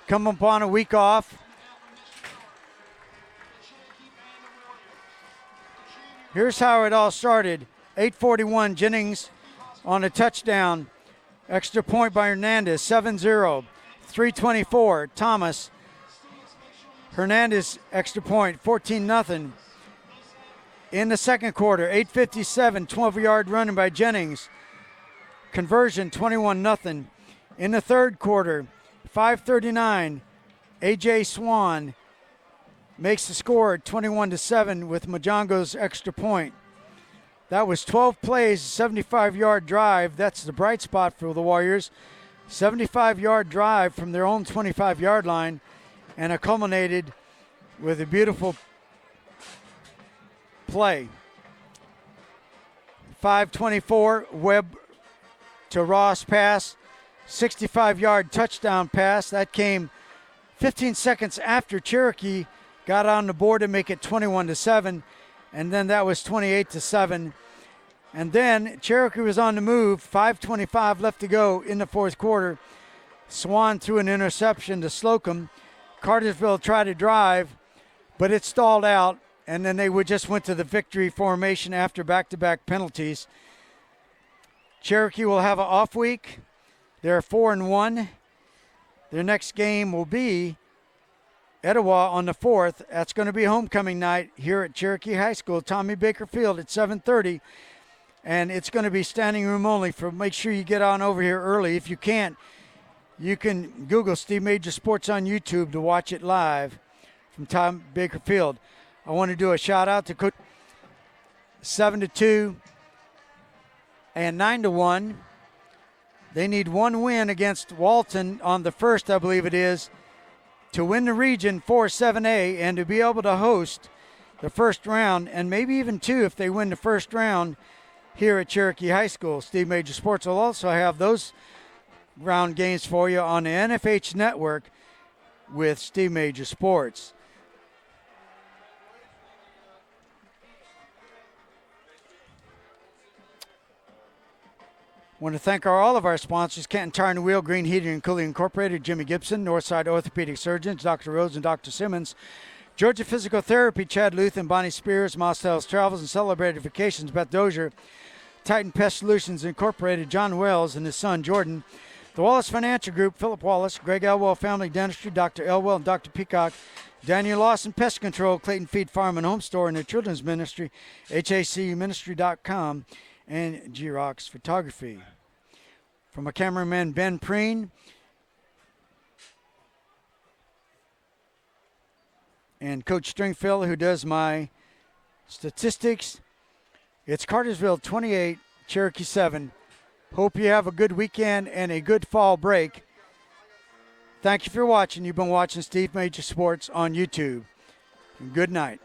Come upon a week off. Here's how it all started. 8:41, Jennings on a touchdown. Extra point by Hernandez, 7-0. 3:24, Thomas. Hernandez extra point, 14-0. In the second quarter, 8:57, 12-yard running by Jennings. Conversion, 21-0. In the third quarter, 5:39, A.J. Swan makes the score 21-7 with Majongo's extra point. That was 12 plays, 75-yard drive. That's the bright spot for the Warriors. 75-yard drive from their own 25-yard line, and it culminated with a beautiful play. 5:24, Webb to Ross pass, 65-yard touchdown pass. That came 15 seconds after Cherokee got on the board to make it 21-7, and then that was 28-7. And then Cherokee was on the move, 5:25 left to go in the fourth quarter. Swan threw an interception to Slocum. Cartersville tried to drive, but it stalled out, and then they just went to the victory formation after back-to-back penalties. Cherokee will have an off week. They're 4-1. Their next game will be Etowah on the 4th. That's going to be homecoming night here at Cherokee High School, Tommy Baker Field at 7:30. And it's going to be standing room only. Make sure you get on over here early. If you can't, you can Google Steve Major Sports on YouTube to watch it live from Tom Baker Field. I want to do a shout out to Coach 7-2 and 9-1. They need one win against Walton on the 1st, I believe it is, to win the region 4-7A and to be able to host the first round, and maybe even two if they win the first round here at Cherokee High School. Steve Major Sports will also have those round games for you on the NFH Network with Steve Major Sports. I want to thank all of our sponsors: Canton Tire and Wheel, Green Heating and Cooling Incorporated, Jimmy Gibson, Northside Orthopedic Surgeons, Dr. Rhodes and Dr. Simmons, Georgia Physical Therapy, Chad Luth and Bonnie Spears, Mostel's Travels and Celebrated Vacations, Beth Dozier, Titan Pest Solutions Incorporated, John Wells and his son Jordan, the Wallace Financial Group, Philip Wallace, Greg Elwell Family Dentistry, Dr. Elwell and Dr. Peacock, Daniel Lawson Pest Control, Clayton Feed Farm and Home Store, and the Children's Ministry, HACministry.com, and G-Rocks Photography. From a cameraman, Ben Preen, and Coach Stringfield, who does my statistics, it's Cartersville 28, Cherokee 7. Hope you have a good weekend and a good fall break. Thank you for watching. You've been watching Steve Major Sports on YouTube. Good night.